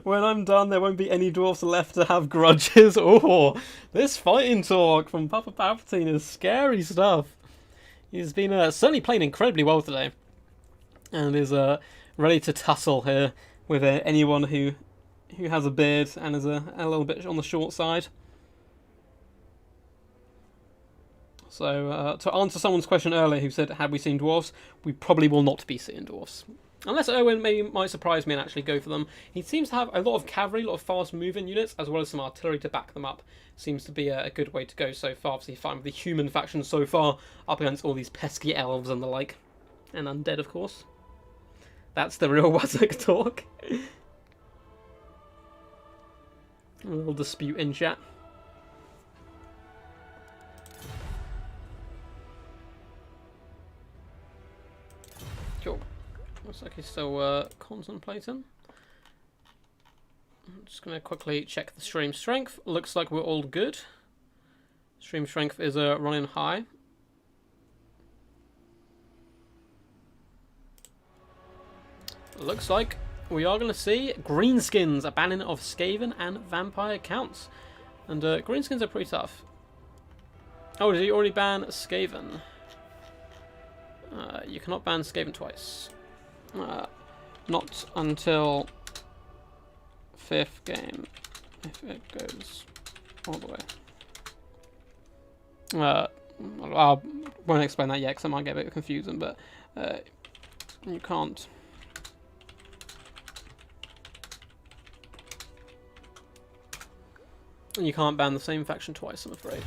When I'm done, there won't be any dwarfs left to have grudges. Oh, this fighting talk from Papa Palpatine is scary stuff. He's been certainly playing incredibly well today, and is ready to tussle here with anyone who has a beard and is a little bit on the short side. So, to answer someone's question earlier who said, had we seen dwarfs, we probably will not be seeing dwarfs. Unless Erwin might surprise me and actually go for them. He seems to have a lot of cavalry, a lot of fast-moving units, as well as some artillery to back them up. Seems to be a good way to go so far. Obviously, fine with the human faction so far, up against all these pesky elves and the like. And undead, of course. That's the real Wazak talk. A little dispute in chat. Cool. Looks like he's still contemplating. I'm just going to quickly check the stream strength. Looks like we're all good. Stream strength is running high. Looks like we are going to see greenskins, a banning of Skaven and vampire counts. And greenskins are pretty tough. Oh, did he already ban Skaven? You cannot ban Skaven twice. Not until 5th game, if it goes all the way. I won't explain that yet because I might get a bit confusing, but you can't. And you can't ban the same faction twice, I'm afraid.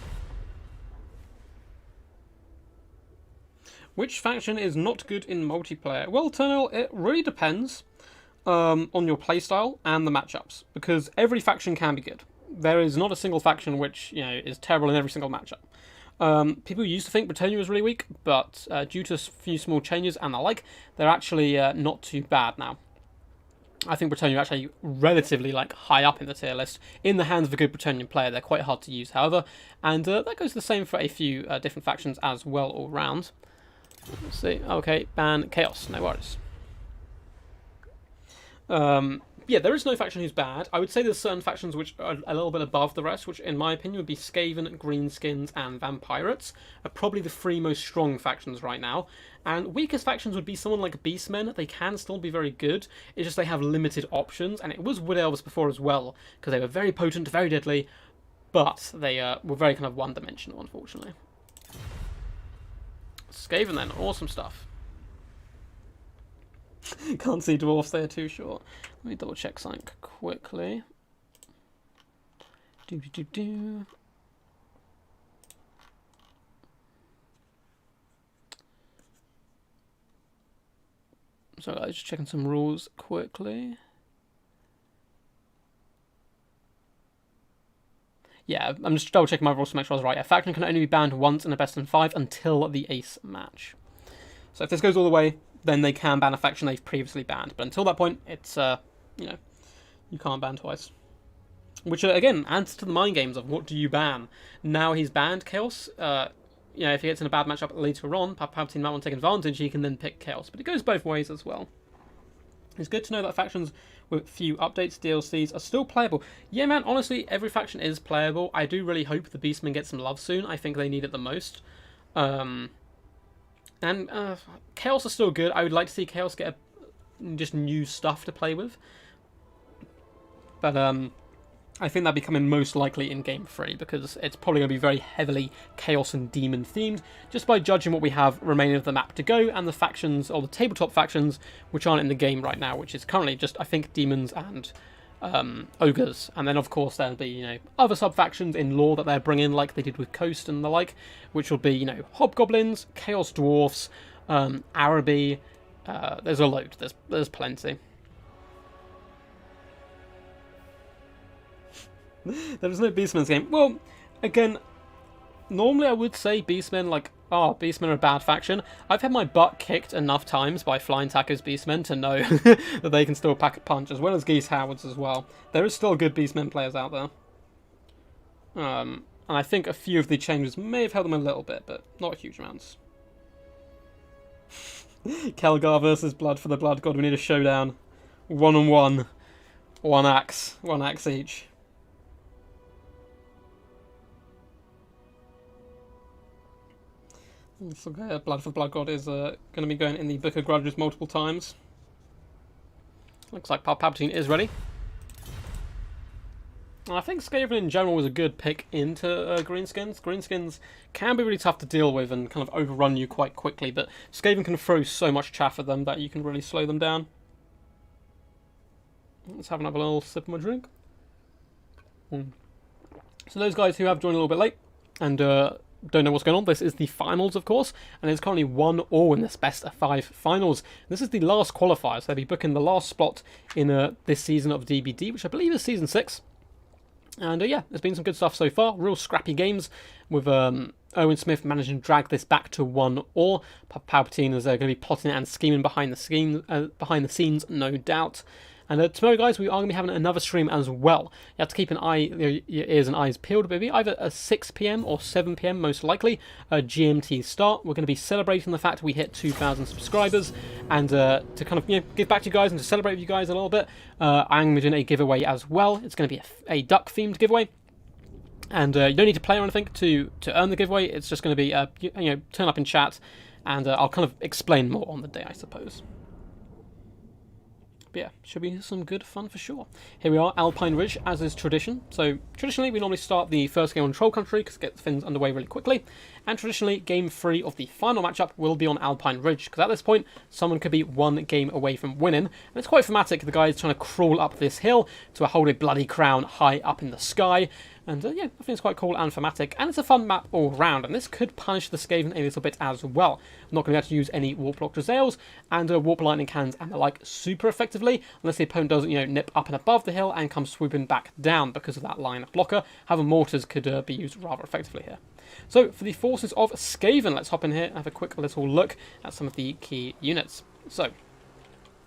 Which faction is not good in multiplayer? Well, Turnell, it really depends on your playstyle and the matchups, because every faction can be good. There is not a single faction which is terrible in every single matchup. People used to think Bretonnia was really weak, but due to a few small changes and the like, they're actually not too bad now. I think Bretonnia are actually relatively high up in the tier list. In the hands of a good Bretonian player, they're quite hard to use, however, and that goes the same for a few different factions as well all round. Let's see. Okay, ban Chaos. No worries. Yeah, there is no faction who's bad. I would say there's certain factions which are a little bit above the rest, which in my opinion would be Skaven, Greenskins, and Vampirates are probably the three most strong factions right now. And weakest factions would be someone like Beastmen. They can still be very good. It's just they have limited options, and it was Wood Elves before as well, because they were very potent, very deadly, but they were very kind of one-dimensional, unfortunately. Skaven then, awesome stuff. Can't see dwarfs, they're too short. Let me double check something quickly. Do. So I was just checking some rules quickly. Yeah, I'm just double checking my rules to make sure I was right. A faction can only be banned once in a best of 5 until the ace match. So if this goes all the way, then they can ban a faction they've previously banned. But until that point, it's, you know, you can't ban twice. Which, again, adds to the mind games of what do you ban. Now he's banned Chaos. You know, if he gets in a bad matchup later on, Palpatine might want to take advantage, he can then pick Chaos. But it goes both ways as well. It's good to know that factions with few updates, DLCs, are still playable. Yeah, man, honestly, every faction is playable. I do really hope the Beastmen get some love soon. I think they need it the most. And Chaos are still good. I would like to see Chaos get just new stuff to play with. But I think that'll be coming most likely in Game 3, because it's probably going to be very heavily Chaos and Demon themed, just by judging what we have remaining of the map to go, and the factions, or the tabletop factions, which aren't in the game right now, which is currently just, I think, Demons and Ogres. And then, of course, there'll be, you know, other sub-factions in lore that they're bringing, like they did with Coast and the like, which will be, you know, Hobgoblins, Chaos Dwarfs, Araby, there's a load, there's plenty. There is no Beastmen's game. Well, again, normally I would say Beastmen, like, oh, Beastmen are a bad faction. I've had my butt kicked enough times by Flying Tacker's Beastmen to know that they can still pack a punch, as well as Geese Howards as well. There is still good Beastmen players out there. And I think a few of the changes may have helped them a little bit, but not huge amounts. Kelgar versus Blood for the Blood God, we need a showdown. 1-on-1. One axe each. So, Blood for Blood God is going to be going in the Book of Grudges multiple times. Looks like Palpatine is ready. And I think Skaven in general was a good pick into Greenskins. Greenskins can be really tough to deal with and kind of overrun you quite quickly, but Skaven can throw so much chaff at them that you can really slow them down. Let's have another little sip of my drink. So those guys who have joined a little bit late and don't know what's going on, this is the finals, of course, and there's currently 1-1 in this best of 5 finals. This is the last qualifier, so they'll be booking the last spot in this season of DBD, which I believe is season 6. And yeah, there's been some good stuff so far. Real scrappy games with Owen Smith managing to drag this back to 1-1. Palpatine is going to be plotting and scheming behind the scenes, no doubt. And tomorrow, guys, we are going to be having another stream as well. You have to keep your ears and eyes peeled, maybe either at 6 PM or 7 PM, most likely, GMT start. We're going to be celebrating the fact we hit 2,000 subscribers, and to kind of, you know, give back to you guys and to celebrate with you guys a little bit, I'm going to be doing a giveaway as well. It's going to be a duck-themed giveaway. And you don't need to play or anything to earn the giveaway. It's just going to be, you know, turn up in chat, and I'll kind of explain more on the day, I suppose. But yeah, should be some good fun for sure. Here we are, Alpine Ridge, as is tradition. So traditionally, we normally start the first game on Troll Country because it gets things underway really quickly. And traditionally, Game 3 of the final matchup will be on Alpine Ridge, because at this point, someone could be one game away from winning. And it's quite thematic. The guy is trying to crawl up this hill to hold a bloody crown high up in the sky. And yeah, I think it's quite cool and thematic, and it's a fun map all round, and this could punish the Skaven a little bit as well. I'm not going to be able to use any Warp Lock Drezels and Warp Lightning Cannons and the like super effectively, unless the opponent doesn't, you know, nip up and above the hill and come swooping back down because of that line of blocker. However, mortars could be used rather effectively here. So, for the forces of Skaven, let's hop in here and have a quick little look at some of the key units. So,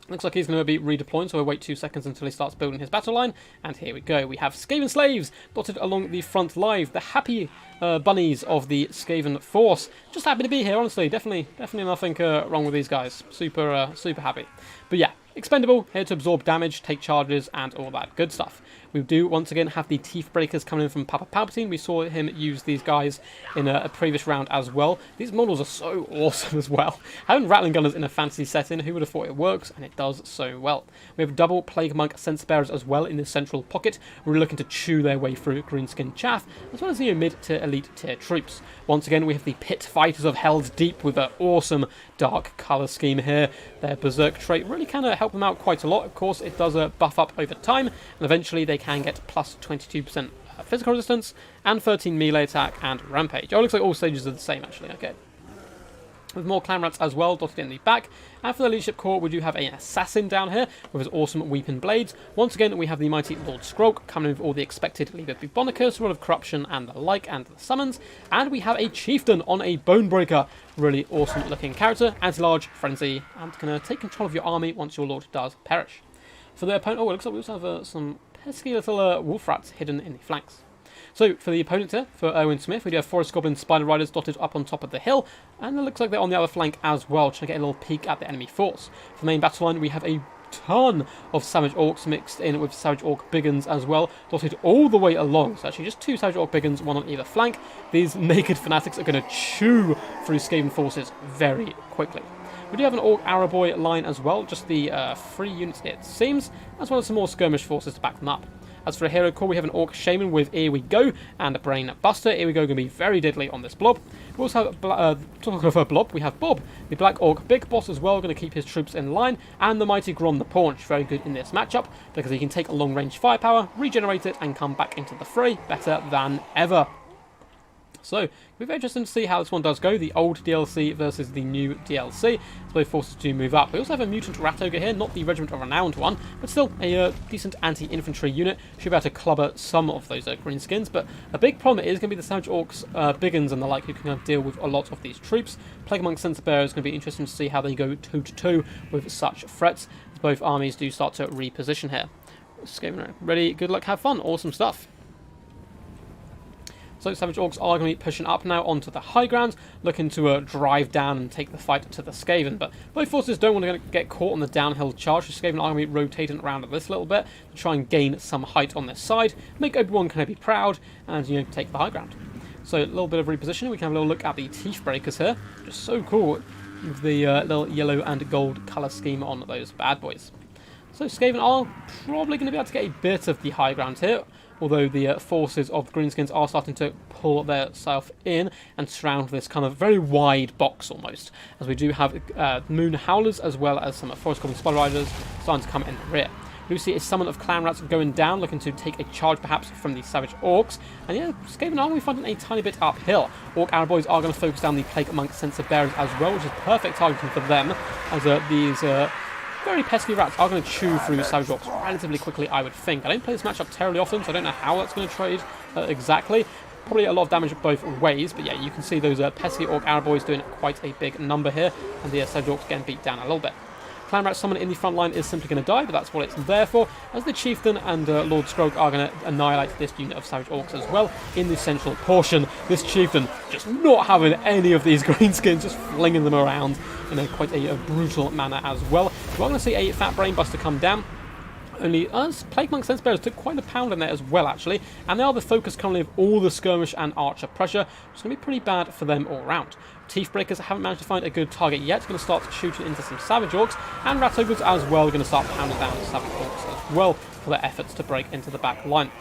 Looks like he's going to be redeploying, so we'll wait 2 seconds until he starts building his battle line. And here we go. We have Skaven Slaves dotted along the front live. The happy bunnies of the Skaven force. Just happy to be here, honestly. Definitely nothing wrong with these guys. Super happy. But yeah, expendable, here to absorb damage, take charges, and all that good stuff. We do once again have the Teeth Breakers coming in from Papa Palpatine. We saw him use these guys in a previous round as well. These models are so awesome as well. Having Rattling Gunners in a fantasy setting, who would have thought it works? And it does so well. We have double Plague Monk Sense Bearers as well in the central pocket. We're looking to chew their way through Greenskin chaff, as well as the mid to elite tier troops. Once again, we have the Pit Fighters of Hell's Deep with an awesome dark colour scheme here. Their Berserk trait really can help them out quite a lot. Of course, it does buff up over time, and eventually they can get plus 22% physical resistance and 13 melee attack and rampage. Oh, it looks like all stages are the same actually. Okay. With more clan rats as well dotted in the back. And for the leadership core, we do have an assassin down here with his awesome weeping blades. Once again, we have the mighty Lord Skrulk coming in with all the expected Liber Bubonicus, Rod of Corruption and the like, and the summons. And we have a chieftain on a Bonebreaker. Really awesome looking character. Anti-large, frenzy, and going to take control of your army once your lord does perish. For the opponent, oh, it looks like we also have some pesky little wolf rats hidden in the flanks. So, for the opponent here, for Owen Smith, we do have Forest Goblin Spider Riders dotted up on top of the hill, and it looks like they're on the other flank as well, trying to get a little peek at the enemy force. For the main battle line, we have a ton of Savage Orcs mixed in with Savage Orc Biggins as well, dotted all the way along. So actually just 2 Savage Orc Biggins, 1 on either flank. These naked fanatics are going to chew through Skaven forces very quickly. We do have an Orc Arrow Boy line as well, just the 3 units it seems, as well as some more skirmish forces to back them up. As for a hero core, we have an Orc Shaman with Here We Go and a Brain Buster. Here We Go going to be very deadly on this blob. We also have, talking of a blob, we have Bob, the Black Orc Big Boss as well, going to keep his troops in line, and the mighty Grom the Paunch, very good in this matchup, because he can take a long-range firepower, regenerate it, and come back into the fray better than ever. So, it'll be very interesting to see how this one does go, the old DLC versus the new DLC, as both forces do move up. We also have a Mutant Rat Ogre here, not the Regiment of Renowned one, but still a decent anti-infantry unit. Should be able to clubber some of those greenskins, but a big problem is going to be the Savage Orcs, Biggins and the like, who can deal with a lot of these troops. Plague Monk Sense Bearer is going to be interesting to see how they go toe-to-toe with such threats, as both armies do start to reposition here. Skaven ready, good luck, have fun, awesome stuff. So Savage Orcs are going to be pushing up now onto the high ground, looking to drive down and take the fight to the Skaven. But both forces don't want to get caught on the downhill charge. The Skaven are going to be rotating around this little bit to try and gain some height on this side, make Obi-Wan kind of be proud, and take the high ground. So a little bit of repositioning. We can have a little look at the Teeth Breakers here. Just so cool with the little yellow and gold colour scheme on those bad boys. So Skaven are probably going to be able to get a bit of the high ground here, although the forces of the Greenskins are starting to pull their self in and surround this kind of very wide box almost, as we do have Moon Howlers as well as some Forest Goblin Spider Riders starting to come in the rear. We do see a summon of Clan Rats going down, looking to take a charge perhaps from the Savage Orcs. And yeah, Skaven are going to be finding a tiny bit uphill. Orc Arrow Boys are going to focus down the Plague Monk Sense of Bearers as well, which is perfect targeting for them, as these very pesky rats are going to chew through Savage Orcs relatively quickly, I would think. I don't play this matchup terribly often, so I don't know how that's going to trade exactly. Probably a lot of damage both ways, but yeah, you can see those pesky Orc Arrow Boys doing quite a big number here, and the Savage Orcs getting beat down a little bit. Clan Rat Summon in the front line is simply going to die, but that's what it's there for, as the Chieftain and Lord Skrulk are going to annihilate this unit of Savage Orcs as well in the central portion. This Chieftain just not having any of these greenskins, just flinging them around in quite a brutal manner as well. We're going to see a Fat Brain Buster come down. Only us Plague Monk Sense Bearers took quite a pound in there as well, actually, and they are the focus currently of all the skirmish and archer pressure, which is going to be pretty bad for them all round. Teeth Breakers haven't managed to find a good target yet, going to start shooting into some Savage Orcs, and Rat Ogres as well, going to start pounding down Savage Orcs as well for their efforts to break into the back line.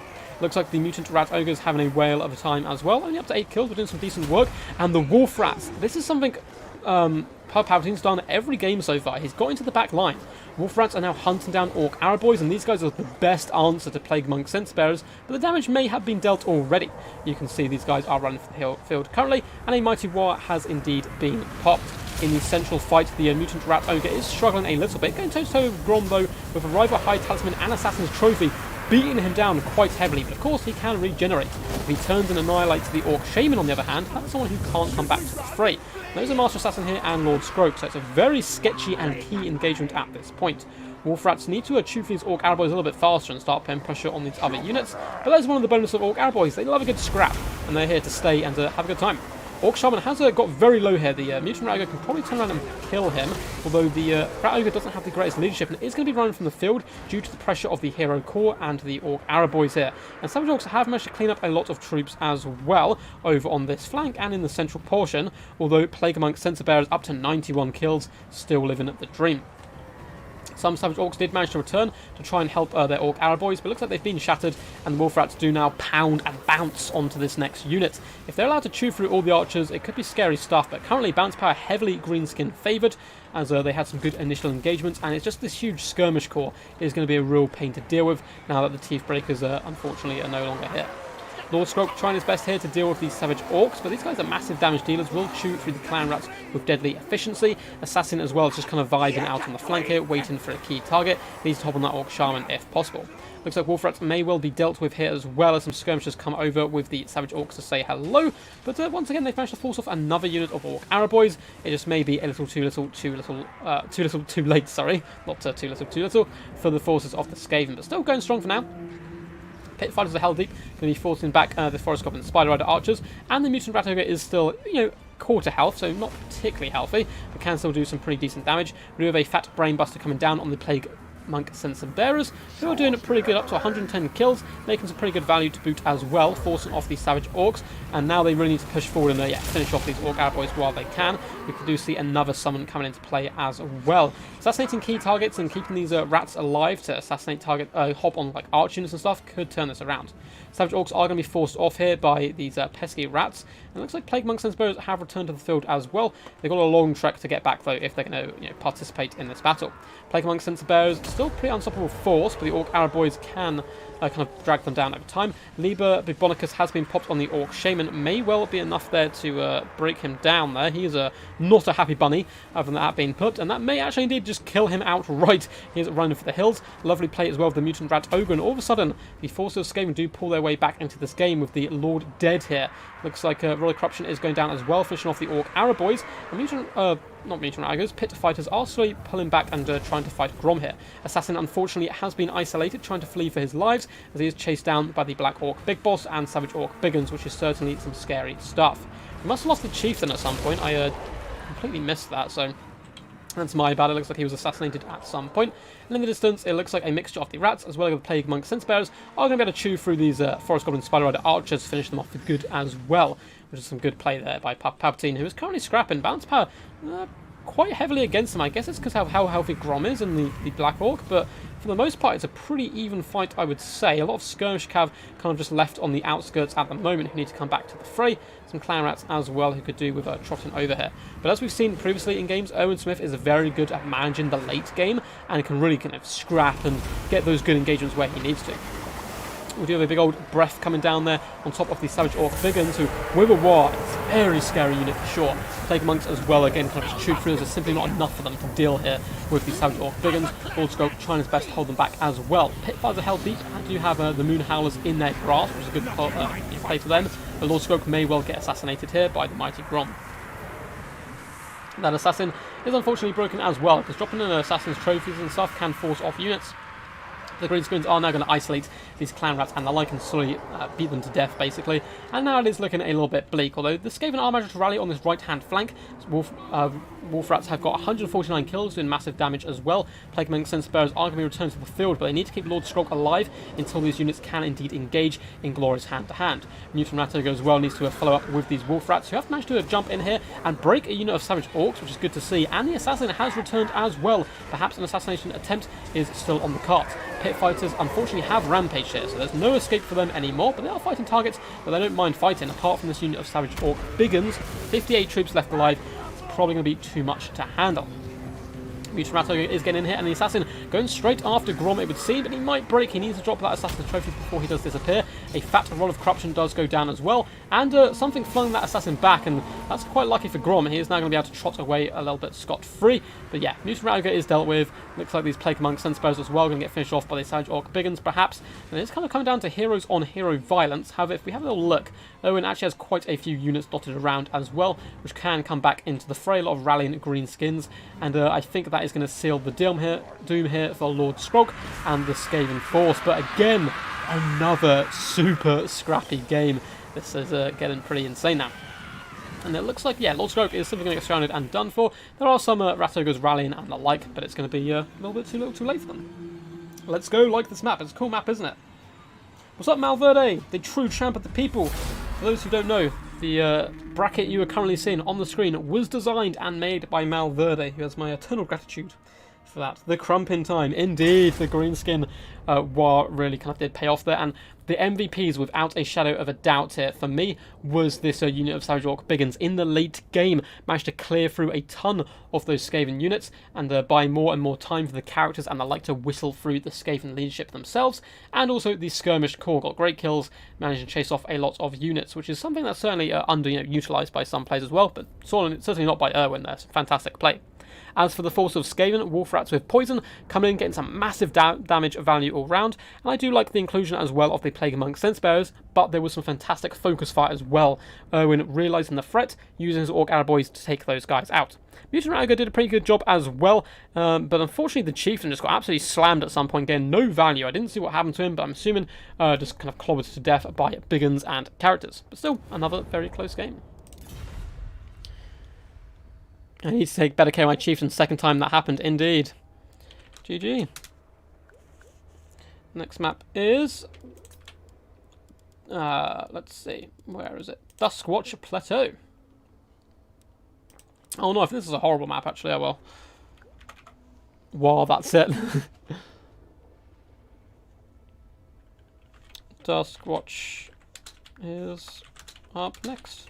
Looks like the Mutant Rat Ogres having a whale of a time as well, only up to 8 kills, but doing some decent work, and the Wolf Rats, this is something Palpatine's done every game so far. He's got into the back line. Wolf Rats are now hunting down Orc Arrow Boys, and these guys are the best answer to Plague Monk Sense Bearers, but the damage may have been dealt already. You can see these guys are running for the field currently, and a Mighty War has indeed been popped. In the central fight, the Mutant Rat Ogre is struggling a little bit, going toe-to-toe with Grom though, with a Rival High Talisman and Assassin's Trophy, beating him down quite heavily, but of course he can regenerate. If he turns and annihilates the Orc Shaman on the other hand, that's someone who can't come back to the fray. There's a Master Assassin here and Lord Scrope, so it's a very sketchy and key engagement at this point. Wolf Rats need to chew these Orc Arrow Boys a little bit faster and start putting pressure on these other units, but that's one of the bonuses of Orc Arrow Boys. They love a good scrap, and they're here to stay and have a good time. Orc Shaman has got very low here. The Mutant Rat Ogre can probably turn around and kill him, although the Rat Ogre doesn't have the greatest leadership and is going to be running from the field due to the pressure of the Hero Core and the Orc Arrow Boys here. And Savage Orcs have managed to clean up a lot of troops as well over on this flank and in the central portion, although Plague Amongst Censer Bearers up to 91 kills, still living the dream. Some Savage Orcs did manage to return to try and help their Orc Arrow Boys, but it looks like they've been shattered, and the Wolf Rats do now pound and bounce onto this next unit. If they're allowed to chew through all the archers, it could be scary stuff, but currently bounce power heavily greenskin favoured, as they had some good initial engagements, and it's just this huge skirmish core is going to be a real pain to deal with now that the Teeth Breakers unfortunately are no longer here. Lord Scrope trying his best here to deal with these Savage Orcs, but these guys are massive damage dealers, will chew through the Clan Rats with deadly efficiency. Assassin as well, just kind of vibing out on the flank here, waiting for a key target. Needs to hop on that Orc Shaman if possible. Looks like Wolf Rats may well be dealt with here as well, as some skirmishers come over with the Savage Orcs to say hello. But once again, they've managed to force off another unit of Orc Arrow Boys. It just may be a little too late, sorry. Not too little for the forces of the Skaven, but still going strong for now. Pit Fighters are held deep, going to be forcing back the Forest Goblin Spider Rider Archers, and the Mutant Rat Ogre is still, quarter health, so not particularly healthy, but can still do some pretty decent damage. We do have a Fat Brainbuster coming down on the Plague Monk Censer Bearers, who are doing it pretty good, up to 110 kills, making some pretty good value to boot as well, forcing off these Savage Orcs, and now they really need to push forward and finish off these Orc Arrow Boys while they can. We do see another summon coming into play as well. Assassinating key targets and keeping these rats alive to assassinate hop on like arch units and stuff could turn this around. Savage Orcs are going to be forced off here by these pesky rats, and it looks like Plague Monks and Bearers have returned to the field as well. They've got a long trek to get back though if they're going to participate in this battle. Plague Monks and Bearers still pretty unstoppable force, but the Orc Arrow Boys can kind of drag them down over time. Liber Bibonicus has been popped on the Orc Shaman, may well be enough there to break him down there. He is not a happy bunny other than that being put, and that may actually indeed just kill him outright. He is running for the hills. Lovely play as well with the Mutant Rat Ogre, and all of a sudden the forces of Skaven do pull their way back into this game with the Lord dead here. Looks like Roller Corruption is going down as well, finishing off the Orc Arrow Boys. The not Mutant Rat Ogres, Pit Fighters are slowly pulling back and trying to fight Grom here. Assassin unfortunately has been isolated, trying to flee for his lives, as he is chased down by the Black Orc Big Boss and Savage Orc Biggins, which is certainly some scary stuff. We must have lost the Chieftain at some point. I completely missed that, so that's my bad. It looks like he was assassinated at some point. And in the distance, it looks like a mixture of the rats as well as the Plague Monk Censer Bearers are going to be able to chew through these Forest Goblin Spider Rider Archers, finish them off for good as well, which is some good play there by Palpatine, who is currently scrapping bounce power quite heavily against him. I guess it's because of how healthy Grom is and the Black Orc, but for the most part, it's a pretty even fight, I would say. A lot of skirmish cav kind of just left on the outskirts at the moment who need to come back to the fray. Some clan rats as well who could do with trotting over here. But as we've seen previously in games, Owen Smith is very good at managing the late game and can really kind of scrap and get those good engagements where he needs to. We do have a big old breath coming down there on top of the Savage Orc Biggins, who, with a war, it's a very scary unit for sure. Plague Monks as well, again, kind of just shoot through. There's simply not enough for them to deal here with the Savage Orc Biggins. Lord Scrope trying his best to hold them back as well. Pit Fighters are held deep, and do have the Moon Howlers in their grasp, which is a good play for them. The Lord Scrope may well get assassinated here by the mighty Grom. That Assassin is unfortunately broken as well, because dropping in Assassin's trophies and stuff can force off units. The green screens are now going to isolate these clan rats and the like and slowly beat them to death, basically. And now it is looking a little bit bleak, although the Skaven are managed to rally on this right-hand flank. Wolf rats have got 149 kills, doing massive damage as well. Plague Monks and Bearers are going to be returned to the field, but they need to keep Lord Scrope alive until these units can indeed engage in glorious hand-to-hand. Mutant Rat Ogre as well needs to follow up with these Wolf Rats, who have managed to jump in here and break a unit of Savage Orcs, which is good to see. And the Assassin has returned as well. Perhaps an assassination attempt is still on the cards. Pit Fighters unfortunately have Rampage here, so there's no escape for them anymore, but they are fighting targets that they don't mind fighting, apart from this unit of Savage Orc Biggins. 58 troops left alive. It's probably going to be too much to handle. Mutant Rat Ogre is getting in here, and the assassin going straight after Grom, it would seem, but he might break. He needs to drop that assassin trophy before he does disappear. A fat Rod of Corruption does go down as well, and something flung that assassin back, and that's quite lucky for Grom. He is now going to be able to trot away a little bit scot-free. But yeah, Mutant Rat Ogre is dealt with. Looks like these Plague Monk Sense-Bearers as well going to get finished off by the Savage Orc Biggins, perhaps. And it's kind of coming down to heroes on hero violence. However, if we have a little look, Owen actually has quite a few units dotted around as well, which can come back into the fray. A lot of rallying green skins, and I think that is going to seal the doom here for Lord Skrog and the Skaven Force. But again, another super scrappy game. This is getting pretty insane now. And it looks like, yeah, Lord Skrog is simply going to get surrounded and done for. There are some Rat Ogres rallying and the like, but it's going to be a little bit too late for them. Let's go like this map. It's a cool map, isn't it? What's up, Malverde? The true champ of the people. For those who don't know, the bracket you are currently seeing on the screen was designed and made by Malverde, who has my eternal gratitude for that. The crump in time. Indeed, the green skin war really kind of did pay off there, and the MVPs, without a shadow of a doubt here, for me, was this unit of Savage Orc Biggins. In the late game, managed to clear through a ton of those Skaven units, and buy more and more time for the characters, and I like to whistle through the Skaven leadership themselves, and also the Skirmish Corps got great kills, managed to chase off a lot of units, which is something that's certainly underutilized by some players as well, but certainly not by Erwin there. It's fantastic play. As for the force of Skaven, Wolf Rats with Poison, coming in, getting some massive damage value all round, and I do like the inclusion as well of the Plague Monk Sense-Bearers, but there was some fantastic focus fire as well. Erwin realising the threat, using his Orc Arrow Boys to take those guys out. Mutant Rat Ogre did a pretty good job as well, but unfortunately the Chieftain just got absolutely slammed at some point, getting no value. I didn't see what happened to him, but I'm assuming just kind of clobbered to death by Biggins and characters. But still, another very close game. I need to take better care of my Chieftain. Second time that happened, indeed. GG. Next map is... let's see. Where is it? Duskwatch Plateau. Oh no, I think this is a horrible map, actually. Oh well. Wow, that's it. Duskwatch is up next.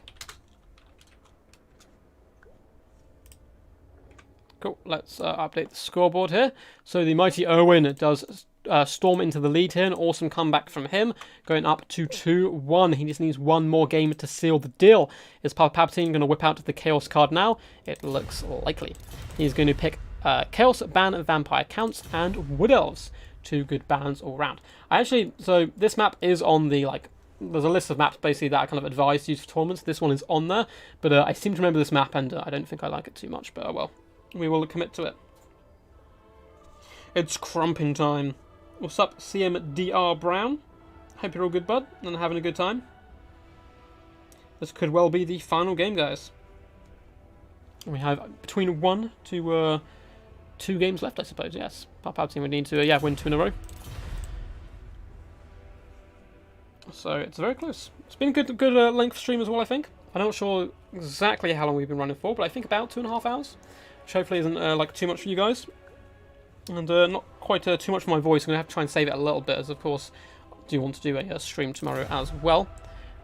Cool, let's update the scoreboard here. So the mighty Erwin does storm into the lead here. An awesome comeback from him, going up to 2-1. He just needs one more game to seal the deal. Is Palpatine going to whip out the Chaos card now? It looks likely. He's going to pick Chaos, ban Vampire Counts, and Wood Elves. Two good bans all round. So this map is on the, there's a list of maps basically that I kind of advise to use for tournaments. This one is on there, but I seem to remember this map, and I don't think I like it too much, but oh well. We will commit to it. It's crumping time. What's up, CMDR Brown? Hope you're all good, bud, and having a good time. This could well be the final game, guys. We have between 1 to 2 games left, I suppose, yes. Palpatine would need to win 2 in a row. So it's very close. It's been a good length stream as well, I think. I'm not sure exactly how long we've been running for, but I think about 2.5 hours. Which hopefully isn't too much for you guys, and not quite too much for my voice. I'm going to have to try and save it a little bit, as of course I do want to do a stream tomorrow as well.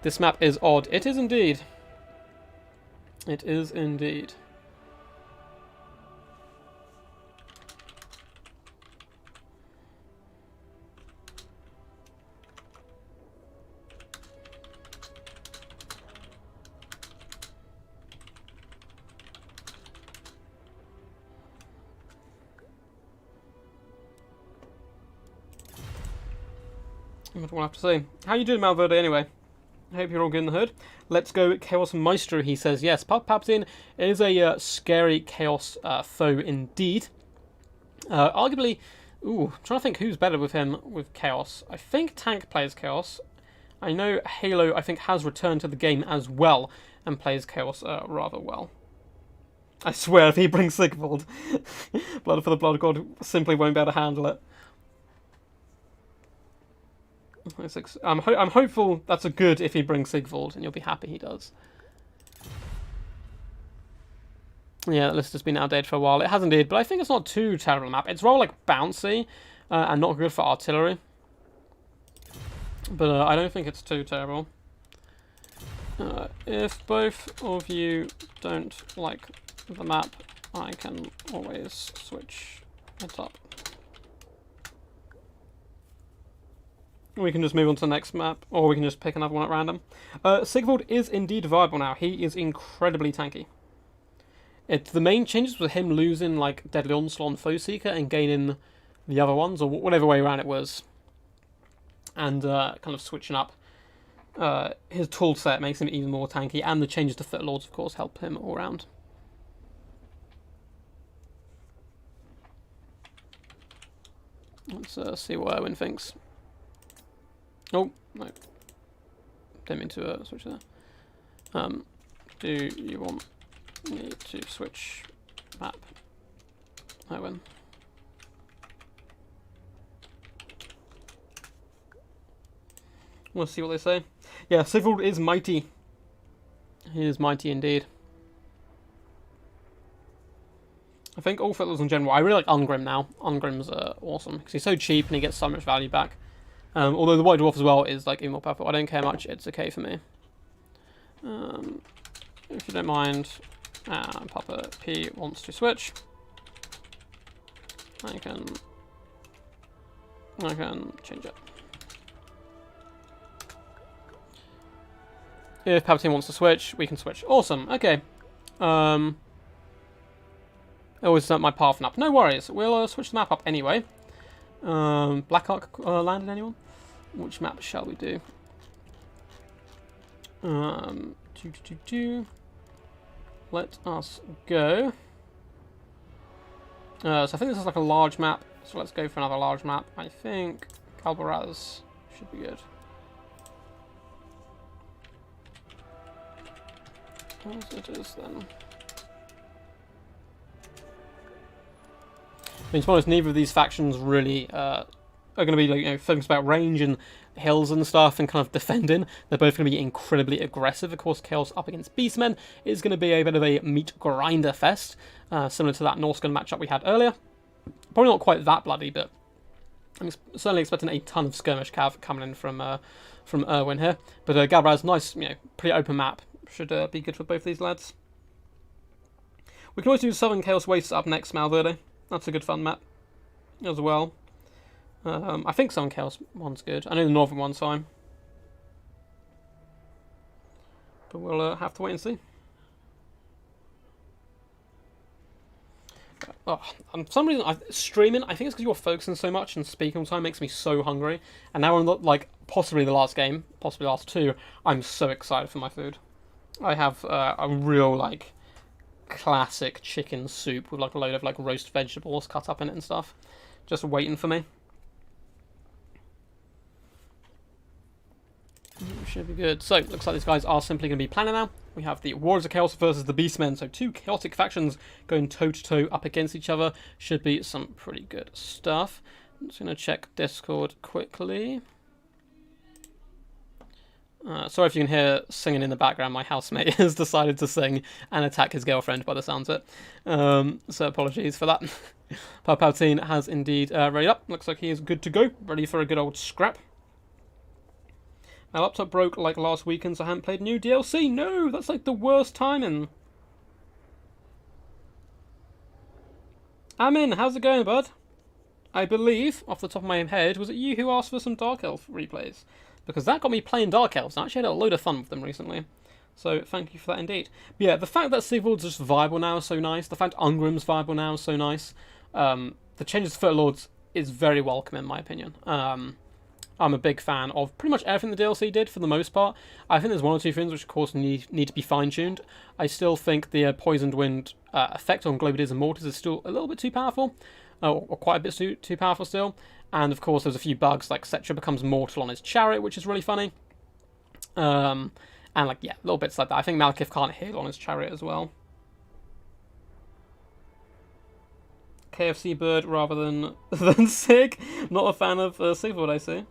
This map is odd. It is indeed. It is indeed. What do I have to say? How you doing, Malverde, anyway? I hope you're all good in the hood. Let's go Chaos Maestro, he says. Yes, Palpatine is a scary Chaos foe indeed. Arguably, I'm trying to think who's better with him with Chaos. I think Tank plays Chaos. I know Halo, I think, has returned to the game as well and plays Chaos rather well. I swear, if he brings Sigvald, Blood for the Blood God simply won't be able to handle it. I'm hopeful that's a good if he brings Sigvald, and you'll be happy he does. Yeah, that list has been outdated for a while. It has indeed, but I think it's not too terrible a map. It's rather bouncy and not good for artillery. But I don't think it's too terrible. If both of you don't like the map, I can always switch it up. We can just move on to the next map, or we can just pick another one at random. Sigvald is indeed viable now. He is incredibly tanky. The main changes was him losing like Deadly Onslaught and Foe Seeker and gaining the other ones, or whatever way around it was. And kind of switching up his tool set makes him even more tanky, and the changes to Footlords, of course, help him all around. Let's see what Erwin thinks. Oh, no. Didn't mean to switch there. Do you want me to switch map? Erwin. We'll see what they say. Yeah, Sigvald is mighty. He is mighty indeed. I think all Footlords in general. I really like Ungrim now. Ungrim's awesome because he's so cheap and he gets so much value back. Although the White Dwarf as well is like even more powerful. I don't care much. It's okay for me. If you don't mind, Papa P wants to switch. I can change it. If Palpatine wants to switch, we can switch. Awesome. Okay. It was my path map. No worries. We'll switch the map up anyway. Black Ark landed anyone? Which map shall we do? Let us go. So I think this is like a large map. So let's go for another large map. I think Galbaraz should be good. As it is then. I mean, to be honest, neither of these factions really are going to be like, focused about range and hills and stuff and kind of defending. They're both going to be incredibly aggressive. Of course, Chaos up against Beastmen is going to be a bit of a meat grinder fest, similar to that Norscan matchup we had earlier. Probably not quite that bloody, but I'm certainly expecting a ton of skirmish cav coming in from Erwin here. But Galbaraz, nice, pretty open map. Should be good for both these lads. We can always do Southern Chaos Wastes up next, Malverde. That's a good fun map as well. I think Southern Chaos one's good. I know the Northern one's fine. But we'll have to wait and see. Oh, for some reason, streaming, I think it's because you're focusing so much and speaking all the time makes me so hungry. And now on like possibly the last game, possibly the last two, I'm so excited for my food. I have a real like classic chicken soup with like a load of like roast vegetables cut up in it and stuff, just waiting for me. Should be good. So looks like these guys are simply going to be planning now. We have the Warriors of Chaos versus the Beastmen, so two chaotic factions going toe to toe up against each other. Should be some pretty good stuff. I'm just going to check Discord quickly. Sorry if you can hear singing in the background. My housemate has decided to sing and attack his girlfriend by the sounds of it. So apologies for that. Palpatine has indeed ready up. Looks like he is good to go. Ready for a good old scrap. My laptop broke like last weekend, so I haven't played new DLC. No, that's like the worst timing. Amin, how's it going, bud? I believe, off the top of my head, was it you who asked for some Dark Elf replays? Because that got me playing Dark Elves, and I actually had a load of fun with them recently. So thank you for that indeed. But yeah, the fact that Sigvald's just viable now is so nice. The fact Ungrim's viable now is so nice. The changes to Footlords is very welcome in my opinion. I'm a big fan of pretty much everything the DLC did for the most part. I think there's one or two things which of course need to be fine-tuned. I still think the Poisoned Wind effect on Globidiz and Mortis is still a little bit too powerful. Or quite a bit too powerful still. And of course there's a few bugs, like Cetra becomes mortal on his chariot, which is really funny. And like, yeah, little bits like that. I think Malekith can't heal on his chariot as well. KFC bird rather than Sig. Not a fan of Sigvald, I see.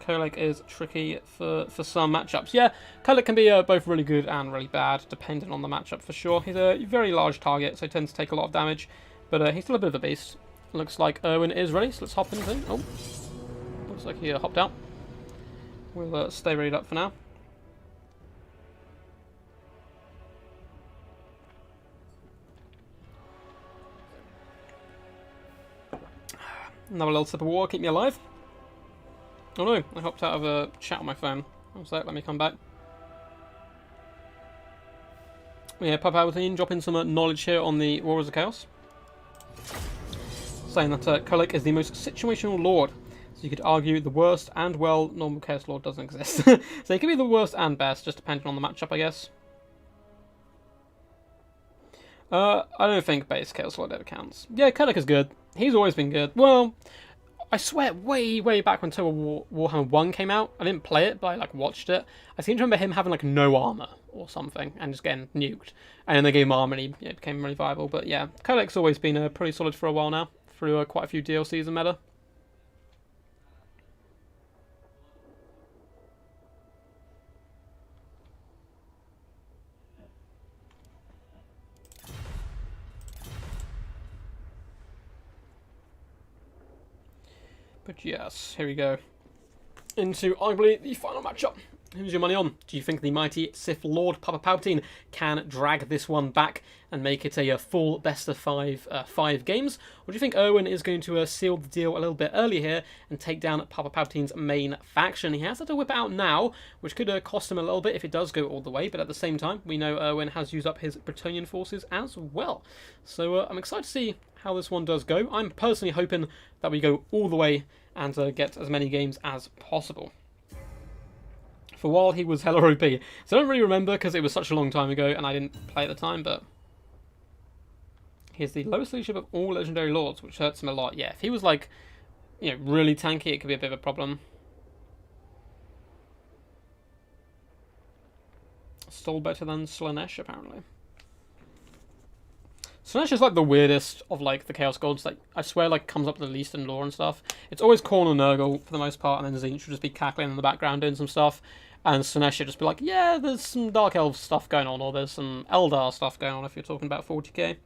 Kolek is tricky for some matchups. Yeah, Kolek can be both really good and really bad, depending on the matchup for sure. He's a very large target, so he tends to take a lot of damage. But he's still a bit of a beast. Looks like Erwin is ready, so let's hop into him. Oh, looks like he hopped out. We'll stay ready up for now. Another little sip of water, keep me alive. Oh no, I hopped out of a chat on my phone. One sec, let me come back. Yeah, Palpatine dropping some knowledge here on the Warriors of Chaos. Saying that Kulik is the most situational lord. So you could argue the worst and, well, normal Chaos Lord doesn't exist. So he could be the worst and best, just depending on the matchup, I guess. I don't think base Chaos Lord ever counts. Yeah, Kulik is good. He's always been good. Well, I swear, way back when Total Warhammer 1 came out, I didn't play it, but I, like, watched it. I seem to remember him having, like, no armor or something, and just getting nuked. And then they gave him armor, and he became really viable. But yeah, Kulik's always been pretty solid for a while now, through quite a few DLCs and meta. But yes, here we go. Into, arguably, the final matchup. Who's your money on? Do you think the mighty Sith Lord Papa Palpatine can drag this one back and make it a full best of five games? Or do you think Erwin is going to seal the deal a little bit early here and take down Papa Palpatine's main faction? He has to whip it out now, which could cost him a little bit if it does go all the way, but at the same time, we know Erwin has used up his Bretonnian forces as well. So I'm excited to see how this one does go. I'm personally hoping that we go all the way and get as many games as possible. For a while, he was hella OP. So I don't really remember because it was such a long time ago and I didn't play at the time, but he has the lowest leadership of all legendary lords, which hurts him a lot. Yeah, if he was like, really tanky, it could be a bit of a problem. Still better than Slaanesh, apparently. Slaanesh is like the weirdest of like the Chaos Gods. Like I swear, like comes up the least in lore and stuff. It's always Khorne or Nurgle for the most part, and then Tzeentch should just be cackling in the background doing some stuff, and Slaanesh should just be like, yeah, there's some Dark Elf stuff going on, or there's some Eldar stuff going on if you're talking about 40k.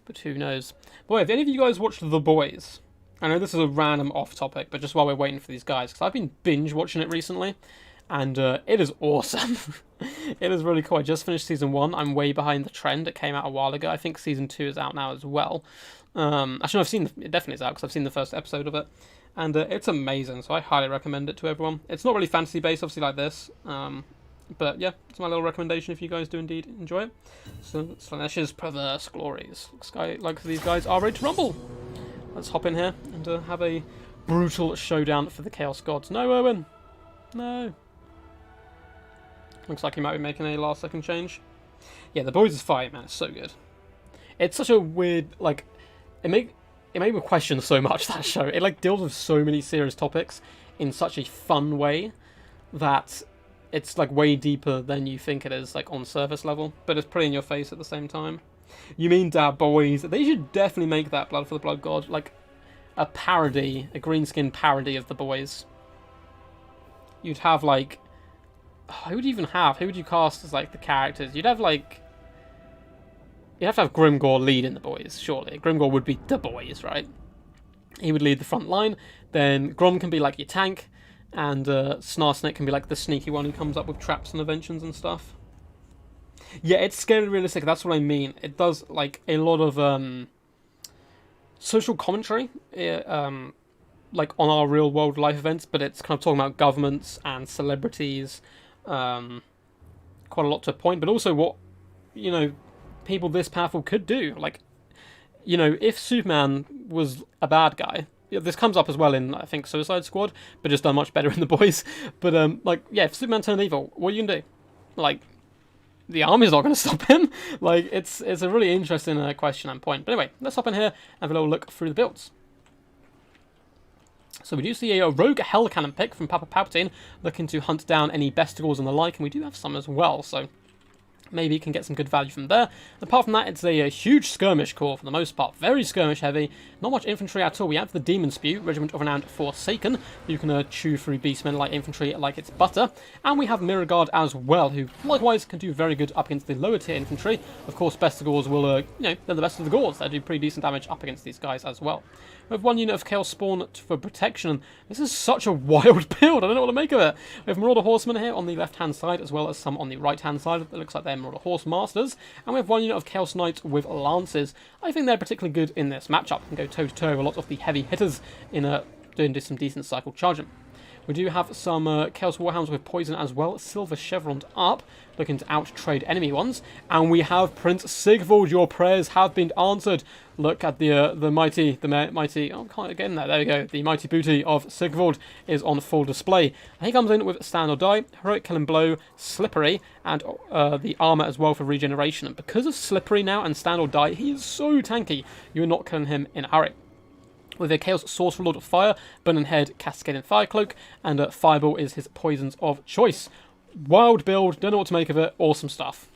But who knows? Boy, have any of you guys watched The Boys? I know this is a random off-topic, but just while we're waiting for these guys, because I've been binge watching it recently. And it is awesome. It is really cool. I just finished season 1. I'm way behind the trend. It came out a while ago. I think season 2 is out now as well. Actually, no, I've seen it definitely is out because I've seen the first episode of it, and it's amazing. So I highly recommend it to everyone. It's not really fantasy based, obviously, like this. But yeah, it's my little recommendation if you guys do indeed enjoy it. So Slaanesh's perverse glories. Looks like these guys are ready to rumble. Let's hop in here and have a brutal showdown for the Chaos Gods. No, Owen. No. Looks like he might be making a last-second change. Yeah, the Boys' fight, man, it's so good. It's such a weird, like, it made me question so much, that show. It, like, deals with so many serious topics in such a fun way that it's, like, way deeper than you think it is, like, on surface level. But it's pretty in your face at the same time. You mean Dad Boys? They should definitely make that Blood for the Blood God, like, a parody, a greenskin parody of the Boys. You'd have, like... who would you even have? Who would you cast as, like, the characters? You'd have, like... You'd have to have Grimgor lead in the Boys, surely. Grimgor would be the Boys, right? He would lead the front line. Then Grom can be, like, your tank. And Snarsnake can be, like, the sneaky one who comes up with traps and inventions and stuff. Yeah, it's scary realistic. That's what I mean. It does, like, a lot of social commentary. Like, on our real-world life events. But it's kind of talking about governments and celebrities... quite a lot to point, but also what, people this powerful could do. Like, if Superman was a bad guy, this comes up as well in, I think, Suicide Squad, but just done much better in The Boys. But, if Superman turned evil, what are you going to do? Like, the army's not going to stop him. Like, it's a really interesting question and point. But anyway, let's hop in here and have a little look through the builds. So we do see a rogue Hell Cannon pick from Papa Palpatine, looking to hunt down any bestigles and the like, and we do have some as well, so maybe you can get some good value from there. Apart from that, it's a huge skirmish core for the most part, very skirmish heavy, not much infantry at all. We have the Demon Spew, Regiment of Renowned Forsaken, you can chew through beastmen like infantry like it's butter, and we have Mirror Guard as well, who likewise can do very good up against the lower tier infantry. Of course, bestigles will, they're the best of the Gauls, they do pretty decent damage up against these guys as well. We have one unit of Chaos Spawn for protection. This is such a wild build. I don't know what to make of it. We have Marauder Horsemen here on the left-hand side, as well as some on the right-hand side. It looks like they're Marauder Horse Masters, and we have one unit of Chaos Knights with Lances. I think they're particularly good in this matchup and go toe-to-toe with a lot of the heavy hitters in doing some decent cycle charging. We do have some Chaos Warhounds with poison as well, silver chevroned up, looking to out-trade enemy ones. And we have Prince Sigvald, your prayers have been answered. Look at the mighty, oh, can't get in there, there we go. The mighty booty of Sigvald is on full display. And he comes in with Stand or Die, Heroic Killing Blow, Slippery, and the armor as well for regeneration. And because of Slippery now and Stand or Die, he is so tanky, you're not killing him in a hurry. With a Chaos Sorcerer Lord of Fire, Burning Head, Cascading Fire Cloak, and Fireball is his poisons of choice. Wild build, don't know what to make of it, awesome stuff.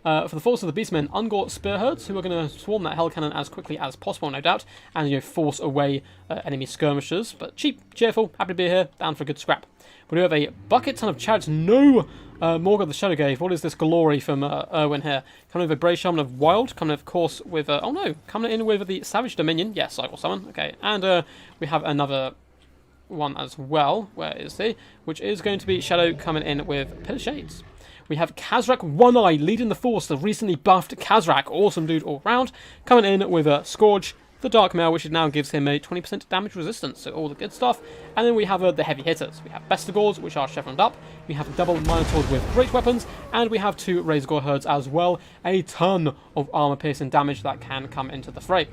For the force of the Beastmen, Ungor Spearherds, who are going to swarm that Hell Cannon as quickly as possible, no doubt, and force away enemy skirmishers. But cheap, cheerful, happy to be here, down for a good scrap. We do have a bucket ton of chariots. No! Morgoth the Shadowgrave, what is this glory from Erwin here? Coming with a Brave Shaman of Wild, coming of course with, oh no, coming in with the Savage Dominion, yes, Cycle Summon, okay, and we have another one as well, where is he? Which is going to be Shadow coming in with Pillar Shades. We have Khazrak One Eye leading the force, the recently buffed Khazrak, awesome dude all round, coming in with a Scourge, the Dark Mail, which now gives him a 20% damage resistance, so all the good stuff. And then we have the heavy hitters. We have Bestigors, which are chevroned up. We have double Minotaurs with great weapons, and we have 2 Razorgore herds as well. A ton of armor-piercing damage that can come into the fray.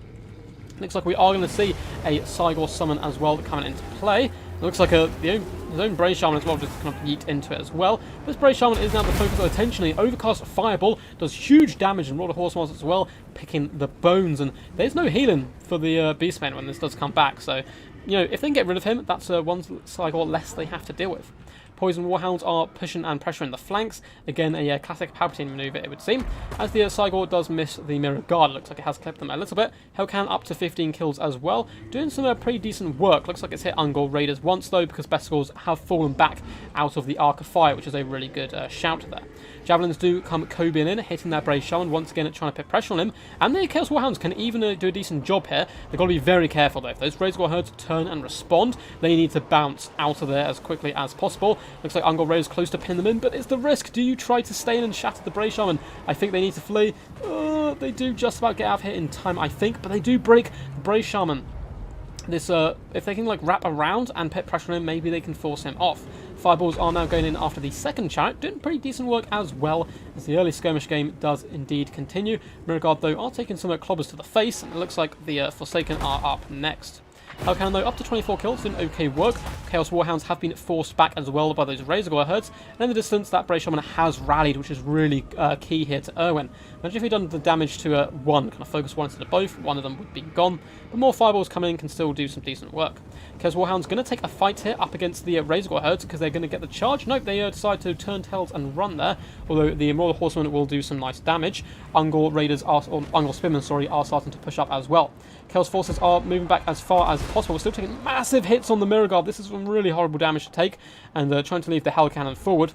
Looks like we are going to see a Cygor summon as well coming into play. It looks like his own Brave Shaman as well, just kind of yeet into it as well. This Brave Shaman is now the focus of attention. The Overcast Fireball does huge damage in Marauder Horse Masters as well, picking the bones. And there's no healing for the Beastmen when this does come back. So, if they can get rid of him, that's one Cygor less they have to deal with. Poison Warhounds are pushing and pressuring the flanks. Again, a classic Palpatine maneuver, it would seem. As the Cygor does miss the Mirror Guard, looks like it has clipped them a little bit. Hellcan up to 15 kills as well. Doing some pretty decent work. Looks like it's hit Ungor Raiders once, though, because Bestigors have fallen back out of the Arc of Fire, which is a really good shout there. Javelins do come Kobian in, hitting that Brave Shaman once again, trying to put pressure on him. And the Chaos Warhounds can even do a decent job here. They've got to be very careful, though. If those Razorgore herds turn and respond, they need to bounce out of there as quickly as possible. Looks like Ungor Raiders close to pin them in, but it's the risk. Do you try to stay in and shatter the Brave Shaman? I think they need to flee. They do just about get out of here in time, I think, but they do break the Brave Shaman. This, if they can wrap around and put pressure on him, maybe they can force him off. Fireballs are now going in after the second chariot, doing pretty decent work as well, as the early skirmish game does indeed continue. Mirrorguard, though, are taking some clobbers to the face, and it looks like the Forsaken are up next. Hellcan, though, up to 24 kills, doing okay work. Chaos Warhounds have been forced back as well by those Razorgore herds. And in the distance, that Brave Shaman has rallied, which is really key here to Erwin. Imagine if he'd done the damage to one, kind of focus one instead of both, one of them would be gone. But more Fireballs coming in can still do some decent work. Chaos Warhound's going to take a fight here up against the Razorgore herds because they're going to get the charge. Nope, they decide to turn tails and run there, although the Marauder Horsemen will do some nice damage. Ungor Raiders are, or Ungor Spearmen, sorry, are starting to push up as well. Chaos Forces are moving back as far as possible. We're still taking massive hits on the Mirror Guard. This is some really horrible damage to take, and trying to leave the Hell Cannon forward.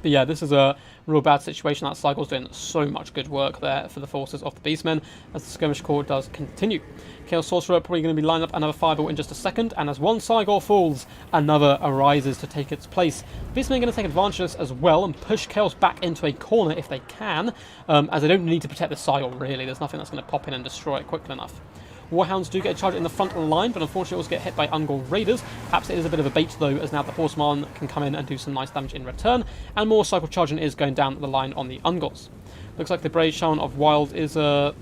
But yeah, this is a real bad situation. That Cygor's doing so much good work there for the forces of the Beastmen as the Skirmish Corps does continue. Chaos Sorcerer probably going to be lining up another Fireball in just a second, and as one Cygor falls, another arises to take its place. Beastmen are going to take advantage of this as well and push Chaos back into a corner if they can, as they don't need to protect the Cygor really. There's nothing that's going to pop in and destroy it quickly enough. Warhounds do get a charge in the front line, but unfortunately also get hit by Ungor Raiders. Perhaps it is a bit of a bait though, as now the Horseman can come in and do some nice damage in return, and more cycle charging is going down the line on the Ungors. Looks like the Brave Shaman of Wild is doing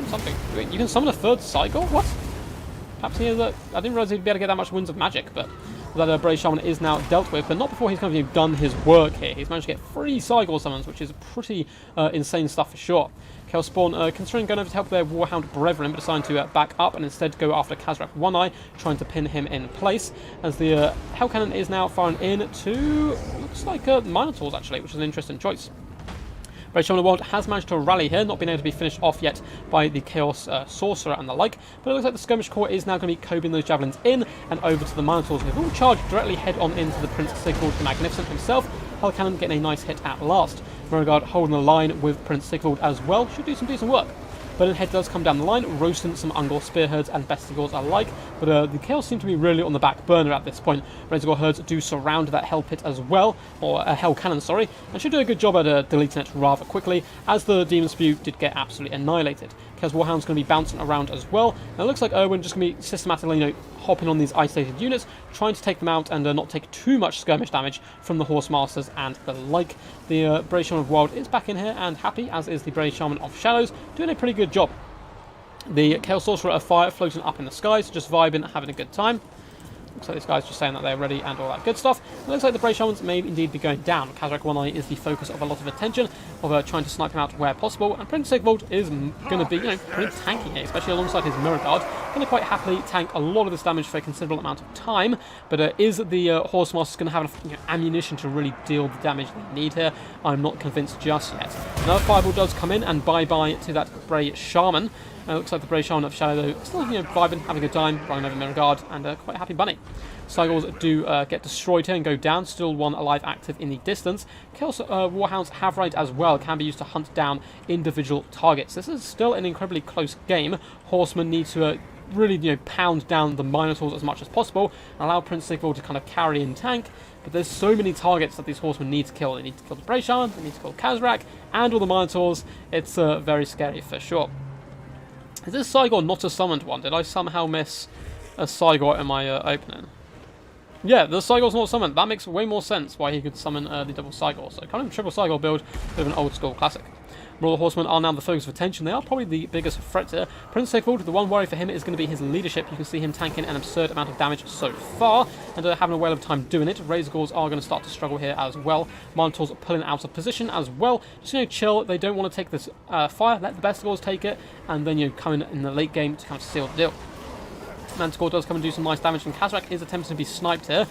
something. You can summon a third Cygor? What? Perhaps he is I didn't realise he'd be able to get that much Winds of Magic, but that Brave Shaman is now dealt with, but not before he's kind of done his work here. He's managed to get 3 Cygor summons, which is pretty insane stuff for sure. Chaos Spawn considering going over to help their Warhound brethren, but deciding to back up and instead go after Khazrak One Eye, trying to pin him in place, as the Hell Cannon is now firing in to, looks like Minotaurs actually, which is an interesting choice. Brave Shaman of the Wild has managed to rally here, not being able to be finished off yet by the Chaos Sorcerer and the like, but it looks like the Skirmish Corps is now going to be cobbing those Javelins in and over to the Minotaurs, who have all charged directly head on into the Prince Sigvald the Magnificent himself. Hell Cannon getting a nice hit at last. Mirrorguard holding the line with Prince Sigvald as well, should do some decent work. Burning Head does come down the line, roasting some Ungor Spearherds and Bestigors alike, but the Chaos seem to be really on the back burner at this point. Razorgore Herds do surround that Hell Pit as well, or a Hell Cannon, sorry, and should do a good job at deleting it rather quickly, as the Demon Spew did get absolutely annihilated. Chaos Warhound's going to be bouncing around as well, and it looks like Erwin just going to be systematically, hopping on these isolated units, trying to take them out and not take too much skirmish damage from the Horse Masters and the like. The Brave Shaman of Wild is back in here and happy, as is the Brave Shaman of Shadows, doing a pretty good job. The Chaos Sorcerer of Fire floating up in the skies, just vibing, having a good time. Looks like this guy's just saying that they're ready and all that good stuff. It looks like the Brave Shamans may indeed be going down. Kazrak One Eye is the focus of a lot of attention, of trying to snipe him out where possible, and Prince Sigvald is going to be, pretty tanky here, especially alongside his Mirror Guard. Going to quite happily tank a lot of this damage for a considerable amount of time, but is the Horse Master going to have enough ammunition to really deal the damage they need here? I'm not convinced just yet. Another Fireball does come in, and bye-bye to that Brave Shaman. It looks like the Brave Shaman of Shadow, though, still vibing, having a good time, running over Mirror Guard, and quite a happy bunny. Cygors do get destroyed here and go down, still one alive active in the distance. Chaos Warhounds have right as well, can be used to hunt down individual targets. This is still an incredibly close game. Horsemen need to really pound down the Minotaurs as much as possible, and allow Prince Sigvald to kind of carry and tank, but there's so many targets that these horsemen need to kill. They need to kill the Brave Shaman, they need to kill Kazrak, and all the Minotaurs. It's very scary for sure. Is this Cygor not a summoned one? Did I somehow miss a Cygor in my opening? Yeah, the Cygor's not summoned. That makes way more sense why he could summon the double Cygor. So kind of triple Cygor build, bit of an old school classic. Royal Horsemen are now the focus of attention. They are probably the biggest threat here. Prince Sigvald, the one worry for him is going to be his leadership. You can see him tanking an absurd amount of damage so far, and having a whale of time doing it. Razorgores are going to start to struggle here as well. Minotaurs pulling out of position as well. Just chill. They don't want to take this fire. Let the Bestigors take it, and then come in the late game to kind of seal the deal. Manticore does come and do some nice damage, and Kazrak is attempting to be sniped here.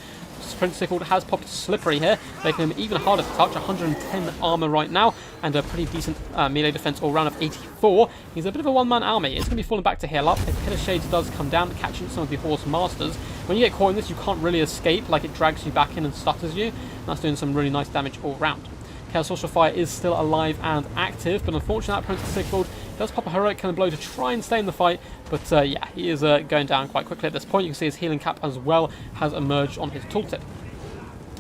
Prince Sigvald has popped Slippery here, making him even harder to touch. 110 armor right now, and a pretty decent melee defense all round of 84. He's a bit of a one-man army. It's going to be falling back to heal up. If Pit of Shades does come down, catching some of the Horse Masters. When you get caught in this, you can't really escape, like it drags you back in and stutters you. And that's doing some really nice damage all round. Chaos Sorcerer Fire is still alive and active, but unfortunately Prince Sigvald does pop a heroic cannon blow to try and stay in the fight, but yeah, he is going down quite quickly at this point. You can see his healing cap as well has emerged on his tooltip.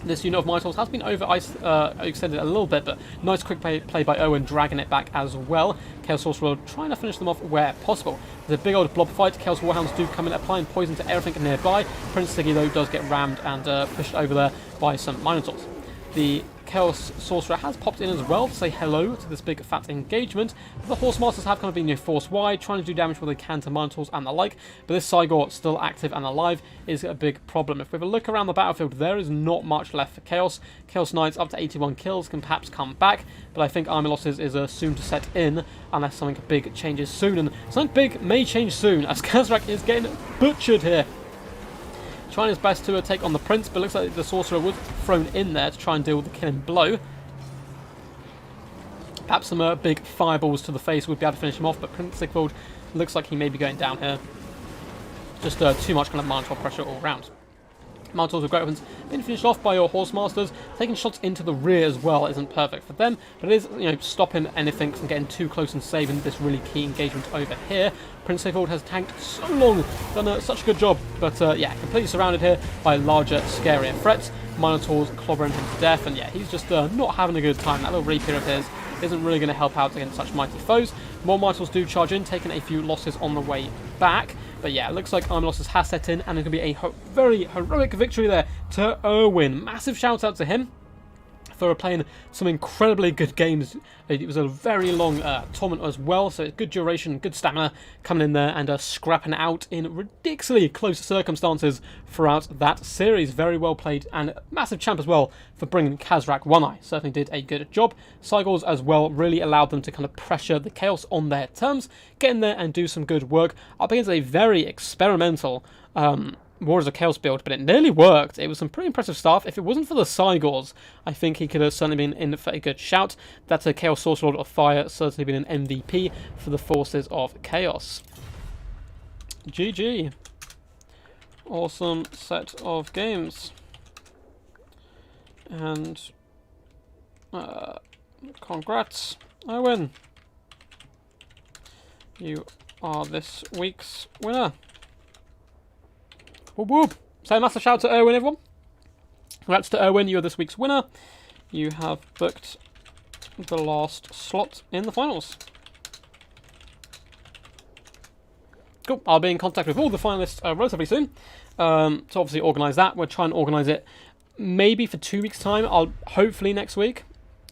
This unit of Minotaurs has been extended a little bit, but nice quick play by Owen, dragging it back as well. Chaos Sorcerer trying to finish them off where possible. There's a big old blob fight. Chaos Warhounds do come in, applying poison to everything nearby. Prince Siggy, though, does get rammed and pushed over there by some Minotaurs. The Chaos Sorcerer has popped in as well to say hello to this big fat engagement. The Horse Masters have kind of been force wide, trying to do damage where they can to Minotaurs and the like, but this Cygor, still active and alive, is a big problem. If we have a look around the battlefield, there is not much left for Chaos. Chaos Knights up to 81 kills can perhaps come back, but I think army losses is soon to set in, unless something big changes soon, and something big may change soon, as Kazrak is getting butchered here. Trying his best to take on the Prince, but looks like the Sorcerer was thrown in there to try and deal with the killing blow. Perhaps some big fireballs to the face would be able to finish him off, but Prince Sigvald looks like he may be going down here. Just too much kind of Minotaur pressure all round. Minotaurs with great weapons being finished off by your Horse Masters. Taking shots into the rear as well isn't perfect for them, but it is stopping anything from getting too close and saving this really key engagement over here. Prince Sigvald has tanked so long, done such a good job, but yeah, completely surrounded here by larger, scarier threats. Minotaurs clobbering him to death, and yeah, he's just not having a good time. That little rapier of his isn't really going to help out against such mighty foes. More Minotaurs do charge in, taking a few losses on the way back. But yeah, it looks like army losses has set in, and it's going to be a very heroic victory there to Erwin. Massive shout out to him for playing some incredibly good games. It was a very long tournament as well, so good duration, good stamina coming in there and scrapping out in ridiculously close circumstances throughout that series. Very well played, and massive champ as well for bringing Kazrak One Eye. Certainly did a good job. Cygors as well really allowed them to kind of pressure the Chaos on their terms, get in there and do some good work up against a very experimental Warriors of Chaos build, but it nearly worked. It was some pretty impressive stuff. If it wasn't for the Cygors, I think he could have certainly been in for a good shout. That's a Chaos Sorcerer Lord of Fire, certainly been an MVP for the forces of Chaos. GG. Awesome set of games. And congrats, I win. You are this week's winner. Whoop whoop. So massive shout out to Erwin, everyone. Congrats to Erwin, you're this week's winner. You have booked the last slot in the finals. Cool. I'll be in contact with all the finalists relatively soon. To obviously organise that. We'll try and organise it maybe for 2 weeks' time. Hopefully next week.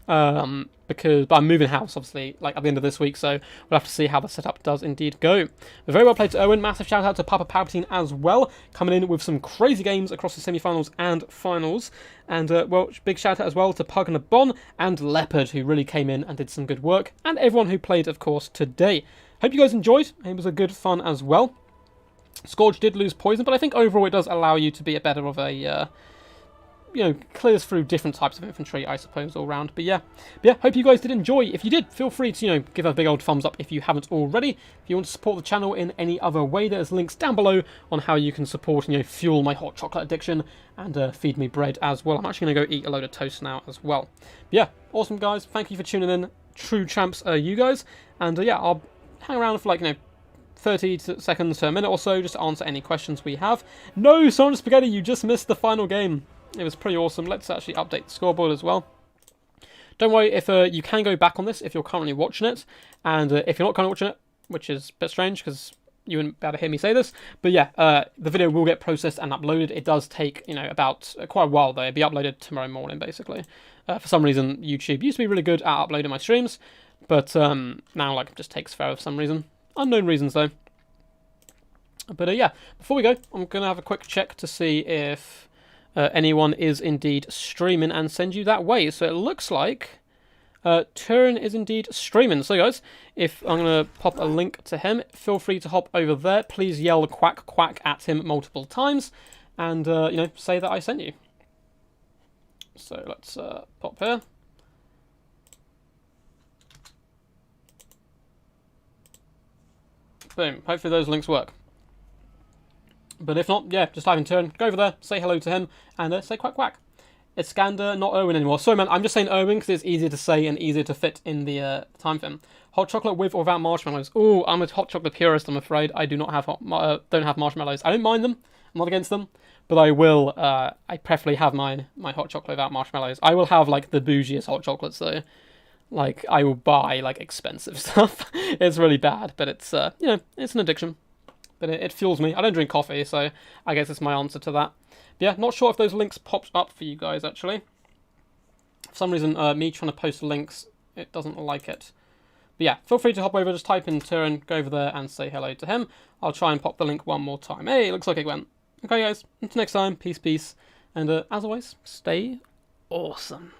But I'm moving house, obviously, like at the end of this week, so we'll have to see how the setup does indeed go. But very well played to Owen. Massive shout out to Papa Palpatine as well, coming in with some crazy games across the semi-finals and finals. And, well, big shout out as well to Pug and a Bon and Leopard, who really came in and did some good work. And everyone who played, of course, today. Hope you guys enjoyed. It was a good fun as well. Scourge did lose poison, but I think overall it does allow you to be a better of a... clears through different types of infantry, I suppose, all round. But yeah, hope you guys did enjoy. If you did, feel free to, give a big old thumbs up if you haven't already. If you want to support the channel in any other way, there's links down below on how you can support and, fuel my hot chocolate addiction and feed me bread as well. I'm actually going to go eat a load of toast now as well. But yeah, awesome, guys. Thank you for tuning in. True champs are you guys. And yeah, I'll hang around for 30 seconds to a minute or so just to answer any questions we have. No, Son Spaghetti, you just missed the final game. It was pretty awesome. Let's actually update the scoreboard as well. Don't worry, if you can go back on this if you're currently watching it. And if you're not currently watching it, which is a bit strange because you wouldn't be able to hear me say this. But yeah, the video will get processed and uploaded. It does take, about quite a while though. It'll be uploaded tomorrow morning, basically. For some reason, YouTube used to be really good at uploading my streams. But now, it just takes forever for some reason. Unknown reasons, though. But yeah, before we go, I'm going to have a quick check to see if... anyone is indeed streaming and send you that way. So it looks like Turin is indeed streaming. So guys, if I'm going to pop a link to him, feel free to hop over there. Please yell quack quack at him multiple times and, say that I sent you. So let's pop here. Boom. Hopefully those links work. But if not, yeah, just type in Turin, go over there, say hello to him, and say quack quack. It's Skander, not Owen anymore. Sorry, man, I'm just saying Owen because it's easier to say and easier to fit in the time frame. Hot chocolate with or without marshmallows. Oh, I'm a hot chocolate purist, I'm afraid. I do not have don't have marshmallows. I don't mind them. I'm not against them. But I will, I preferably have my hot chocolate without marshmallows. I will have, the bougiest hot chocolates, though. I will buy, expensive stuff. It's really bad, but it's, it's an addiction. But it fuels me. I don't drink coffee, so I guess it's my answer to that. But yeah, not sure if those links popped up for you guys, actually. For some reason, me trying to post links, it doesn't like it. But yeah, feel free to hop over, just type in Turin, go over there and say hello to him. I'll try and pop the link one more time. Hey, it looks like it went. Okay, guys, until next time, peace, peace. And as always, stay awesome.